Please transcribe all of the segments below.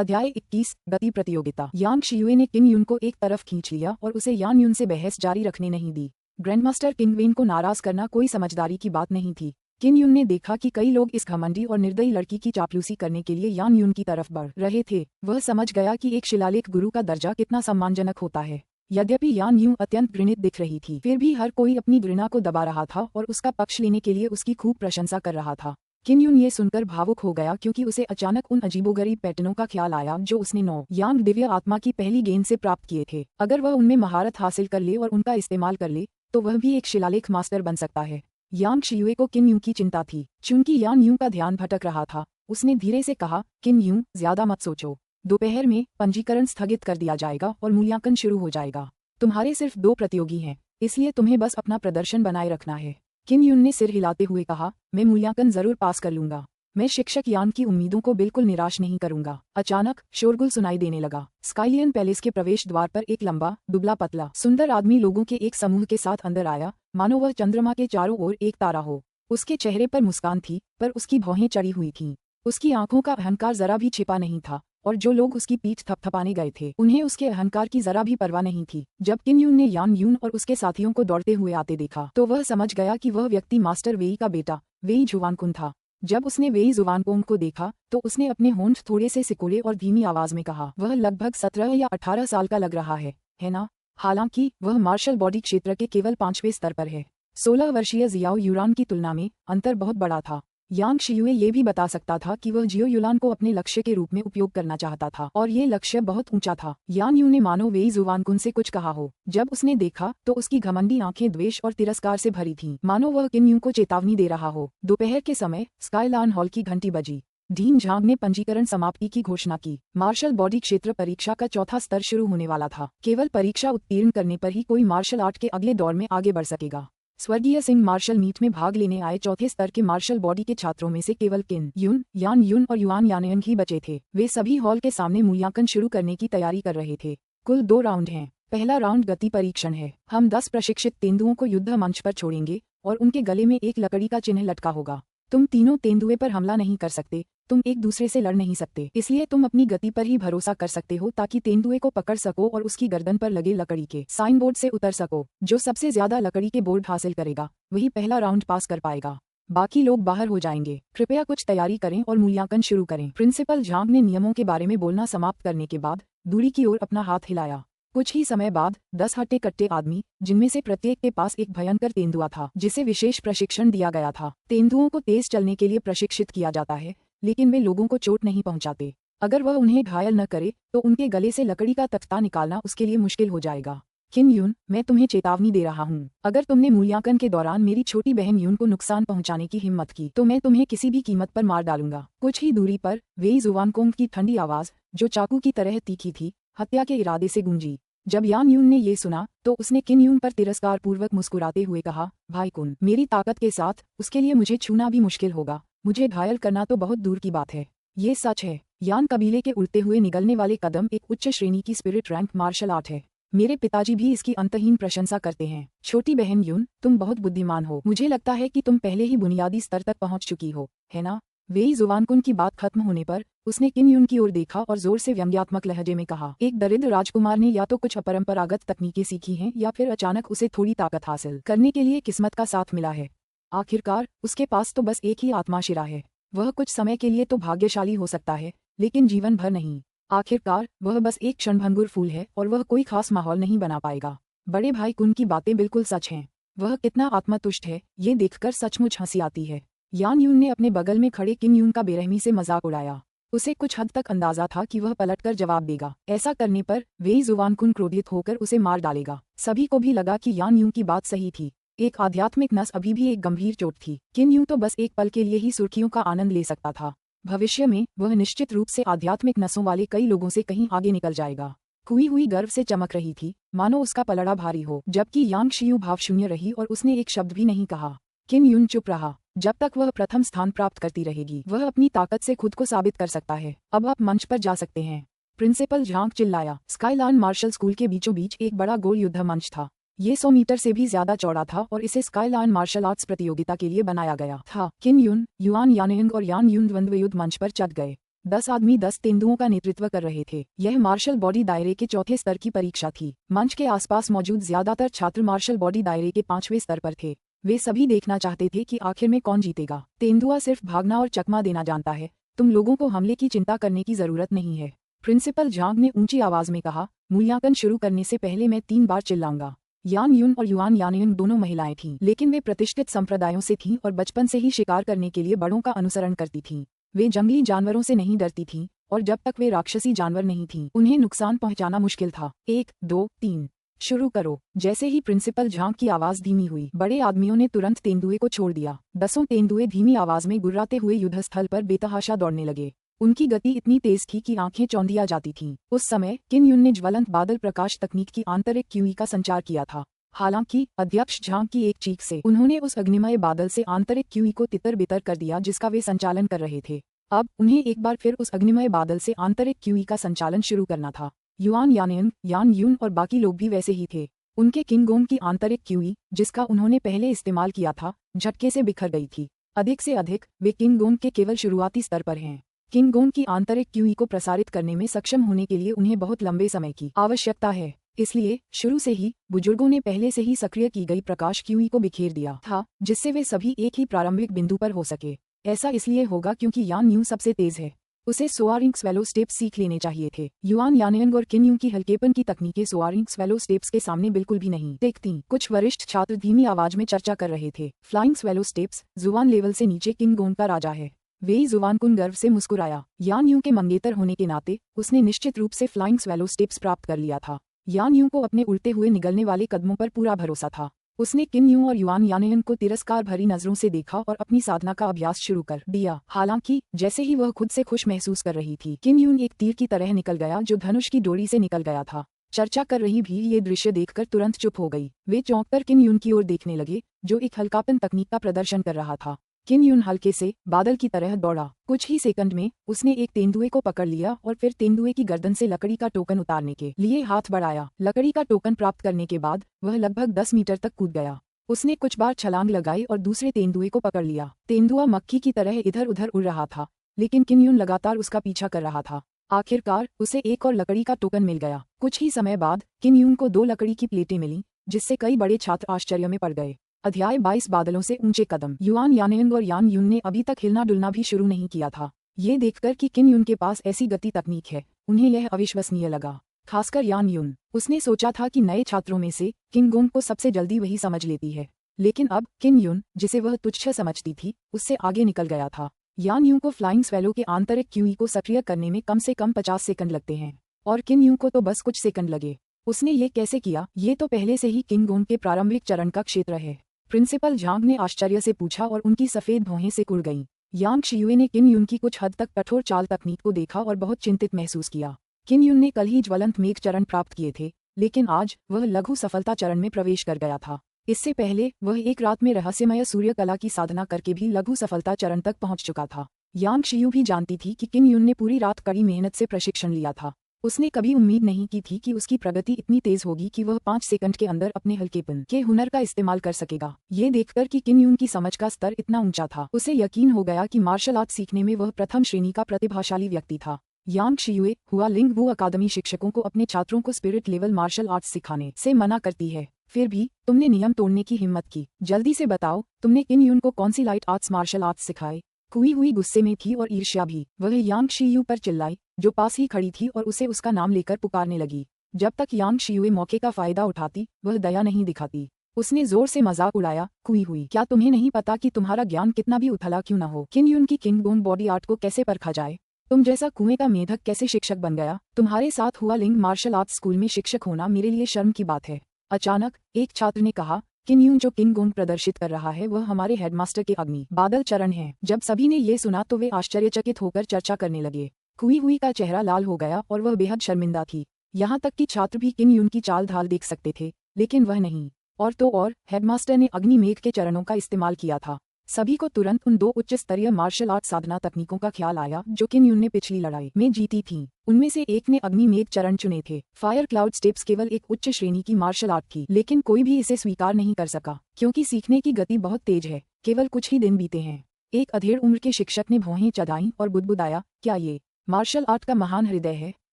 अध्याय 21 गति प्रतियोगिता। यांग शियुए ने किन युन को एक तरफ खींच लिया और उसे यान युन से बहस जारी रखने नहीं दी। ग्रैंडमास्टर किंग वेन को नाराज करना कोई समझदारी की बात नहीं थी। किन युन ने देखा कि कई लोग इस घमंडी और निर्दयी लड़की की चापलूसी करने के लिए यान युन की तरफ बढ़ रहे थे। वह समझ गया कि एक शिलालेख गुरु का दर्जा कितना सम्मानजनक होता है। यद्यपि यान युन अत्यंत घृणित दिख रही थी, फिर भी हर कोई अपनी घृणा को दबा रहा था और उसका पक्ष लेने के लिए उसकी खूब प्रशंसा कर रहा था। किन युन ये सुनकर भावुक हो गया क्योंकि उसे अचानक उन अजीबोगरीब पैटर्नों का ख्याल आया जो उसने नौ यांग दिव्य आत्मा की पहली गेंद से प्राप्त किए थे। अगर वह उनमें महारत हासिल कर ले और उनका इस्तेमाल कर ले तो वह भी एक शिलालेख मास्टर बन सकता है। यांग शियुए को किन युन की चिंता थी। चूंकि यान युन का ध्यान भटक रहा था, उसने धीरे से कहा, किन युन, ज्यादा मत सोचो। दोपहर में पंजीकरण स्थगित कर दिया जाएगा और मूल्यांकन शुरू हो जाएगा। तुम्हारे सिर्फ 2 प्रतियोगी हैं, इसलिए तुम्हें बस अपना प्रदर्शन बनाए रखना है। किन युन ने सिर हिलाते हुए कहा, मैं मूल्यांकन जरूर पास कर लूंगा। मैं शिक्षक यान की उम्मीदों को बिल्कुल निराश नहीं करूंगा। अचानक शोरगुल सुनाई देने लगा। स्काइलियन पैलेस के प्रवेश द्वार पर एक लंबा, दुबला पतला, सुंदर आदमी लोगों के एक समूह के साथ अंदर आया, मानो वह चंद्रमा के चारों ओर एक तारा हो। उसके चेहरे पर मुस्कान थी, पर उसकी भौहें चढ़ी हुई थीं। उसकी आंखों का अहंकार जरा भी छिपा नहीं था, और जो लोग उसकी पीठ थपथपाने गए थे उन्हें उसके अहंकार की जरा भी परवाह नहीं थी। जब किन युन ने यान युन और उसके साथियों को दौड़ते हुए आते देखा तो वह समझ गया कि वह व्यक्ति मास्टर वेई का बेटा वेई जुवानकुन था। जब उसने वेई जुवानकोंग को देखा तो उसने अपने होंठ थोड़े से सिकोड़े और धीमी आवाज में कहा, वह लगभग 17 या 18 साल का लग रहा है ना? हालांकि वह मार्शल बॉडी क्षेत्र के केवल 5वें स्तर पर है। 16 वर्षीय जियाओ युरान की तुलना में अंतर बहुत बड़ा था। यांग शियुए ये भी बता सकता था कि वह जियो युलान को अपने लक्ष्य के रूप में उपयोग करना चाहता था और ये लक्ष्य बहुत ऊंचा था। यान यू ने मानो वेई जुवानकुन से कुछ कहा हो। जब उसने देखा तो उसकी घमंडी आंखें द्वेष और तिरस्कार से भरी थीं, मानो वह किन यू को चेतावनी दे रहा हो। दोपहर के समय स्काईलान हॉल की घंटी बजी। डीन झांग ने पंजीकरण समाप्ति की घोषणा की। मार्शल बॉडी क्षेत्र परीक्षा का 4था स्तर शुरू होने वाला था। केवल परीक्षा उत्तीर्ण करने पर ही कोई मार्शल आर्ट के अगले दौर में आगे बढ़ सकेगा। स्वर्गीय सिंह मार्शल मीट में भाग लेने आए 4थे स्तर के मार्शल बॉडी के छात्रों में से केवल किन युन, यान युन और युआन यानयंग ही बचे थे। वे सभी हॉल के सामने मूल्यांकन शुरू करने की तैयारी कर रहे थे। कुल 2 राउंड हैं। पहला राउंड गति परीक्षण है। हम 10 प्रशिक्षित तेंदुओं को युद्ध मंच पर छोड़ेंगे और उनके गले में एक लकड़ी का चिन्ह लटका होगा। तुम तीनों तेंदुए पर हमला नहीं कर सकते, तुम एक दूसरे से लड़ नहीं सकते, इसलिए तुम अपनी गति पर ही भरोसा कर सकते हो ताकि तेंदुए को पकड़ सको और उसकी गर्दन पर लगे लकड़ी के साइन बोर्ड से उतर सको। जो सबसे ज्यादा लकड़ी के बोर्ड हासिल करेगा वही पहला राउंड पास कर पाएगा। बाकी लोग बाहर हो जाएंगे। कृपया कुछ तैयारी करें और मूल्यांकन शुरू करें। प्रिंसिपल झांग ने नियमों के बारे में बोलना समाप्त करने के बाद दूरी की ओर अपना हाथ हिलाया। कुछ ही समय बाद 10 हट्टे कट्टे आदमी, जिनमें से प्रत्येक के पास एक भयंकर तेंदुआ था जिसे विशेष प्रशिक्षण दिया गया था। तेंदुओं को तेज चलने के लिए प्रशिक्षित किया जाता है, लेकिन वे लोगों को चोट नहीं पहुंचाते। अगर वह उन्हें घायल न करे तो उनके गले से लकड़ी का तख्ता निकालना उसके लिए मुश्किल हो जाएगा। किन युन, मैं तुम्हें चेतावनी दे रहा हूँ। अगर तुमने मूल्यांकन के दौरान मेरी छोटी बहन युन को नुकसान पहुंचाने की हिम्मत की तो मैं तुम्हें किसी भी कीमत पर मार डालूंगा। कुछ ही दूरी पर वेई जुवानकोंग की ठंडी आवाज, जो चाकू की तरह तीखी थी, हत्या के इरादे से गूंजी। जब यान युन ने ये सुना तो उसने किन युन पर तिरस्कार पूर्वक मुस्कुराते हुए कहा, भाई कुन, मेरी ताकत के साथ उसके लिए मुझे छूना भी मुश्किल होगा। मुझे घायल करना तो बहुत दूर की बात है। ये सच है। यान कबीले के उड़ते हुए निगलने वाले कदम एक उच्च श्रेणी की स्पिरिट रैंक मार्शल आर्ट है। मेरे पिताजी भी इसकी अंतहीन प्रशंसा करते हैं। छोटी बहन युन, तुम बहुत बुद्धिमान हो। मुझे लगता है कि तुम पहले ही बुनियादी स्तर तक पहुंच चुकी हो, है ना? वेई जुवानकुन की बात खत्म होने पर उसने किन युन की ओर देखा और जोर से व्यंग्यात्मक लहजे में कहा, एक दरिद्र राजकुमार ने या तो कुछ अपरंपरागत तकनीकें सीखी हैं या फिर अचानक उसे थोड़ी ताकत हासिल करने के लिए किस्मत का साथ मिला है। आखिरकार उसके पास तो बस एक ही आत्माशिरा है। वह कुछ समय के लिए तो भाग्यशाली हो सकता है, लेकिन जीवन भर नहीं। आखिरकार वह बस एक क्षणभंगुर फूल है और वह कोई खास माहौल नहीं बना पाएगा। बड़े भाई कुन की बातें बिल्कुल सच हैं। वह कितना आत्मतुष्ट है, ये देखकर सचमुच हंसी आती है। यान युन ने अपने बगल में खड़े किन युन का बेरहमी से मजाक उड़ाया। उसे कुछ हद तक अंदाजा था कि वह पलटकर जवाब देगा। ऐसा करने पर वेई जुवानकुन क्रोधित होकर उसे मार डालेगा। सभी को भी लगा कि यान युन की बात सही थी। एक आध्यात्मिक नस अभी भी एक गंभीर चोट थी। किन युन तो बस एक पल के लिए ही सुर्खियों का आनंद ले सकता था। भविष्य में वह निश्चित रूप से आध्यात्मिक नसों वाले कई लोगों से कहीं आगे निकल जाएगा। खोई हुई गर्व से चमक रही थी, मानो उसका पलड़ा भारी हो, जबकि यांग शियू भावशून्य रही और उसने एक शब्द भी नहीं कहा। किन युन चुप रहा। जब तक वह प्रथम स्थान प्राप्त करती रहेगी वह अपनी ताकत से खुद को साबित कर सकता है। अब आप मंच पर जा सकते हैं। प्रिंसिपल झांग चिल्लाया। स्काईलान मार्शल स्कूल के बीचों बीच एक बड़ा गोल युद्ध मंच था। ये 100 मीटर से भी ज्यादा चौड़ा था और इसे स्काईलान मार्शल आर्ट्स प्रतियोगिता के लिए बनाया गया था। किन युन, युआन यानयंग और यान युन द्वंद्व युद्ध मंच पर चढ़ गए। 10 आदमी 10 तेंदुओं का नेतृत्व कर रहे थे। यह मार्शल बॉडी दायरे के चौथे स्तर की परीक्षा थी। मंच के आसपास मौजूद ज्यादातर छात्र मार्शल बॉडी दायरे के 5वें स्तर पर थे। वे सभी देखना चाहते थे कि आखिर में कौन जीतेगा। तेंदुआ सिर्फ भागना और चकमा देना जानता है, तुम लोगों को हमले की चिंता करने की जरूरत नहीं है। प्रिंसिपल झांग ने ऊंची आवाज में कहा, मूल्यांकन शुरू करने से पहले मैं 3 बार चिल्लाऊंगा। यान यून और युआन यानयुन दोनों महिलाएं थीं, लेकिन वे प्रतिष्ठित संप्रदायों से थीं और बचपन से ही शिकार करने के लिए बड़ों का अनुसरण करती थीं। वे जंगली जानवरों से नहीं डरती थीं, और जब तक वे राक्षसी जानवर नहीं थीं, उन्हें नुकसान पहुंचाना मुश्किल था। 1, 2, 3 शुरू करो। जैसे ही प्रिंसिपल झांग की आवाज धीमी हुई, बड़े आदमियों ने तुरंत तेंदुए को छोड़ दिया। 10 तेंदुए धीमी आवाज में गुर्राते हुए युद्धस्थल पर बेतहाशा दौड़ने लगे। उनकी गति इतनी तेज थी कि आंखें चौंधिया जाती थीं। उस समय किन युन ने ज्वलंत बादल प्रकाश तकनीक की आंतरिक क्यूई का संचार किया था। हालांकि अध्यक्ष झांग की एक चीख से उन्होंने उस अग्निमय बादल से आंतरिक क्यूई को तितर-बितर कर दिया जिसका वे संचालन कर रहे थे। अब उन्हें एक बार फिर उस अग्निमय बादल से आंतरिक क्यूई का संचालन शुरू करना था। युआन यानयुन, यान यून और बाकी लोग भी वैसे ही थे। उनके किंगगोंग की आंतरिक क्यूई, जिसका उन्होंने पहले इस्तेमाल किया था, झटके से बिखर गई थी। अधिक से अधिक वे किंगगोंग के केवल शुरुआती स्तर पर हैं। किंगगोंग की आंतरिक क्यूई को प्रसारित करने में सक्षम होने के लिए उन्हें बहुत लंबे समय की आवश्यकता है। इसलिए शुरू से ही बुजुर्गों ने पहले से ही सक्रिय की गई प्रकाश क्यूई को बिखेर दिया था, जिससे वे सभी एक ही प्रारंभिक बिंदु पर हो सके। ऐसा इसलिए होगा क्योंकि यान यून सबसे तेज है। उसे सोआरिंग स्वेलो स्टेप्स सीख लेने चाहिए थे। युआन यानयुन और किन यून की हल्केपन की तकनीकें सोआरिंग स्वेलो स्टेप्स के सामने बिल्कुल भी नहीं टिकतीं। कुछ वरिष्ठ छात्र धीमी आवाज में चर्चा कर रहे थे। फ्लाइंग स्वेलो स्टेप्स जुआन लेवल से नीचे किंगगोंग का राजा है। वेई जुआनकुन गर्व से मुस्कुराया। यान यूं के मंगेतर होने के नाते उसने निश्चित रूप से फ्लाइंग स्वेलो स्टेप्स प्राप्त कर लिया था। यान यूं को अपने उड़ते हुए निगलने वाले कदमों पर पूरा भरोसा था। उसने किन यूं और युआन यानयुन को तिरस्कार भरी नजरों से देखा और अपनी साधना का अभ्यास शुरू कर दिया। हालांकि जैसे ही वह खुद से खुश महसूस कर रही थी, किन यून एक तीर की तरह निकल गया जो धनुष की डोरी से निकल गया था। चर्चा कर रही भी ये दृश्य देखकर तुरंत चुप हो गई। वे चौंककर किन यून की ओर देखने लगे, जो एक हल्कापन तकनीक का प्रदर्शन कर रहा था। किन यून हल्के से बादल की तरह दौड़ा। कुछ ही सेकंड में उसने एक तेंदुए को पकड़ लिया और फिर तेंदुए की गर्दन से लकड़ी का टोकन उतारने के लिए हाथ बढ़ाया। लकड़ी का टोकन प्राप्त करने के बाद वह लगभग 10 मीटर तक कूद गया। उसने कुछ बार छलांग लगाई और दूसरे तेंदुए को पकड़ लिया। तेंदुआ मक्खी की तरह इधर उधर उड़ रहा था, लेकिन किन यून लगातार उसका पीछा कर रहा था। आखिरकार उसे एक और लकड़ी का टोकन मिल गया। कुछ ही समय बाद किन यून को 2 लकड़ी की प्लेटें मिली, जिससे कई बड़े छात्र आश्चर्य में पड़ गए। अध्याय 22 बादलों से ऊंचे कदम। युआन यानयुन और यान यून ने अभी तक हिलना डुलना भी शुरू नहीं किया था। ये देखकर कि किन यून के पास ऐसी गति तकनीक है, उन्हें यह अविश्वसनीय लगा। खासकर यान यून। उसने सोचा था कि नए छात्रों में से किंगगोंग को सबसे जल्दी वही समझ लेती है, लेकिन अब किन यून, जिसे वह तुच्छ समझती थी, उससे आगे निकल गया था। यान यून को फ्लाइंग स्वेलो के आंतरिक क्यूई को सक्रिय करने में कम से कम 50 सेकंड लगते हैं, और किन यून को तो बस कुछ सेकंड लगे। उसने ये कैसे किया? ये तो पहले से ही किंगगोंग के प्रारंभिक चरण का क्षेत्र है। प्रिंसिपल झांग ने आश्चर्य से पूछा और उनकी सफेद भौहें से उड़ गईं। यांग शियुए ने किन यून की कुछ हद तक कठोर चाल तकनीक को देखा और बहुत चिंतित महसूस किया। किन यून ने कल ही ज्वलंत मेघ चरण प्राप्त किए थे, लेकिन आज वह लघु सफलता चरण में प्रवेश कर गया था। इससे पहले वह एक रात में रहस्यमय सूर्य कला की साधना करके भी लघु सफलता चरण तक पहुंच चुका था। यांग शियू भी जानती थी कि किन यून ने पूरी रात कड़ी मेहनत से प्रशिक्षण लिया था। उसने कभी उम्मीद नहीं की थी कि उसकी प्रगति इतनी तेज होगी कि वह 5 सेकंड के अंदर अपने हल्केपन के हुनर का इस्तेमाल कर सकेगा। ये देखकर कि किन यून की समझ का स्तर इतना ऊंचा था, उसे यकीन हो गया कि मार्शल आर्ट सीखने में वह प्रथम श्रेणी का प्रतिभाशाली व्यक्ति था। यांग शियुए हुआ लिंग वू अकादमी शिक्षकों को अपने छात्रों को स्पिरिट लेवल मार्शल आर्ट्स सिखाने से मना करती है, फिर भी तुमने नियम तोड़ने की हिम्मत की। जल्दी से बताओ, तुमने किन यून को कौन सी लाइट आर्ट्स मार्शल आर्ट्स सिखाए? कुई हुई गुस्से में थी और ईर्ष्या भी। वह यांग शियू पर चिल्लाई, जो पास ही खड़ी थी, और उसे उसका नाम लेकर पुकारने लगी। जब तक यांग शियुए मौके का फायदा उठाती, वह दया नहीं दिखाती। उसने जोर से मजाक उड़ाया, कुई हुई, क्या तुम्हें नहीं पता कि तुम्हारा ज्ञान कितना भी उथला क्यों न हो, किन यून की किंगगोंग बॉडी आर्ट को कैसे परखा जाए? तुम जैसा कुएं का मेढक कैसे शिक्षक बन गया? तुम्हारे साथ हुआ लिंग मार्शल आर्ट स्कूल में शिक्षक होना मेरे लिए शर्म की बात है। अचानक एक छात्र ने कहा, किन यून जो किंगगोंग प्रदर्शित कर रहा है वह हमारे हेडमास्टर के अग्नि बादल चरण है। जब सभी ने ये सुना तो वे आश्चर्यचकित होकर चर्चा करने लगे। कुई हुई का चेहरा लाल हो गया और वह बेहद शर्मिंदा थी। यहाँ तक कि छात्र भी किन यून की चाल ढाल देख सकते थे, लेकिन वह नहीं। और तो और हेडमास्टर ने अग्नि मेघ के चरणों का इस्तेमाल किया था। सभी को तुरंत उन 2 उच्च स्तरीय मार्शल आर्ट साधना तकनीकों का ख्याल आया जो किन यून ने पिछली लड़ाई में जीती थीं। उनमें से एक ने अग्नि मेघ चरण चुने थे। फायर क्लाउड स्टेप्स केवल एक उच्च श्रेणी की मार्शल आर्ट थी, लेकिन कोई भी इसे स्वीकार नहीं कर सका, क्योंकि सीखने की गति बहुत तेज है। केवल कुछ ही दिन बीते हैं। एक अधेड़ उम्र के शिक्षक ने भौहें चढ़ाईं और बुदबुदाया, क्या ये मार्शल आर्ट का महान हृदय है।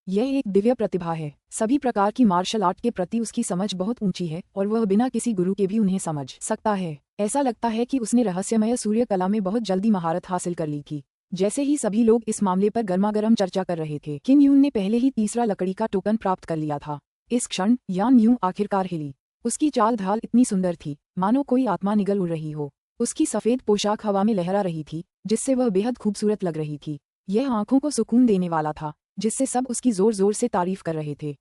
यह एक दिव्य प्रतिभा है। सभी प्रकार की मार्शल आर्ट के प्रति उसकी समझ बहुत ऊंची है और वह बिना किसी गुरु के भी उन्हें समझ सकता है। ऐसा लगता है कि उसने रहस्यमय सूर्य कला में बहुत जल्दी महारत हासिल कर ली थी। जैसे ही सभी लोग इस मामले पर गर्मागर्म चर्चा कर रहे थे, किन यून ने पहले ही तीसरा लकड़ी का टोकन प्राप्त कर लिया था। इस क्षण यान यूं आखिरकार हिली। उसकी चाल ढाल इतनी सुंदर थी, मानो कोई आत्मा निगल उड़ रही हो। उसकी सफेद पोशाक हवा में लहरा रही थी, जिससे वह बेहद खूबसूरत लग रही थी। यह आंखों को सुकून देने वाला था, जिससे सब उसकी जोर जोर से तारीफ कर रहे थे।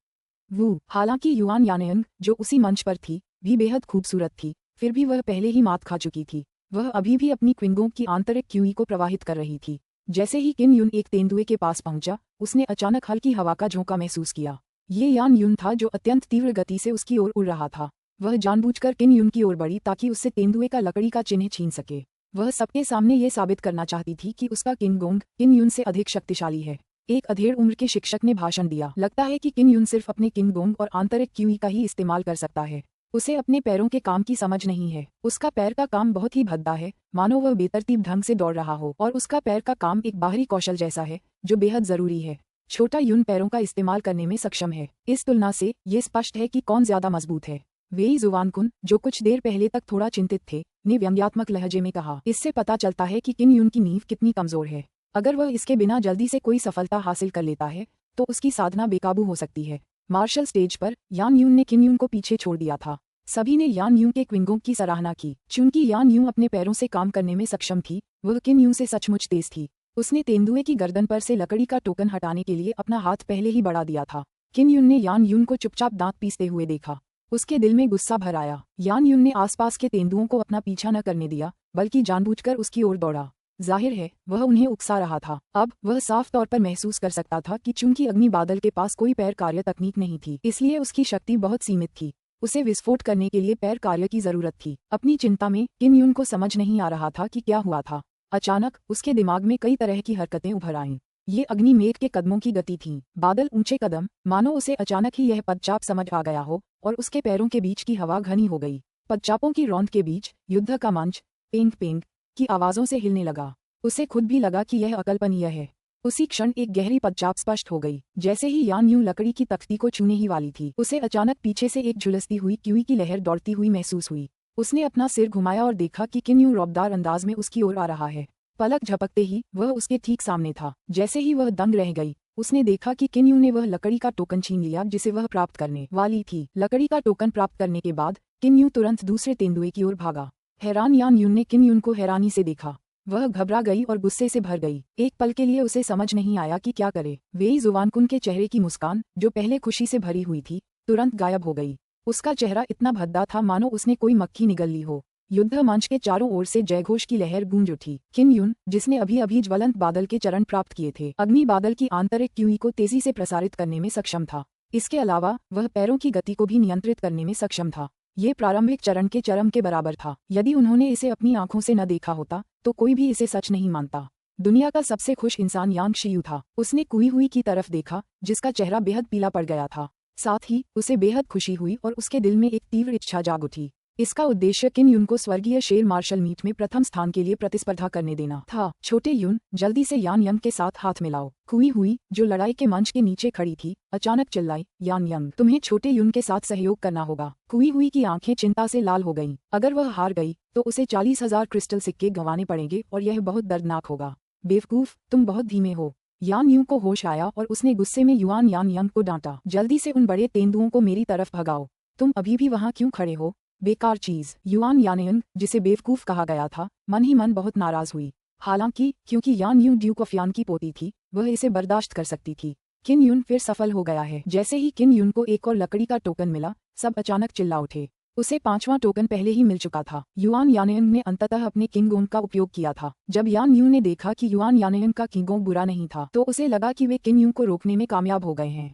हालांकि युआन यानयंग, जो उसी मंच पर थी, भी बेहद खूबसूरत थी, फिर भी वह पहले ही मात खा चुकी थी। वह अभी भी अपनी क्विंगों की आंतरिक क्यूई को प्रवाहित कर रही थी। जैसे ही किन यून एक तेंदुए के पास पहुंचा, उसने अचानक हल्की हवा का झोंका महसूस किया। ये यान यून था जो अत्यंत तीव्र गति से उसकी ओर उड़ रहा था। वह जानबूझकर किन यून की ओर बढ़ी ताकि उससे तेंदुए का लकड़ी का चिन्ह छीन सके। वह सबके सामने ये साबित करना चाहती थी कि उसका किंगोंग किन यून से अधिक शक्तिशाली है। एक अधेड़ उम्र के शिक्षक ने भाषण दिया। लगता है कि किन यून सिर्फ अपने किंगोंग और आंतरिक क्यूई का ही इस्तेमाल कर सकता है। उसे अपने पैरों के काम की समझ नहीं है। उसका पैर का काम बहुत ही भद्दा है, मानो वह बेतरतीब ढंग से दौड़ रहा हो, और उसका पैर का काम एक बाहरी कौशल जैसा है जो बेहद जरूरी है। छोटा यून पैरों का इस्तेमाल करने में सक्षम है। इस तुलना से ये स्पष्ट है कि कौन ज्यादा मजबूत है। वेई जुवानकुन, जो कुछ देर पहले तक थोड़ा चिंतित थे, ने व्यंग्यात्मक लहजे में कहा। इससे पता चलता है कि किन यून की नींव कितनी कमजोर है। अगर वह इसके बिना जल्दी से कोई सफलता हासिल कर लेता है तो उसकी साधना बेकाबू हो सकती है। मार्शल स्टेज पर यान यून ने किन यून को पीछे छोड़ दिया था। सभी ने यान यून के क्विंगों की सराहना की। चूंकि यान यून अपने पैरों से काम करने में सक्षम थी, वह किन यून से सचमुच तेज थी। उसने तेंदुए की गर्दन पर से लकड़ी का टोकन हटाने के लिए अपना हाथ पहले ही बढ़ा दिया था। किन यून ने यान यून को चुपचाप दांत पीसते हुए देखा। उसके दिल में गुस्सा भर आया। यान यून ने आसपास के तेंदुओं को अपना पीछा न करने दिया, बल्कि जानबूझकर उसकी ओर दौड़ा। जाहिर है वह उन्हें उकसा रहा था। अब वह साफ तौर पर महसूस कर सकता था कि चूंकि अग्नि बादल के पास कोई पैर कार्य तकनीक नहीं थी, इसलिए उसकी शक्ति बहुत सीमित थी। उसे विस्फोट करने के लिए पैर कार्य की जरूरत थी। अपनी चिंता में किम यून को समझ नहीं आ रहा था कि क्या हुआ था। अचानक उसके दिमाग में कई तरह की हरकतें उभर आईं। ये अग्नि मेघ के कदमों की गति थी। बादल ऊंचे कदम, मानो उसे अचानक ही यह पदचाप समझ आ गया हो, और उसके पैरों के बीच की हवा घनी हो गई। पदचापों की रौंद के बीच युद्ध का मंच पेंग पेंग की आवाजों से हिलने लगा। उसे खुद भी लगा कि यह अकल्पनीय है। उसी क्षण एक गहरी पदचाप स्पष्ट हो गई। जैसे ही यान यूं लकड़ी की तख्ती को छूने ही वाली थी, उसे अचानक पीछे से एक झुलसती हुई क्यूई की लहर दौड़ती हुई महसूस हुई। उसने अपना सिर घुमाया और देखा कि किन यूं रौबदार अंदाज में उसकी ओर आ रहा है। पलक झपकते ही वह उसके ठीक सामने था। जैसे ही वह दंग रह गई, उसने देखा कि किन यूं ने वह लकड़ी का टोकन छीन लिया जिसे वह प्राप्त करने वाली थी। लकड़ी का टोकन प्राप्त करने के बाद किन यूं तुरंत दूसरे तेंदुए की ओर भागा। हैरान यान यून ने किन यून को हैरानी से देखा। वह घबरा गई और गुस्से से भर गई। एक पल के लिए उसे समझ नहीं आया कि क्या करे। वेई जुवानकुन के चेहरे की मुस्कान, जो पहले खुशी से भरी हुई थी, तुरंत गायब हो गई। उसका चेहरा इतना भद्दा था मानो उसने कोई मक्खी निगल ली हो। युद्ध मंच के चारों ओर से जयघोष की लहर गूंज उठी। किन यून, जिसने अभी अभी ज्वलंत बादल के चरण प्राप्त किए थे, अग्नि बादल की आंतरिक क्यूई को तेजी से प्रसारित करने में सक्षम था। इसके अलावा वह पैरों की गति को भी नियंत्रित करने में सक्षम था। ये प्रारंभिक चरण के चरम के बराबर था। यदि उन्होंने इसे अपनी आंखों से न देखा होता तो कोई भी इसे सच नहीं मानता। दुनिया का सबसे खुश इंसान यांग शियू था। उसने कुई हुई की तरफ देखा, जिसका चेहरा बेहद पीला पड़ गया था। साथ ही उसे बेहद खुशी हुई और उसके दिल में एक तीव्र इच्छा जाग उठी। इसका उद्देश्य किन यून को स्वर्गीय शेर मार्शल मीट में प्रथम स्थान के लिए प्रतिस्पर्धा करने देना था। छोटे यून, जल्दी से यान यंग के साथ हाथ मिलाओ। कुई हुई, जो लड़ाई के मंच के नीचे खड़ी थी, अचानक चिल्लाई, यान यंग, तुम्हें छोटे यून के साथ सहयोग करना होगा। कुई हुई की आंखें चिंता से लाल हो गईं। अगर वह हार गई तो उसे 40,000 क्रिस्टल सिक्के गंवाने पड़ेंगे और यह बहुत दर्दनाक होगा। बेवकूफ, तुम बहुत धीमे हो। यान यूं को होश आया और उसने गुस्से में युआन यान यंग को डांटा। जल्दी से उन बड़े तेंदुओं को मेरी तरफ भगाओ। तुम अभी भी वहाँ क्यों खड़े हो, बेकार चीज। युआन यानयंग, जिसे बेवकूफ कहा गया था, मन ही मन बहुत नाराज हुई। हालांकि क्योंकि यान यूं ड्यूक ऑफ यान की पोती थी, वह इसे बर्दाश्त कर सकती थी। किन यून फिर सफल हो गया है। जैसे ही किन यून को एक और लकड़ी का टोकन मिला, सब अचानक चिल्ला उठे। उसे 5वां टोकन पहले ही मिल चुका था। युआन यानयंग ने अंततः अपने किंगोंग का उपयोग किया था। जब यान यूं ने देखा कि युआन यानयंग का किंगोंग बुरा नहीं था, तो उसे लगा कि वे किन यूं को रोकने में कामयाब हो गए हैं।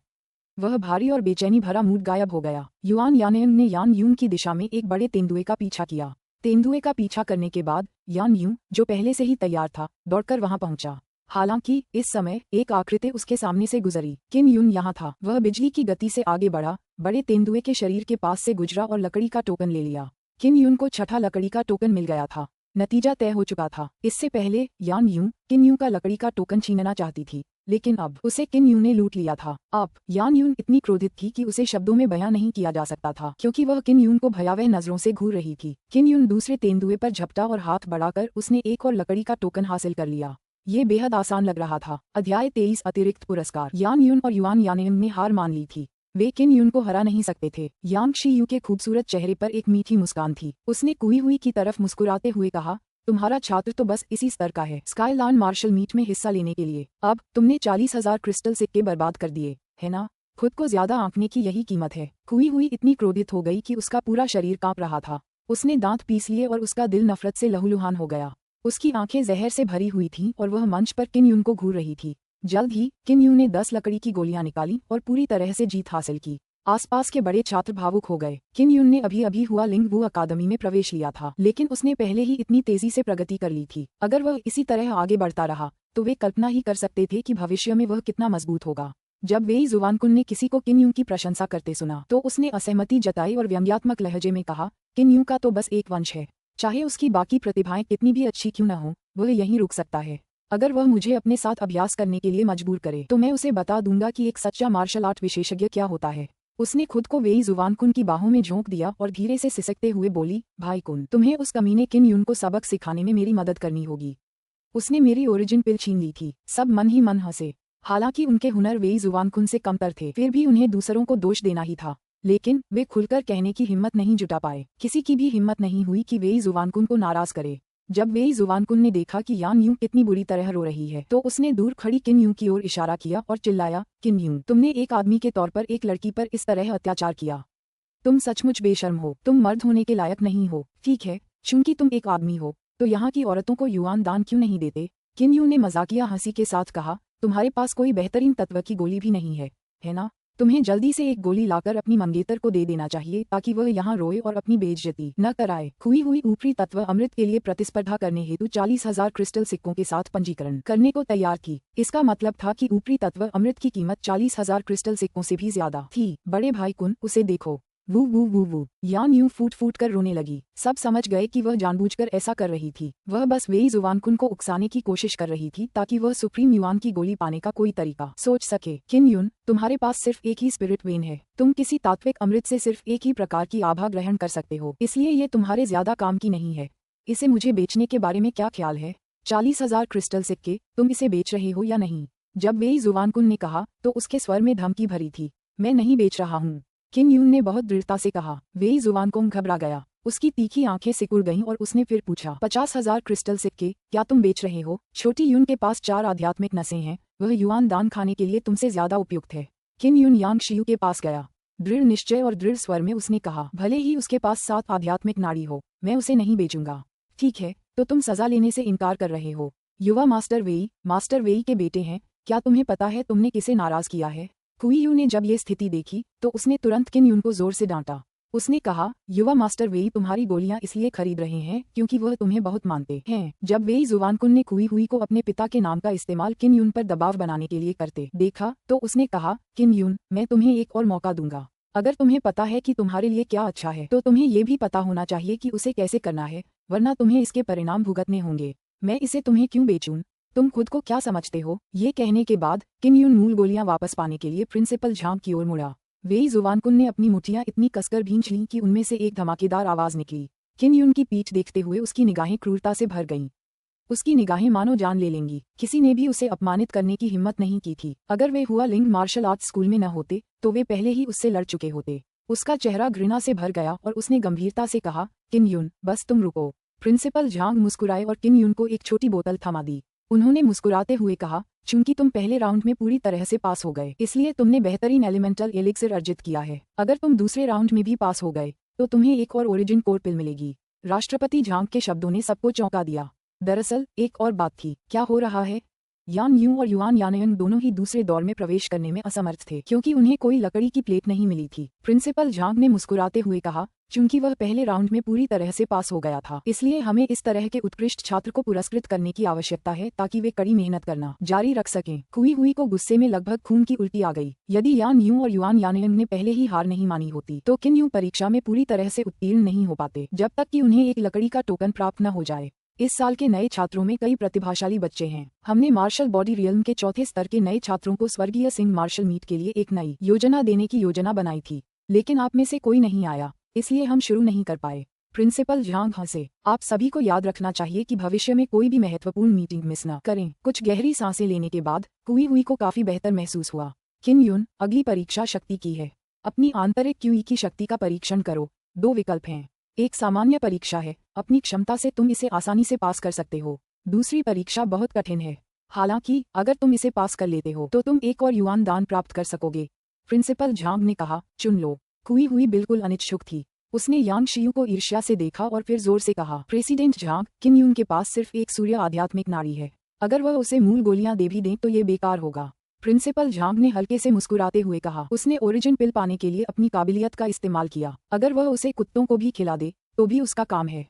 वह भारी और बेचैनी भरा मूड गायब हो गया। युआन यानयंग ने यान यून की दिशा में एक बड़े तेंदुए का पीछा किया। तेंदुए का पीछा करने के बाद यान यूं, जो पहले से ही तैयार था, दौड़कर वहां पहुंचा। हालांकि इस समय एक आकृति उसके सामने से गुजरी। किन यून यहाँ था। वह बिजली की गति से आगे बढ़ा, बड़े तेंदुए के शरीर के पास से गुजरा और लकड़ी का टोकन ले लिया। किन यून को छठा लकड़ी का टोकन मिल गया था। नतीजा तय हो चुका था। इससे पहले यान यूं किन यूं का लकड़ी का टोकन छीनना चाहती थी, लेकिन अब उसे किन यून ने लूट लिया था। अब यान यून इतनी क्रोधित थी कि उसे शब्दों में बयां नहीं किया जा सकता था, क्योंकि वह किन यून को भयावह नजरों से घूर रही थी। किन यून दूसरे तेंदुए पर झपटा और हाथ बढ़ाकर उसने एक और लकड़ी का टोकन हासिल कर लिया। ये बेहद आसान लग रहा था। अध्याय 23 अतिरिक्त पुरस्कार। यान यून और युआन यानेंग ने हार मान ली थी। वे किन यून को हरा नहीं सकते थे। यांग शी यू के खूबसूरत चेहरे पर एक मीठी मुस्कान थी। उसने कुई हुई की तरफ मुस्कुराते हुए कहा, तुम्हारा छात्र तो बस इसी स्तर का है। स्काईलैंड मार्शल मीट में हिस्सा लेने के लिए अब तुमने 40,000 क्रिस्टल सिक्के बर्बाद कर दिए, है ना? खुद को ज्यादा आंकने की यही कीमत है। कुई हुई इतनी क्रोधित हो गई कि उसका पूरा शरीर कांप रहा था। उसने दांत पीस लिए और उसका दिल नफरत से लहूलुहान हो गया। उसकी आंखें जहर से भरी हुई थीं और वह मंच पर किन यून को घूर रही थी। जल्द ही किन यून ने 10 लकड़ी की गोलियां निकाली और पूरी तरह से जीत हासिल की। आसपास के बड़े छात्र भावुक हो गए। किन यून ने अभी अभी हुआ लिंग वू अकादमी में प्रवेश लिया था, लेकिन उसने पहले ही इतनी तेजी से प्रगति कर ली थी। अगर वह इसी तरह आगे बढ़ता रहा तो वे कल्पना ही कर सकते थे कि भविष्य में वह कितना मजबूत होगा। जब वेई जुवानकुन ने किसी को किन यून की प्रशंसा करते सुना तो उसने असहमति जताई और व्यंग्यात्मक लहजे में कहा, किन यून का तो बस एक वंश है। चाहे उसकी बाकी प्रतिभाएं कितनी भी अच्छी क्यों न हो, वह यहीं रुक सकता है। अगर वह मुझे अपने साथ अभ्यास करने के लिए मजबूर करे तो मैं उसे बता दूंगा कि एक सच्चा मार्शल आर्ट विशेषज्ञ क्या होता है। उसने खुद को वेई जुवानकुन की बाहों में झोंक दिया और धीरे से सिसकते हुए बोली, भाई कुन, तुम्हें उस कमीने किन यून को सबक सिखाने में मेरी मदद करनी होगी। उसने मेरी ओरिजिन पिल छीन ली थी। सब मन ही मन हंसे। हालांकि उनके हुनर वेई जुवानकुन से कमतर थे, फिर भी उन्हें दूसरों को दोष देना ही था। लेकिन वे खुलकर कहने की हिम्मत नहीं जुटा पाए। किसी की भी हिम्मत नहीं हुई कि वेई जुवानकुन को नाराज करे। जब वेई जुवानकुन ने देखा कि यान यूं कितनी बुरी तरह रो रही है तो उसने दूर खड़ी किन यूं की ओर इशारा किया और चिल्लाया, किन यूं, तुमने एक आदमी के तौर पर एक लड़की पर इस तरह अत्याचार किया। तुम सचमुच बेशर्म हो। तुम मर्द होने के लायक नहीं हो। ठीक है, चूंकि तुम एक आदमी हो तो यहाँ की औरतों को युआन दान क्यों नहीं देते? किन यूं ने मजाकिया हंसी के साथ कहा, तुम्हारे पास कोई बेहतरीन तत्व की गोली भी नहीं है ना? तुम्हें जल्दी से एक गोली लाकर अपनी मंगेतर को दे देना चाहिए ताकि वह यहाँ रोए और अपनी बेइज्जती न कराए। खोई हुई ऊपरी तत्व अमृत के लिए प्रतिस्पर्धा करने हेतु 40,000 क्रिस्टल सिक्कों के साथ पंजीकरण करने को तैयार थी। इसका मतलब था कि ऊपरी तत्व अमृत की कीमत 40,000 क्रिस्टल सिक्कों से भी ज्यादा थी। बड़े भाई कुन, उसे देखो। वू वू वू वू। यान यूं फूट फूट कर रोने लगी। सब समझ गए कि वह जानबूझकर ऐसा कर रही थी। वह बस वेई जुवानकुन को उकसाने की कोशिश कर रही थी ताकि वह सुप्रीम युआन की गोली पाने का कोई तरीका सोच सके। किन यून, तुम्हारे पास सिर्फ एक ही स्पिरिट वेन है। तुम किसी तात्विक अमृत से सिर्फ एक ही प्रकार की आभा ग्रहण कर सकते हो, इसलिए ये तुम्हारे ज्यादा काम की नहीं है। इसे मुझे बेचने के बारे में क्या ख्याल है? 40,000 क्रिस्टल सिक्के, तुम इसे बेच रहे हो या नहीं? जब वेई जुवानकुन ने कहा तो उसके स्वर में धमकी भरी थी। मैं नहीं बेच रहा हूँ, किन यून ने बहुत दृढ़ता से कहा। वेई जुवानकुन घबरा गया। उसकी तीखी आंखें सिकुड़ गईं और उसने फिर पूछा, 50,000 क्रिस्टल सिक्के, क्या तुम बेच रहे हो? छोटी यून के पास 4 आध्यात्मिक नसें हैं, वह युआन दान खाने के लिए तुमसे ज्यादा उपयुक्त है। किन यून यांग शियू के पास गया। दृढ़ निश्चय और दृढ़ स्वर में उसने कहा, भले ही उसके पास 7 आध्यात्मिक नाड़ी हो, मैं उसे नहीं बेचूंगा। ठीक है, तो तुम सजा लेने से इनकार कर रहे हो। युवा मास्टर वेई के बेटे हैं। क्या तुम्हें पता है तुमने किसे नाराज किया है? कुई यू ने जब ये स्थिति देखी तो उसने तुरंत किन यून को जोर से डांटा। उसने कहा, युवा मास्टर वेई तुम्हारी गोलियां इसलिए खरीद रहे हैं क्योंकि वह तुम्हें बहुत मानते हैं। जब वेई जुवानकुन ने कुई हुई को अपने पिता के नाम का इस्तेमाल किन यून पर दबाव बनाने के लिए करते देखा तो उसने कहा, किन यून, मैं तुम्हें एक और मौका दूंगा। अगर तुम्हें पता है कि तुम्हारे लिए क्या अच्छा है तो तुम्हें ये भी पता होना चाहिए कि उसे कैसे करना है, वरना तुम्हें इसके परिणाम भुगतने होंगे। मैं इसे तुम्हें क्यों बेचूं? तुम खुद को क्या समझते हो? ये कहने के बाद किन यून मूल गोलियां वापस पाने के लिए प्रिंसिपल झांग की ओर मुड़ा। वेई जुवानकुन ने अपनी मुठ्ठियां इतनी कसकर भींच लीं कि उनमें से एक धमाकेदार आवाज निकली। किन यून की पीठ देखते हुए उसकी निगाहें क्रूरता से भर गईं। उसकी निगाहें मानो जान ले लेंगी। किसी ने भी उसे अपमानित करने की हिम्मत नहीं की थी। अगर वे हुआ लिंग मार्शल आर्ट्स स्कूल में न होते तो वे पहले ही उससे लड़ चुके होते। उसका चेहरा घृणा से भर गया और उसने गंभीरता से कहा, किन यून, बस तुम रुको। प्रिंसिपल झांग मुस्कुराए और किन यून को एक छोटी बोतल थमा दी। उन्होंने मुस्कुराते हुए कहा, चूंकि तुम पहले राउंड में पूरी तरह से पास हो गए इसलिए तुमने बेहतरीन एलिमेंटल एलिक्सिर अर्जित किया है। अगर तुम दूसरे राउंड में भी पास हो गए तो तुम्हें एक और ओरिजिन कोर पिल मिलेगी। राष्ट्रपति झांग के शब्दों ने सबको चौंका दिया। दरअसल एक और बात थी। क्या हो रहा है? यान यू और युआन यानयंग दोनों ही दूसरे दौर में प्रवेश करने में असमर्थ थे क्योंकि उन्हें कोई लकड़ी की प्लेट नहीं मिली थी। प्रिंसिपल झांग ने मुस्कुराते हुए कहा, चूंकि वह पहले राउंड में पूरी तरह से पास हो गया था इसलिए हमें इस तरह के उत्कृष्ट छात्र को पुरस्कृत करने की आवश्यकता है ताकि वे कड़ी मेहनत करना जारी रख सकें। कुई हुई को गुस्से में लगभग खून की उल्टी आ गई। यदि यान यू और युआन यानयंग ने पहले ही हार नहीं मानी होती तो किन यू परीक्षा में पूरी तरह से उत्तीर्ण नहीं हो पाते जब तक कि उन्हें एक लकड़ी का टोकन प्राप्त न हो जाए। इस साल के नए छात्रों में कई प्रतिभाशाली बच्चे हैं। हमने मार्शल बॉडी रियल्म के चौथे स्तर के नए छात्रों को स्वर्गीय सिंह मार्शल मीट के लिए एक नई योजना देने की योजना बनाई थी, लेकिन आप में से कोई नहीं आया, इसलिए हम शुरू नहीं कर पाए। प्रिंसिपल झांग हंसे। आप सभी को याद रखना चाहिए कि भविष्य में कोई भी महत्वपूर्ण मीटिंग मिस न करें। कुछ गहरी सांसें लेने के बाद कुई हुई को काफी बेहतर महसूस हुआ। किन यून, अगली परीक्षा शक्ति की है। अपनी आंतरिक क्यूई की शक्ति का परीक्षण करो। 2 विकल्प हैं। एक सामान्य परीक्षा है, अपनी क्षमता से तुम इसे आसानी से पास कर सकते हो। दूसरी परीक्षा बहुत कठिन है, हालांकि अगर तुम इसे पास कर लेते हो तो तुम एक और युआन दान प्राप्त कर सकोगे। प्रिंसिपल झांग ने कहा, चुन लो। कुई हुई बिल्कुल अनिच्छुक थी। उसने यांग शियू को ईर्ष्या से देखा और फिर जोर से कहा, प्रेसिडेंट झांग, किन यून के पास सिर्फ एक सूर्य आध्यात्मिक नारी है। अगर वह उसे मूल गोलियां दे भी दें तो ये बेकार होगा। प्रिंसिपल झांग ने हल्के से मुस्कुराते हुए कहा, उसने ओरिजिन पिल पाने के लिए अपनी काबिलियत का इस्तेमाल किया। अगर वह उसे कुत्तों को भी खिला दे तो भी उसका काम है।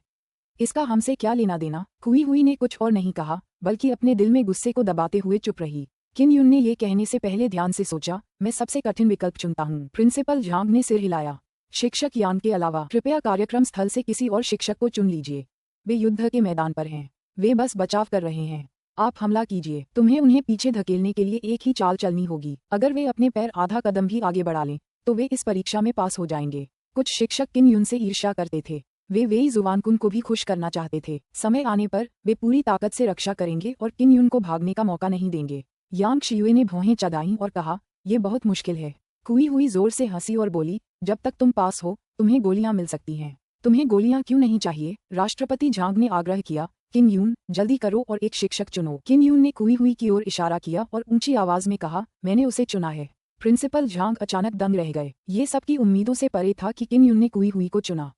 इसका हमसे क्या लेना देना। कुई हुई ने कुछ और नहीं कहा, बल्कि अपने दिल में गुस्से को दबाते हुए चुप रही। किन यून ने ये कहने से पहले ध्यान से सोचा, मैं सबसे कठिन विकल्प चुनता हूँ। प्रिंसिपल झांग ने सिर हिलाया। शिक्षक यान के अलावा कृपया कार्यक्रम स्थल से किसी और शिक्षक को चुन लीजिए। वे युद्ध के मैदान पर हैं, वे बस बचाव कर रहे हैं। आप हमला कीजिए। तुम्हें उन्हें पीछे धकेलने के लिए एक ही चाल चलनी होगी। अगर वे अपने पैर आधा कदम भी आगे बढ़ा लें तो वे इस परीक्षा में पास हो जाएंगे। कुछ शिक्षक किन यून से ईर्ष्या करते थे। वे वेई जुवानकुन को भी खुश करना चाहते थे। समय आने पर वे पूरी ताकत से रक्षा करेंगे और किन यून को भागने का मौका नहीं देंगे। यांग शियुए ने भौहें चढ़ाईं और कहा, यह बहुत मुश्किल है। कुई हुई जोर से हंसी और बोली, जब तक तुम पास हो तुम्हें गोलियां मिल सकती हैं। तुम्हें गोलियां क्यों नहीं चाहिए? राष्ट्रपति झांग ने आग्रह किया। किन यून, जल्दी करो और एक शिक्षक चुनो। किन यून ने कुई हुई की ओर इशारा किया और ऊंची आवाज में कहा, मैंने उसे चुना है। प्रिंसिपल झांग अचानक दंग रह गए। ये सबकी उम्मीदों से परे था कि किन यून ने कुई हुई को चुना।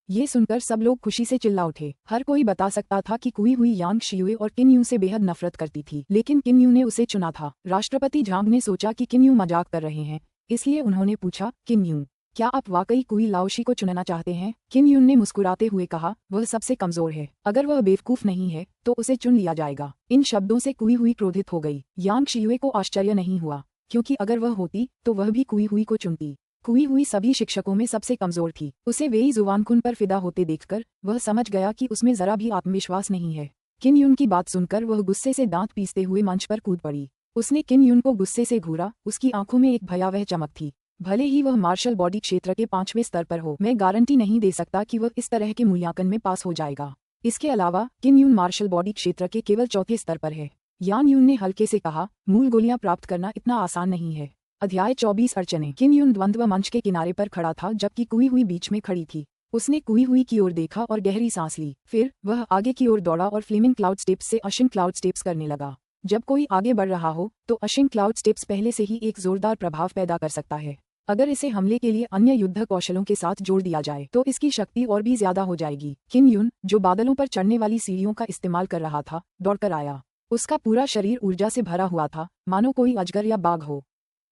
ये सुनकर सब लोग खुशी से चिल्ला उठे। हर कोई बता सकता था कि कुई हुई यांग शियुए और किन यून से बेहद नफरत करती थी, लेकिन किन यून ने उसे चुना था। राष्ट्रपति झांग ने सोचा कि किन यून मजाक कर रहे हैं, इसलिए उन्होंने पूछा, किन यून, क्या आप वाकई कुई लाओशी को चुनना चाहते हैं? किन यून ने मुस्कुराते हुए कहा, वह सबसे कमजोर है। अगर वह बेवकूफ नहीं है तो उसे चुन लिया जाएगा। इन शब्दों से कुई हुई क्रोधित हो गई। यांग शियुए को आश्चर्य नहीं हुआ, क्योंकि अगर वह होती तो वह भी कुई हुई को चुनती। कुई हुई सभी शिक्षकों में सबसे कमजोर थी। उसे वेई जुवानकुन पर फिदा होते देखकर वह समझ गया कि उसमें जरा भी आत्मविश्वास नहीं है। किन यून की बात सुनकर वह गुस्से से दांत पीसते हुए मंच पर कूद पड़ी। उसने किन यून को गुस्से से घूरा। उसकी आंखों में एक भयावह चमक थी। भले ही वह मार्शल बॉडी क्षेत्र के 5वें स्तर पर हो, मैं गारंटी नहीं दे सकता कि वह इस तरह के मूल्यांकन में पास हो जाएगा। इसके अलावा किन यून मार्शल बॉडी क्षेत्र के केवल 4थे स्तर पर है। यान यून ने हल्के से कहा, मूल गोलियां प्राप्त करना इतना आसान नहीं है। अध्याय 24 अड़चने। किन यून द्वंद्व मंच के किनारे पर खड़ा था जबकि कुई हुई बीच में खड़ी थी। उसने कुई हुई की ओर देखा और गहरी सांस ली। फिर वह आगे की ओर दौड़ा और फ्लेमिंग क्लाउड स्टेप्स से अशिंग क्लाउड स्टेप्स करने लगा। जब कोई आगे बढ़ रहा हो तो अशिंग क्लाउड स्टेप्स पहले से ही एक जोरदार प्रभाव पैदा कर सकता है। अगर इसे हमले के लिए अन्य युद्ध कौशलों के साथ जोड़ दिया जाए तो इसकी शक्ति और भी ज्यादा हो जाएगी। किन यून, जो बादलों पर चढ़ने वाली सीढ़ियों का इस्तेमाल कर रहा था, दौड़कर आया। उसका पूरा शरीर ऊर्जा से भरा हुआ था, मानो कोई अजगर या बाघ हो।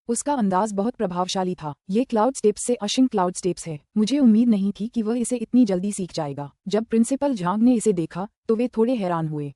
उसका अंदाज बहुत प्रभावशाली था। ये क्लाउड स्टेप्स से अशिंग क्लाउड स्टेप्स है। मुझे उम्मीद नहीं थी कि वह इसे इतनी जल्दी सीख जाएगा। जब प्रिंसिपल झांग ने इसे देखा तो वे थोड़े हैरान हुए।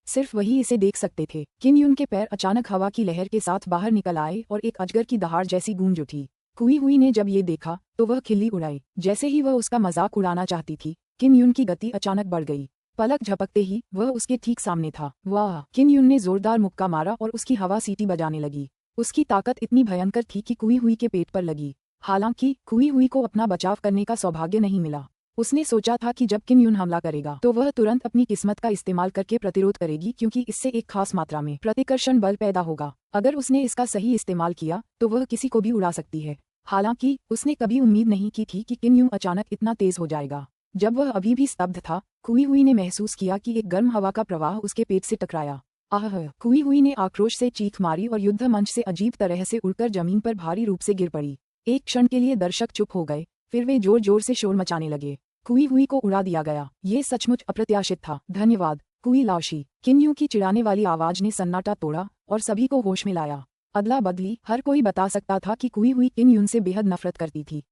सिर्फ वही इसे देख सकते थे। किन यून के पैर अचानक हवा की लहर के साथ बाहर निकल आए और एक अजगर की दहाड़ जैसी गूंज उठी। कुई हुई ने जब ये देखा तो वह खिल्ली उड़ाई। जैसे ही वह उसका मजाक उड़ाना चाहती थी, किन यून की गति अचानक बढ़ गई। पलक झपकते ही वह उसके ठीक सामने था। वाह! किन यून ने जोरदार मुक्का मारा और उसकी हवा सीटी बजाने लगी। उसकी ताकत इतनी भयंकर थी कि कुई हुई के पेट पर लगी। हालांकि कुई हुई को अपना बचाव करने का सौभाग्य नहीं मिला। उसने सोचा था कि जब किन यून हमला करेगा तो वह तुरंत अपनी किस्मत का इस्तेमाल करके प्रतिरोध करेगी, क्योंकि इससे एक खास मात्रा में प्रतिकर्षण बल पैदा होगा। अगर उसने इसका सही इस्तेमाल किया तो वह किसी को भी उड़ा सकती है। हालांकि उसने कभी उम्मीद नहीं की थी कि किन यून अचानक इतना तेज हो जाएगा। जब वह अभी भी स्तब्ध था, कुई हुई ने महसूस किया कि एक गर्म हवा का प्रवाह उसके पेट से टकराया। आह! कुई हुई ने आक्रोश से चीख मारी और युद्ध मंच से अजीब तरह से उड़कर जमीन पर भारी रूप से गिर पड़ी। एक क्षण के लिए दर्शक चुप हो गए, फिर वे जोर जोर से शोर मचाने लगे। कुई हुई को उड़ा दिया गया। ये सचमुच अप्रत्याशित था। धन्यवाद कुई लाओशी। किन यून की चिढ़ाने वाली आवाज ने सन्नाटा तोड़ा और सभी को होश में लाया। अदला बदली। हर कोई बता सकता था कि कुई हुई किन यून से बेहद नफरत करती थी।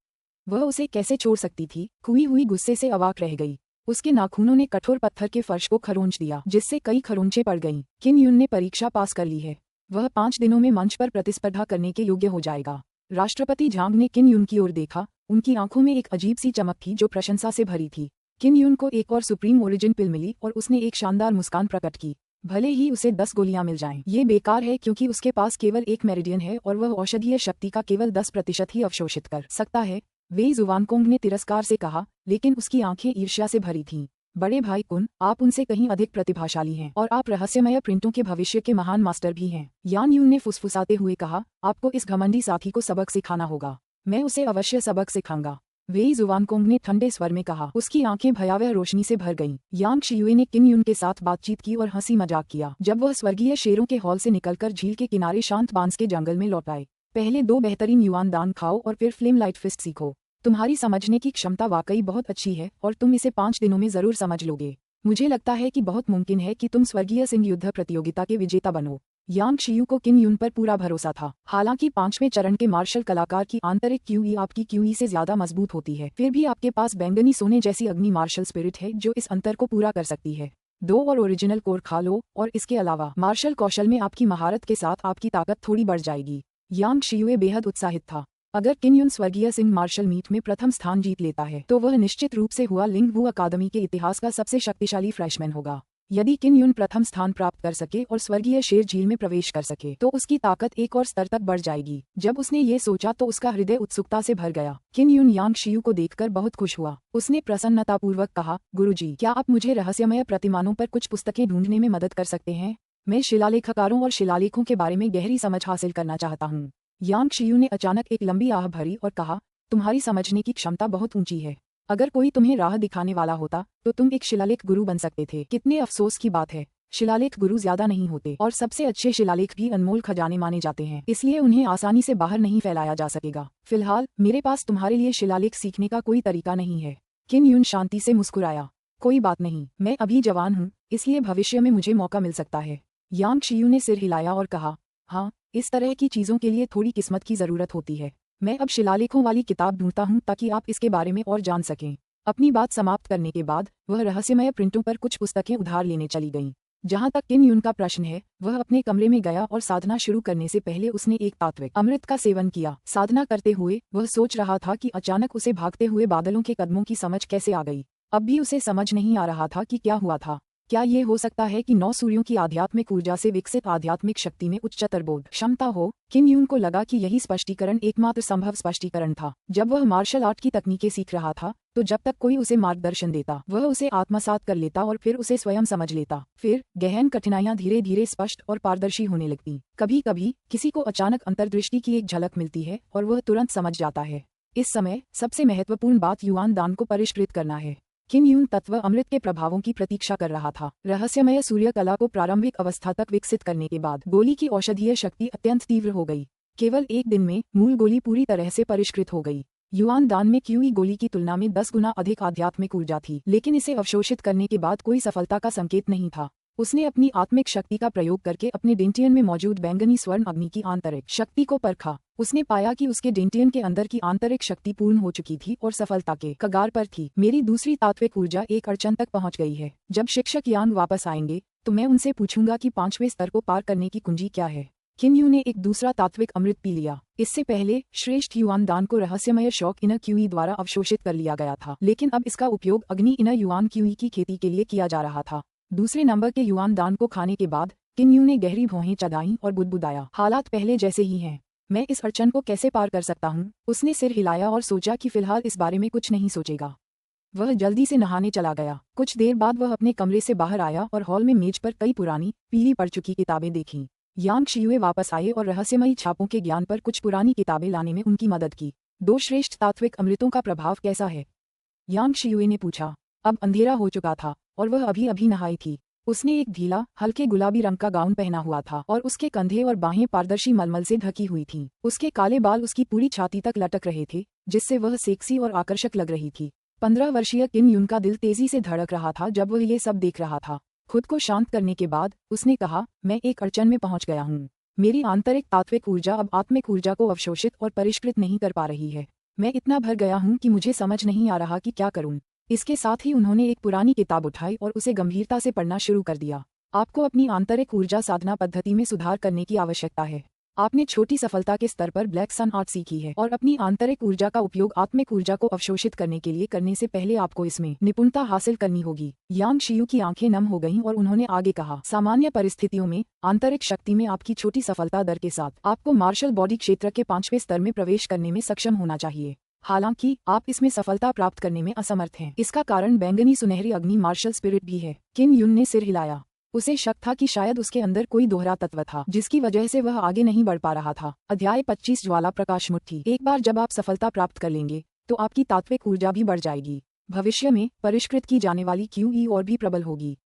वह उसे कैसे छोड़ सकती थी? कुई हुई गुस्से से अवाक रह गई। उसके नाखूनों ने कठोर पत्थर के फर्श को खरोंच दिया, जिससे कई खरोंचें पड़ गईं। किन यून ने परीक्षा पास कर ली है। वह 5 दिनों में मंच पर प्रतिस्पर्धा करने के योग्य हो जाएगा। राष्ट्रपति झांग ने किन यून की ओर देखा। उनकी आंखों में एक अजीब सी चमक थी जो प्रशंसा से भरी थी। किन यून को एक और सुप्रीम ओरिजिन पिल मिली और उसने एक शानदार मुस्कान प्रकट की। भले ही उसे 10 गोलियां मिल जाएं, ये बेकार है क्योंकि उसके पास केवल एक मेरिडियन है और वह औषधीय शक्ति का केवल 10% ही अवशोषित कर सकता है। वेई जुवानकोंग ने तिरस्कार से कहा, लेकिन उसकी आंखें ईर्ष्या से भरी थीं। बड़े भाई कुन, आप उनसे कहीं अधिक प्रतिभाशाली हैं और आप रहस्यमय प्रिंटों के भविष्य के महान मास्टर भी हैं। यान यून ने फुसफुसाते हुए कहा, आपको इस घमंडी साथी को सबक सिखाना होगा। मैं उसे अवश्य सबक सिखाऊंगा। वेई जुवानकोंग ने ठंडे स्वर में कहा। उसकी आंखें भयावह रोशनी से भर गईं। यांग शियुए ने किन यून के साथ बातचीत की और हंसी मजाक किया। जब वह स्वर्गीय शेरों के हॉल से निकलकर झील के किनारे शांत बांस के जंगल में लौट आए। पहले 2 बेहतरीन युआन दान खाओ और फिर फ्लेम लाइट फिस्ट सीखो। तुम्हारी समझने की क्षमता वाकई बहुत अच्छी है और तुम इसे 5 दिनों में जरूर समझ लोगे। मुझे लगता है कि बहुत मुमकिन है कि तुम स्वर्गीय सिंह युद्ध प्रतियोगिता के विजेता बनो। यांग शियू को किन यून पर पूरा भरोसा था। हालांकि 5वें चरण के मार्शल कलाकार की आंतरिक क्यूई आपकी क्यूई से ज्यादा मजबूत होती है, फिर भी आपके पास बैंगनी सोने जैसी अग्नि मार्शल स्पिरिट है जो इस अंतर को पूरा कर सकती है। 2 और ओरिजिनल कोर खा लो और इसके अलावा मार्शल कौशल में आपकी महारत के साथ आपकी ताकत थोड़ी बढ़ जाएगी। यांग शियुए बेहद उत्साहित था। अगर किन यून स्वर्गीय सिंह मार्शल मीट में प्रथम स्थान जीत लेता है तो वह निश्चित रूप से हुआ लिंग वू अकादमी के इतिहास का सबसे शक्तिशाली फ्रेशमैन होगा। यदि किन यून प्रथम स्थान प्राप्त कर सके और स्वर्गीय शेर झील में प्रवेश कर सके तो उसकी ताकत एक और स्तर तक बढ़ जाएगी। जब उसने ये सोचा तो उसका हृदय उत्सुकता से भर गया। किन यून यांग शियू को देखकर बहुत खुश हुआ। उसने प्रसन्नतापूर्वक कहा, गुरुजी, क्या आप मुझे रहस्यमय प्रतिमानों पर कुछ पुस्तकें ढूंढने में मदद कर सकते हैं? मैं शिलालेखकारों और शिलालेखों के बारे में गहरी समझ हासिल करना चाहता हूँ। यांग शियू ने अचानक एक लंबी आह भरी और कहा, तुम्हारी समझने की क्षमता बहुत ऊंची है। अगर कोई तुम्हें राह दिखाने वाला होता तो तुम एक शिलालेख गुरु बन सकते थे। कितने अफसोस की बात है, शिलालेख गुरु ज्यादा नहीं होते और सबसे अच्छे शिलालेख भी अनमोल खजाने माने जाते हैं, इसलिए उन्हें आसानी से बाहर नहीं फैलाया जा सकेगा। फिलहाल मेरे पास तुम्हारे लिए शिलालेख सीखने का कोई तरीका नहीं है। किन यून शांति से मुस्कुराया। कोई बात नहीं, मैं अभी जवान हूँ, इसलिए भविष्य में मुझे मौका मिल सकता है। यांग शियू ने सिर हिलाया और कहा, हाँ, इस तरह की चीजों के लिए थोड़ी किस्मत की जरूरत होती है। मैं अब शिलालेखों वाली किताब ढूंढता हूँ ताकि आप इसके बारे में और जान सकें। अपनी बात समाप्त करने के बाद वह रहस्यमय प्रिंटों पर कुछ पुस्तकें उधार लेने चली गईं। जहां तक किन यून का प्रश्न है, वह अपने कमरे में गया और साधना शुरू करने से पहले उसने एक तात्विक अमृत का सेवन किया। साधना करते हुए वह सोच रहा था कि अचानक उसे भागते हुए बादलों के कदमों की समझ कैसे आ गई। अब भी उसे समझ नहीं आ रहा था कि क्या हुआ था। क्या ये हो सकता है कि 9 सूर्यों की आध्यात्मिक ऊर्जा से विकसित आध्यात्मिक शक्ति में उच्चतर बोध क्षमता हो? किन यून को लगा कि यही स्पष्टीकरण एकमात्र संभव स्पष्टीकरण था। जब वह मार्शल आर्ट की तकनीकें सीख रहा था तो जब तक कोई उसे मार्गदर्शन देता वह उसे आत्मसात कर लेता और फिर उसे स्वयं समझ लेता। फिर गहन कठिनाइयां धीरे धीरे स्पष्ट और पारदर्शी होने लगती। कभी कभी किसी को अचानक अंतर्दृष्टि की एक झलक मिलती है और वह तुरंत समझ जाता है। इस समय सबसे महत्वपूर्ण बात युआन दान को परिष्कृत करना है। किन यून तत्व अमृत के प्रभावों की प्रतीक्षा कर रहा था। रहस्यमय सूर्य कला को प्रारंभिक अवस्था तक विकसित करने के बाद गोली की औषधीय शक्ति अत्यंत तीव्र हो गई। केवल एक दिन में मूल गोली पूरी तरह से परिष्कृत हो गई। युआन दान में क्यूई गोली की तुलना में 10 गुना अधिक आध्यात्मिक ऊर्जा थी, लेकिन इसे अवशोषित करने के बाद कोई सफलता का संकेत नहीं था। उसने अपनी आत्मिक शक्ति का प्रयोग करके अपने डेंटियन में मौजूद बैंगनी स्वर्ण अग्नि की आंतरिक शक्ति को परखा। उसने पाया कि उसके डेंटियन के अंदर की आंतरिक शक्ति पूर्ण हो चुकी थी और सफलता के कगार पर थी। मेरी दूसरी तात्विक ऊर्जा एक अड़चन तक पहुंच गई है। जब शिक्षक यांग वापस आएंगे तो मैं उनसे पूछूंगा कि 5वें स्तर को पार करने की कुंजी क्या है। किन यू ने एक दूसरा तात्विक अमृत पी लिया। इससे पहले श्रेष्ठ युआन दान को रहस्यमय शौक इनर क्यूई द्वारा अवशोषित कर लिया गया था, लेकिन अब इसका उपयोग अग्नि इनर युआन क्यूई की खेती के लिए किया जा रहा था। दूसरे नंबर के युआन दान को खाने के बाद किन यू ने गहरी भौहें चढ़ाईं और बुदबुदाया, हालात पहले जैसे ही हैं। मैं इस अड़चन को कैसे पार कर सकता हूँ? उसने सिर हिलाया और सोचा कि फिलहाल इस बारे में कुछ नहीं सोचेगा। वह जल्दी से नहाने चला गया। कुछ देर बाद वह अपने कमरे से बाहर आया और हॉल में मेज पर कई पुरानी पीली पड़ चुकी किताबें देखीं। यांग शियुए वापस आए और रहस्यमयी छापों के ज्ञान पर कुछ पुरानी किताबें लाने में उनकी मदद की। 2 श्रेष्ठ तात्विक अमृतों का प्रभाव कैसा है? यांग शियुए ने पूछा। अब अंधेरा हो चुका था और वह अभी अभी नहाई थी। उसने एक ढीला हल्के गुलाबी रंग का गाउन पहना हुआ था और उसके कंधे और बाहें पारदर्शी मलमल से ढकी हुई थीं। उसके काले बाल उसकी पूरी छाती तक लटक रहे थे, जिससे वह सेक्सी और आकर्षक लग रही थी। 15 वर्षीय किन यून का दिल तेजी से धड़क रहा था जब वह ये सब देख रहा था। खुद को शांत करने के बाद उसने कहा, मैं एक अड़चन में पहुंच गया हूँ। मेरी आंतरिक तात्विक ऊर्जा अब आत्मिक ऊर्जा को अवशोषित और परिष्कृत नहीं कर पा रही है। मैं इतना भर गया हूँ कि मुझे समझ नहीं आ रहा कि क्या करूँ। इसके साथ ही उन्होंने एक पुरानी किताब उठाई और उसे गंभीरता से पढ़ना शुरू कर दिया। आपको अपनी आंतरिक ऊर्जा साधना पद्धति में सुधार करने की आवश्यकता है। आपने छोटी सफलता के स्तर पर ब्लैक सन आर्ट सीखी है और अपनी आंतरिक ऊर्जा का उपयोग आत्मिक ऊर्जा को अवशोषित करने के लिए करने से पहले आपको इसमें निपुणता हासिल करनी होगी। यांग शियू की आंखें नम हो गईं और उन्होंने आगे कहा, सामान्य परिस्थितियों में आंतरिक शक्ति में आपकी छोटी सफलता दर के साथ आपको मार्शल बॉडी क्षेत्र के 5वें स्तर में प्रवेश करने में सक्षम होना चाहिए। हालांकि आप इसमें सफलता प्राप्त करने में असमर्थ हैं। इसका कारण बैंगनी सुनहरी अग्नि मार्शल स्पिरिट भी है। किन युन ने सिर हिलाया। उसे शक था कि शायद उसके अंदर कोई दोहरा तत्व था जिसकी वजह से वह आगे नहीं बढ़ पा रहा था। अध्याय 25 ज्वाला प्रकाश मुट्ठी। एक बार जब आप सफलता प्राप्त कर लेंगे तो आपकी तात्विक ऊर्जा भी बढ़ जाएगी। भविष्य में परिष्कृत की जाने वाली QE और भी प्रबल होगी।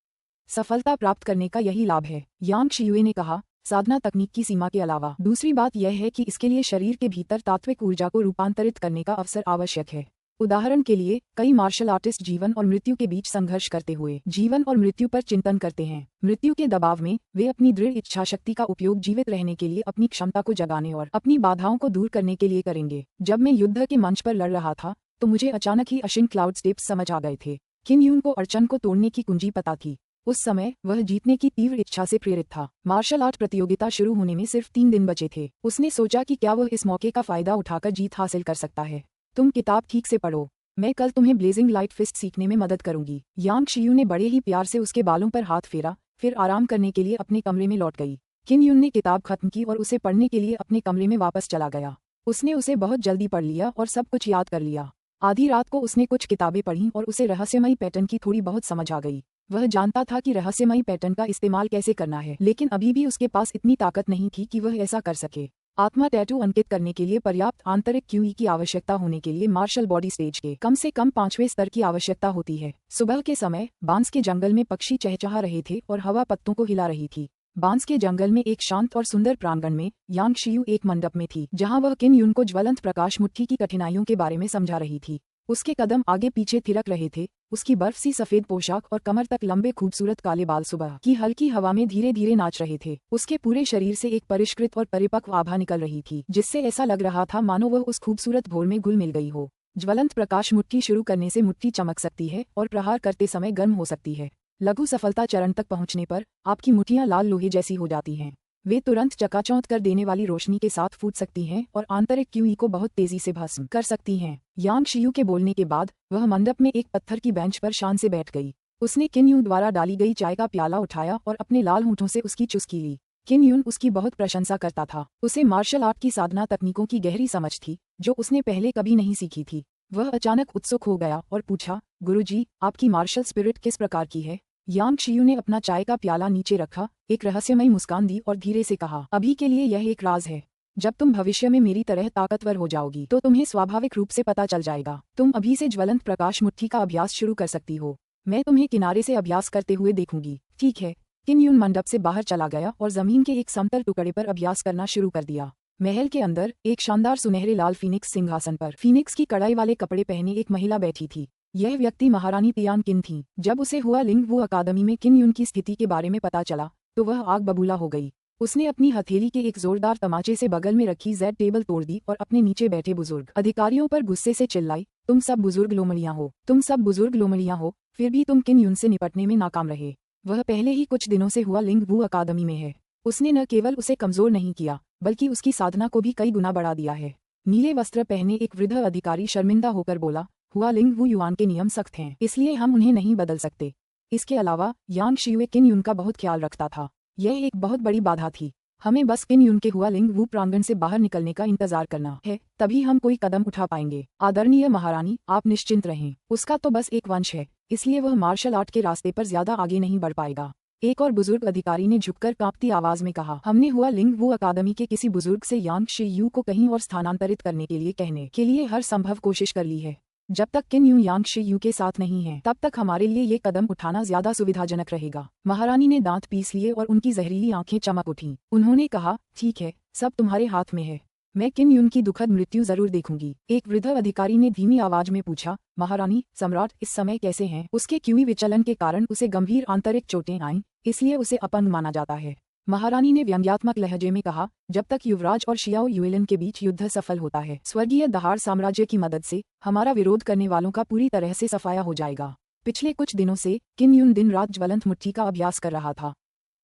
सफलता प्राप्त करने का यही लाभ है, यांग शियुए ने कहा। साधना तकनीक की सीमा के अलावा दूसरी बात यह है कि इसके लिए शरीर के भीतर तात्विक ऊर्जा को रूपांतरित करने का अवसर आवश्यक है। उदाहरण के लिए कई मार्शल आर्टिस्ट जीवन और मृत्यु के बीच संघर्ष करते हुए जीवन और मृत्यु पर चिंतन करते हैं। मृत्यु के दबाव में वे अपनी दृढ़ इच्छा शक्ति का उपयोग जीवित रहने के लिए अपनी क्षमता को जगाने और अपनी बाधाओं को दूर करने के लिए करेंगे। जब मैं युद्ध के मंच पर लड़ रहा था तो मुझे अचानक ही अशिन क्लाउड स्टेप्स समझ आ गए थे। किन यून को अड़चन को तोड़ने की कुंजी पता थी। उस समय वह जीतने की तीव्र इच्छा से प्रेरित था। मार्शल आर्ट प्रतियोगिता शुरू होने में सिर्फ 3 दिन बचे थे। उसने सोचा कि क्या वह इस मौके का फायदा उठाकर जीत हासिल कर सकता है। तुम किताब ठीक से पढ़ो, मैं कल तुम्हें ब्लेजिंग लाइट फिस्ट सीखने में मदद करूंगी। यांग शियू ने बड़े ही प्यार से उसके बालों पर हाथ फेरा, फिर आराम करने के लिए अपने कमरे में लौट गई। किन युन ने किताब खत्म की और उसे पढ़ने के लिए अपने कमरे में वापस चला गया। उसने उसे बहुत जल्दी पढ़ लिया और सब कुछ याद कर लिया। आधी रात को उसने कुछ किताबें पढ़ीं और उसे रहस्यमयी पैटर्न की थोड़ी बहुत समझ आ गई। वह जानता था कि रहस्यमयी पैटर्न का इस्तेमाल कैसे करना है, लेकिन अभी भी उसके पास इतनी ताकत नहीं थी कि वह ऐसा कर सके। आत्मा टैटू अंकित करने के लिए पर्याप्त आंतरिक QE की आवश्यकता होने के लिए मार्शल बॉडी स्टेज के कम से कम 5वें स्तर की आवश्यकता होती है। सुबह के समय बांस के जंगल में पक्षी चहचहा रहे थे और हवा पत्तों को हिला रही थी। बांस के जंगल में एक शांत और सुंदर प्रांगण में यांग शियू एक मंडप में थी जहां वह किन युन को ज्वलंत प्रकाश मुट्ठी की कठिनाइयों के बारे में समझा रही थी। उसके कदम आगे पीछे थिरक रहे थे। उसकी बर्फ सी सफेद पोशाक और कमर तक लंबे खूबसूरत काले बाल सुबह की हल्की हवा में धीरे धीरे नाच रहे थे। उसके पूरे शरीर से एक परिष्कृत और परिपक्व आभा निकल रही थी जिससे ऐसा लग रहा था मानो वह उस खूबसूरत भोर में घुल मिल गई हो। ज्वलंत प्रकाश मुट्ठी शुरू करने से मुट्ठी चमक सकती है और प्रहार करते समय गर्म हो सकती है। लघु सफलता चरण तक पहुंचने पर आपकी मुट्ठियां लाल लोहे जैसी हो जाती हैं। वे तुरंत चकाचौंध कर देने वाली रोशनी के साथ फूट सकती हैं और आंतरिक QE को बहुत तेजी से भस्म कर सकती हैं। यांग शियू के बोलने के बाद वह मंडप में एक पत्थर की बेंच पर शान से बैठ गई। उसने किन युन द्वारा डाली गई चाय का प्याला उठाया और अपने लाल होंठों से उसकी चुस्की ली। किन युन उसकी बहुत प्रशंसा करता था। उसे मार्शल आर्ट की साधना तकनीकों की गहरी समझ थी जो उसने पहले कभी नहीं सीखी थी। वह अचानक उत्सुक हो गया और पूछा, गुरुजी, आपकी मार्शल स्पिरिट किस प्रकार की है? यांग शियू ने अपना चाय का प्याला नीचे रखा, एक रहस्यमयी मुस्कान दी और धीरे से कहा, अभी के लिए यह एक राज है। जब तुम भविष्य में मेरी तरह ताकतवर हो जाओगी तो तुम्हें स्वाभाविक रूप से पता चल जाएगा। तुम अभी से ज्वलंत प्रकाश मुट्ठी का अभ्यास शुरू कर सकती हो। मैं तुम्हें किनारे से अभ्यास करते हुए देखूंगी, ठीक है? किन युन मंडप से बाहर चला गया और जमीन के एक समतल टुकड़े पर अभ्यास करना शुरू कर दिया। महल के अंदर एक शानदार सुनहरे लाल फीनिक्स सिंहासन पर फीनिक्स की कढ़ाई वाले कपड़े पहने एक महिला बैठी थी। यह व्यक्ति महारानी तियान किन थी। जब उसे हुआ लिंग वू अकादमी में किन युन की स्थिति के बारे में पता चला तो वह आग बबूला हो गई। उसने अपनी हथेली के एक जोरदार तमाचे से बगल में रखी जेड टेबल तोड़ दी और अपने नीचे बैठे बुजुर्ग अधिकारियों पर गुस्से से चिल्लाई, तुम सब बुजुर्ग लोमड़ियां हो, तुम सब बुजुर्ग लोमड़ियां हो, फिर भी तुम किन युन से निपटने में नाकाम रहे। वह पहले ही कुछ दिनों से हुआ लिंग वू अकादमी में है। उसने न केवल उसे कमजोर नहीं किया बल्कि उसकी साधना को भी कई गुना बढ़ा दिया है। नीले वस्त्र पहने एक वृद्ध अधिकारी शर्मिंदा होकर बोला, हुआ लिंग वू युआन के नियम सख्त हैं, इसलिए हम उन्हें नहीं बदल सकते। इसके अलावा यांग शियुए किन युन का बहुत ख्याल रखता था। यह एक बहुत बड़ी बाधा थी। हमें बस किन युन के हुआ लिंग वू प्रांगण से बाहर निकलने का इंतजार करना है, तभी हम कोई कदम उठा पाएंगे। आदरणीय महारानी, आप निश्चिंत रहें, उसका तो बस एक वंश है, इसलिए वह मार्शल आर्ट के रास्ते पर ज्यादा आगे नहीं बढ़ पाएगा। एक और बुजुर्ग अधिकारी ने झुककर कांपती आवाज में कहा, हमने हुआ लिंग वू अकादमी के किसी बुजुर्ग से यांग शियू को कहीं और स्थानांतरित करने के लिए कहने के लिए हर संभव कोशिश कर ली है। जब तक किन यू यांग शियू के साथ नहीं है तब तक हमारे लिए ये कदम उठाना ज्यादा सुविधाजनक रहेगा। महारानी ने दांत पीस लिए और उनकी जहरीली आंखें चमक उठीं। उन्होंने कहा, ठीक है, सब तुम्हारे हाथ में है, मैं किन युन की दुखद मृत्यु जरूर देखूंगी। एक वृद्ध अधिकारी ने धीमी आवाज में पूछा, महारानी, सम्राट इस समय कैसे हैं? उसके QE विचलन के कारण उसे गंभीर आंतरिक चोटें आईं, इसलिए उसे अपंग माना जाता है। महारानी ने व्यंग्यात्मक लहजे में कहा, जब तक युवराज और शियाओ युएलन के बीच युद्ध सफल होता है, स्वर्गीय दहाड़ साम्राज्य की मदद से हमारा विरोध करने वालों का पूरी तरह से सफाया हो जाएगा। पिछले कुछ दिनों से किन युन दिन रात ज्वलंत मुट्ठी का अभ्यास कर रहा था।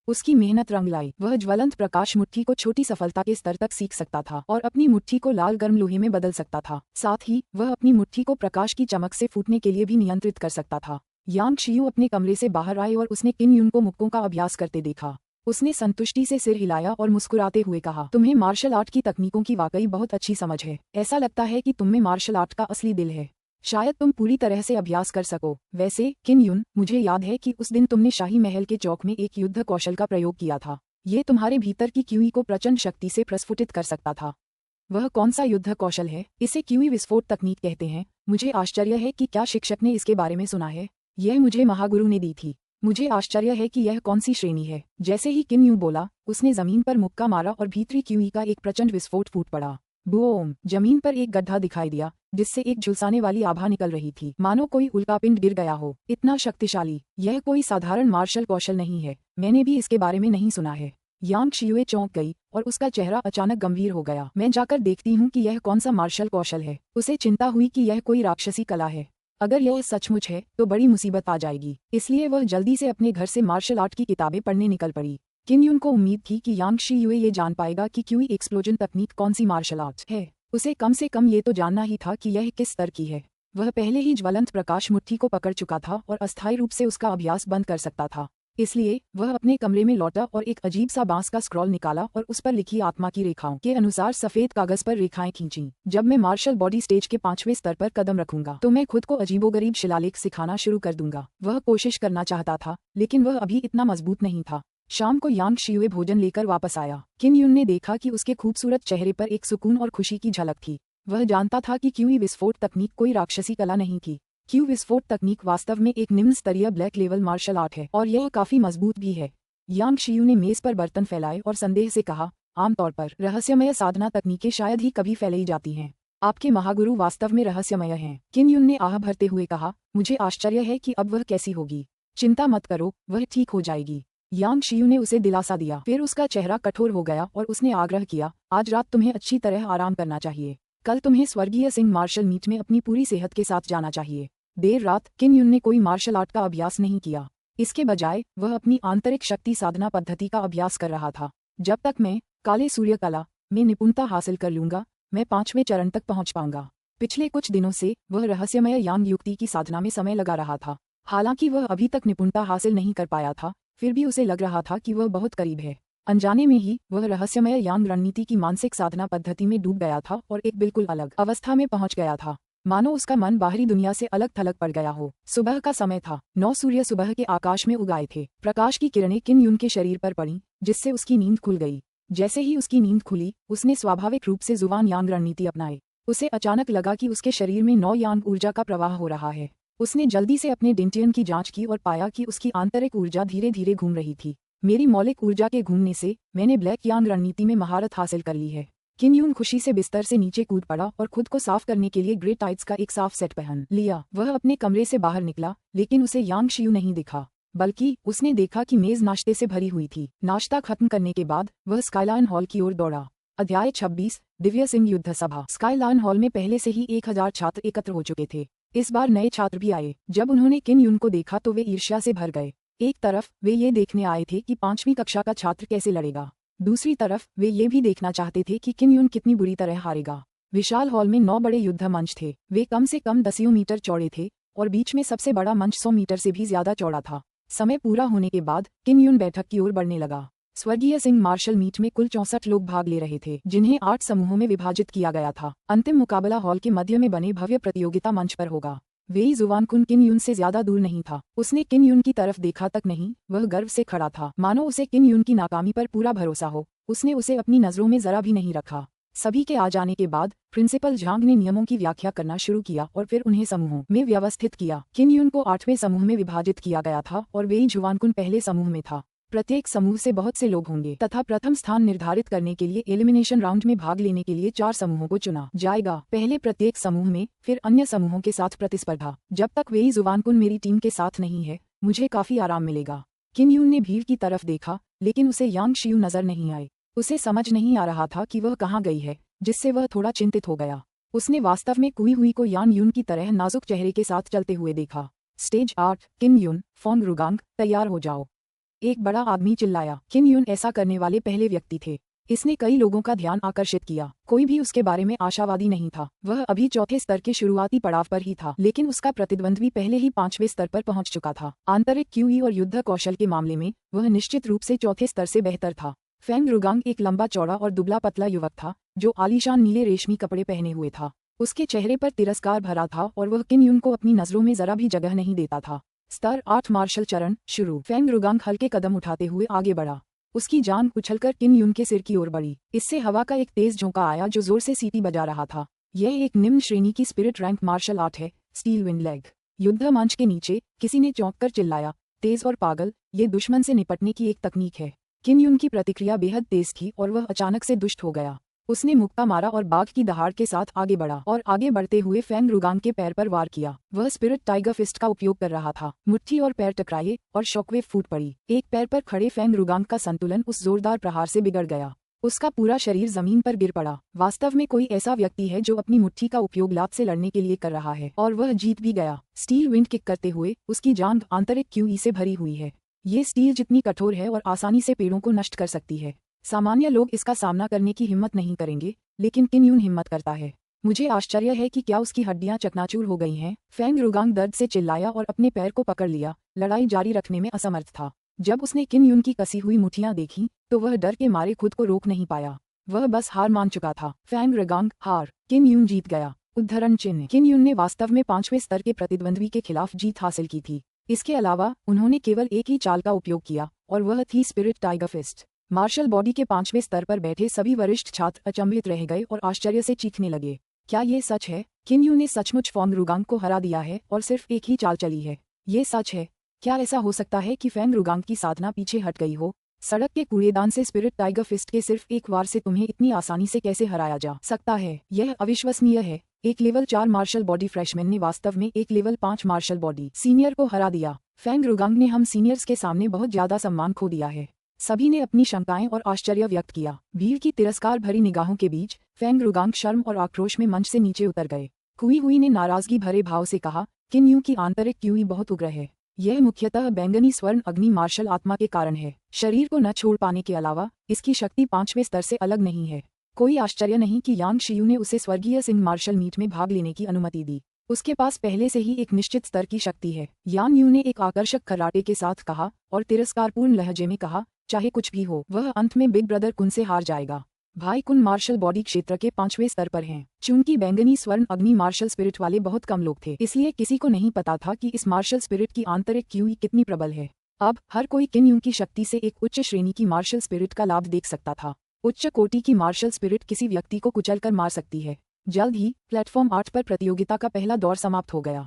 उसकी मेहनत रंग लाई। वह ज्वलंत प्रकाश मुट्ठी को छोटी सफलता के स्तर तक सीख सकता था और अपनी मुट्ठी को लाल गर्म लोहे में बदल सकता था। साथ ही वह अपनी मुट्ठी को प्रकाश की चमक से फूटने के लिए भी नियंत्रित कर सकता था। यांग शियू अपने कमरे से बाहर आए और उसने किन यून को मुक्कों का अभ्यास करते देखा। उसने संतुष्टि से सिर हिलाया और मुस्कुराते हुए कहा, तुम्हें मार्शल आर्ट की तकनीकों की वाकई बहुत अच्छी समझ है। ऐसा लगता है कि तुम में मार्शल आर्ट का असली दिल है। शायद तुम पूरी तरह से अभ्यास कर सको। वैसे किन यून, मुझे याद है कि उस दिन तुमने शाही महल के चौक में एक युद्ध कौशल का प्रयोग किया था। ये तुम्हारे भीतर की क्यूई को प्रचंड शक्ति से प्रस्फुटित कर सकता था। वह कौन सा युद्ध कौशल है? इसे क्यूई विस्फोट तकनीक कहते हैं। मुझे आश्चर्य है कि क्या शिक्षक ने इसके बारे में सुना है। यह मुझे महागुरु ने दी थी। मुझे आश्चर्य है कि यह कौन सी श्रेणी है। जैसे ही किन यून बोला, उसने जमीन पर मुक्का मारा और भीतरी क्यूई का एक प्रचंड विस्फोट फूट पड़ा। बूम! जमीन पर एक गड्ढा दिखाई दिया जिससे एक झुलसाने वाली आभा निकल रही थी, मानो कोई उल्कापिंड गिर गया हो। इतना शक्तिशाली! यह कोई साधारण मार्शल कौशल नहीं है। मैंने भी इसके बारे में नहीं सुना है। यांग शियुए चौंक गई और उसका चेहरा अचानक गंभीर हो गया। मैं जाकर देखती हूँ कि यह कौन सा मार्शल कौशल है। उसे चिंता हुई कि यह कोई राक्षसी कला है। अगर यह सचमुच है तो बड़ी मुसीबत आ जाएगी। इसलिए वह जल्दी से अपने घर से मार्शल आर्ट की किताबें पढ़ने निकल पड़ी। किन यून को उम्मीद थी कि यांग शियुए ये जान पाएगा कि क्यूई एक्सप्लोजन तकनीक कौन सी मार्शल आर्ट है। उसे कम से कम ये तो जानना ही था कि यह किस स्तर की है। वह पहले ही ज्वलंत प्रकाश मुट्ठी को पकड़ चुका था और अस्थायी रूप से उसका अभ्यास बंद कर सकता था। इसलिए वह अपने कमरे में लौटा और एक अजीब सा बांस का स्क्रॉल निकाला और उस पर लिखी आत्मा की रेखाओं के अनुसार सफेद कागज पर रेखाएं खींची। जब मैं मार्शल बॉडी स्टेज के 5वें स्तर पर कदम रखूंगा तो मैं खुद को अजीबोगरीब शिलालेख सिखाना शुरू कर दूंगा। वह कोशिश करना चाहता था, लेकिन वह अभी इतना मजबूत नहीं था। शाम को यांग शियुए भोजन लेकर वापस आया। किन यून ने देखा कि उसके खूबसूरत चेहरे पर एक सुकून और खुशी की झलक थी। वह जानता था कि क्यूई विस्फोट तकनीक कोई राक्षसी कला नहीं थी। क्यू विस्फोट तकनीक वास्तव में एक निम्न स्तरीय ब्लैक लेवल मार्शल आर्ट है और यह काफी मजबूत भी है। यांग शियू ने मेज पर बर्तन फैलाए और संदेह से कहा, आमतौर पर रहस्यमय साधना तकनीकें शायद ही कभी फैलाई जाती हैं। आपके महागुरु वास्तव में रहस्यमय हैं। किन यून ने आह भरते हुए कहा, मुझे आश्चर्य है कि अब वह कैसी होगी। चिंता मत करो, वह ठीक हो जाएगी। यांग शियू ने उसे दिलासा दिया। फिर उसका चेहरा कठोर हो गया और उसने आग्रह किया, आज रात तुम्हें अच्छी तरह आराम करना चाहिए। कल तुम्हें स्वर्गीय सिंह मार्शल मीट में अपनी पूरी सेहत के साथ जाना चाहिए। देर रात किन यून ने कोई मार्शल आर्ट का अभ्यास नहीं किया। इसके बजाय वह अपनी आंतरिक शक्ति साधना पद्धति का अभ्यास कर रहा था। जब तक मैं काले सूर्य कला में निपुणता हासिल कर लूंगा, मैं 5वें चरण तक पहुंच पाऊंगा। पिछले कुछ दिनों से वह रहस्यमय यांग युक्ति की साधना में समय लगा रहा था। हालांकि वह अभी तक निपुणता हासिल नहीं कर पाया था, फिर भी उसे लग रहा था कि वह बहुत करीब है। अनजाने में ही वह रहस्यमय यांग रणनीति की मानसिक साधना पद्धति में डूब गया था और एक बिल्कुल अलग अवस्था में पहुंच गया था, मानो उसका मन बाहरी दुनिया से अलग थलग पड़ गया हो। सुबह का समय था। 9 सूर्य सुबह के आकाश में उगाए थे। प्रकाश की किरणें किन यून के शरीर पर पड़ी, जिससे उसकी नींद खुल गई। जैसे ही उसकी नींद खुली, उसने स्वाभाविक रूप से जुबान यांग रणनीति अपनाई। उसे अचानक लगा कि उसके शरीर में 9 यांग ऊर्जा का प्रवाह हो रहा है। उसने जल्दी से अपने डेंटियन की जांच की और पाया कि उसकी आंतरिक ऊर्जा धीरे धीरे घूम रही थी। मेरी मौलिक ऊर्जा के घूमने से मैंने ब्लैक यांग रणनीति में महारत हासिल कर ली है। किन यून खुशी से बिस्तर से नीचे कूद पड़ा और खुद को साफ करने के लिए ग्रे टाइट्स का एक साफ सेट पहन लिया। वह अपने कमरे से बाहर निकला, लेकिन उसे यांग शियू नहीं दिखा, बल्कि उसने देखा कि मेज नाश्ते से भरी हुई थी। नाश्ता खत्म करने के बाद वह स्काईलाइन हॉल की ओर दौड़ा। अध्याय 26 दिव्य सिंह युद्ध सभा। स्काईलाइन हॉल में पहले से ही 1000 छात्र एकत्र हो चुके थे। इस बार नए छात्र भी आए। जब उन्होंने किन यून को देखा तो वे ईर्ष्या से भर गए। एक तरफ वे ये देखने आए थे कि 5वीं कक्षा का छात्र कैसे लड़ेगा, दूसरी तरफ वे ये भी देखना चाहते थे कि किन यून कितनी बुरी तरह हारेगा। विशाल हॉल में 9 बड़े युद्ध मंच थे। वे कम से कम 10 मीटर चौड़े थे और बीच में सबसे बड़ा मंच 100 मीटर से भी ज्यादा चौड़ा था। समय पूरा होने के बाद किन यून बैठक की ओर बढ़ने लगा। स्वर्गीय सिंह मार्शल मीट में कुल 64 लोग भाग ले रहे थे, जिन्हें 8 समूहों में विभाजित किया गया था। अंतिम मुकाबला हॉल के मध्य में बने भव्य प्रतियोगिता मंच पर होगा। वेई जुवानकुन किन यून से ज्यादा दूर नहीं था। उसने किन यून की तरफ देखा तक नहीं, वह गर्व से खड़ा था, मानो उसे किन यून की नाकामी पर पूरा भरोसा हो। उसने उसे अपनी नजरों में जरा भी नहीं रखा। सभी के आ जाने के बाद प्रिंसिपल झांग ने नियमों की व्याख्या करना शुरू किया और फिर उन्हें समूहों में व्यवस्थित किया। किन यून को 8वें समूह में विभाजित किया गया था और वेई जुवानकुन पहले समूह में था। प्रत्येक समूह से बहुत से लोग होंगे तथा प्रथम स्थान निर्धारित करने के लिए एलिमिनेशन राउंड में भाग लेने के लिए 4 समूहों को चुना जाएगा। पहले प्रत्येक समूह में, फिर अन्य समूहों के साथ प्रतिस्पर्धा। जब तक वेई जुवानकुन मेरी टीम के साथ नहीं है, मुझे काफी आराम मिलेगा। किन यून ने भीड़ की तरफ देखा, लेकिन उसे यांग शियू नजर नहीं आए। उसे समझ नहीं आ रहा था कि वह कहाँ गई है, जिससे वह थोड़ा चिंतित हो गया। उसने वास्तव में कुई हुई को यान यून की तरह नाजुक चेहरे के साथ चलते हुए देखा। स्टेज 8 किन यून, फोंग रुगांग, तैयार हो जाओ। एक बड़ा आदमी चिल्लाया। किन यून ऐसा करने वाले पहले व्यक्ति थे। इसने कई लोगों का ध्यान आकर्षित किया। कोई भी उसके बारे में आशावादी नहीं था। वह अभी चौथे स्तर के शुरुआती पड़ाव पर ही था, लेकिन उसका प्रतिद्वंद्वी पहले ही 5वें स्तर पर पहुंच चुका था। आंतरिक क्यूई और युद्ध कौशल के मामले में वह निश्चित रूप से चौथे स्तर से बेहतर था। फेंग रुगांग एक लंबा चौड़ा और दुबला पतला युवक था, जो आलीशान नीले रेशमी कपड़े पहने हुए था। उसके चेहरे पर तिरस्कार भरा था और वह किन यून को अपनी नजरों में जरा भी जगह नहीं देता था। स्तर 8 मार्शल चरण शुरू। फेंग रुगांग हल्के कदम उठाते हुए आगे बढ़ा। उसकी जान उछलकर किन यून के सिर की ओर बढ़ी। इससे हवा का एक तेज झोंका आया जो जोर से सीटी बजा रहा था। यह एक निम्न श्रेणी की स्पिरिट रैंक मार्शल आर्ट है, स्टील विंड लेग। युद्ध मंच के नीचे किसी ने चौंक कर चिल्लाया, तेज और पागल, ये दुश्मन से निपटने की एक तकनीक है। किन यून की प्रतिक्रिया बेहद तेज थी और वह अचानक से दुष्ट हो गया। उसने मुक्का मारा और बाघ की दहाड़ के साथ आगे बढ़ा और आगे बढ़ते हुए फेंग रुगांग के पैर पर वार किया। वह स्पिरिट टाइगर फिस्ट का उपयोग कर रहा था। मुट्ठी और पैर टकराए और शॉकवेव फूट पड़ी। एक पैर पर खड़े फेंग रुगांग का संतुलन उस जोरदार प्रहार से बिगड़ गया। उसका पूरा शरीर जमीन पर गिर पड़ा। वास्तव में कोई ऐसा व्यक्ति है जो अपनी मुट्ठी का उपयोग लात से लड़ने के लिए कर रहा है, और वह जीत भी गया। स्टील विंड किक करते हुए उसकी जांघ आंतरिक क्यूई से भरी हुई है। ये स्टील जितनी कठोर है और आसानी से पेड़ों को नष्ट कर सकती है। सामान्य लोग इसका सामना करने की हिम्मत नहीं करेंगे, लेकिन किन यून हिम्मत करता है। मुझे आश्चर्य है कि क्या उसकी हड्डियां चकनाचूर हो गई हैं। फेंग रुगांग दर्द से चिल्लाया और अपने पैर को पकड़ लिया। लड़ाई जारी रखने में असमर्थ था। जब उसने किन यून की कसी हुई मुठियां देखी तो वह डर के मारे खुद को रोक नहीं पाया। वह बस हार मान चुका था। फेंग रुगांग हार, किन यून जीत गया। उद्धरण चिन्ह। किन यून ने वास्तव में 5वें स्तर के प्रतिद्वंद्वी के खिलाफ जीत हासिल की थी। इसके अलावा उन्होंने केवल एक ही चाल का उपयोग किया, और वह थी spirit tiger fist. Martial body के 5वें स्तर पर बैठे सभी वरिष्ठ छात्र अचंभित रह गए और आश्चर्य से चीखने लगे। क्या ये सच है? किन यून ने सचमुच फेंग रुगांग को हरा दिया है और सिर्फ एक ही चाल चली है। ये सच है। क्या ऐसा हो सकता है कि फेंग रुगांग की साधना पीछे हट गई हो? सड़क के कूड़ेदान से स्पिरिट टाइगर फिस्ट के सिर्फ एक वार से तुम्हें इतनी आसानी से कैसे हराया जा सकता है? यह अविश्वसनीय है। एक लेवल 4 मार्शल बॉडी फ्रेशमैन ने वास्तव में एक लेवल 5 मार्शल बॉडी सीनियर को हरा दिया। फेंग रुगांग ने हम सीनियर्स के सामने बहुत ज्यादा सम्मान खो दिया है। सभी ने अपनी शंकाएं और आश्चर्य व्यक्त किया। भीड़ की तिरस्कार भरी निगाहों के बीच फेंग रुगांग शर्म और आक्रोश में मंच से नीचे उतर गए। हुई हुई ने नाराजगी भरे भाव से कहा, किन यून की आंतरिक क्यूई बहुत उग्र है। यह मुख्यतः बैंगनी स्वर्ण अग्नि मार्शल आत्मा के कारण है। शरीर को न छोड़ पाने के अलावा इसकी शक्ति 5वें स्तर से अलग नहीं है। कोई आश्चर्य नहीं कि यांग शियू ने उसे स्वर्गीय सिंह मार्शल मीट में भाग लेने की अनुमति दी। उसके पास पहले से ही एक निश्चित स्तर की शक्ति है। यांग यू ने एक आकर्षक खर्राटे के साथ कहा और तिरस्कारपूर्ण लहजे में कहा, चाहे कुछ भी हो, वह अंत में बिग ब्रदर कुन से हार जाएगा। भाई कुन मार्शल बॉडी क्षेत्र के 5वें स्तर पर हैं। चूंकि बैंगनी स्वर्ण अग्नि मार्शल स्पिरिट वाले बहुत कम लोग थे, इसलिए किसी को नहीं पता था कि इस मार्शल स्पिरिट की आंतरिक क्यूई कितनी प्रबल है। अब हर कोई किन यून की शक्ति से एक उच्च श्रेणी की मार्शल स्पिरिट का लाभ देख सकता था। उच्च कोटि की मार्शल स्पिरिट किसी व्यक्ति को कुचलकर मार सकती है। जल्द ही प्लेटफॉर्म 8 पर प्रतियोगिता का पहला दौर समाप्त हो गया।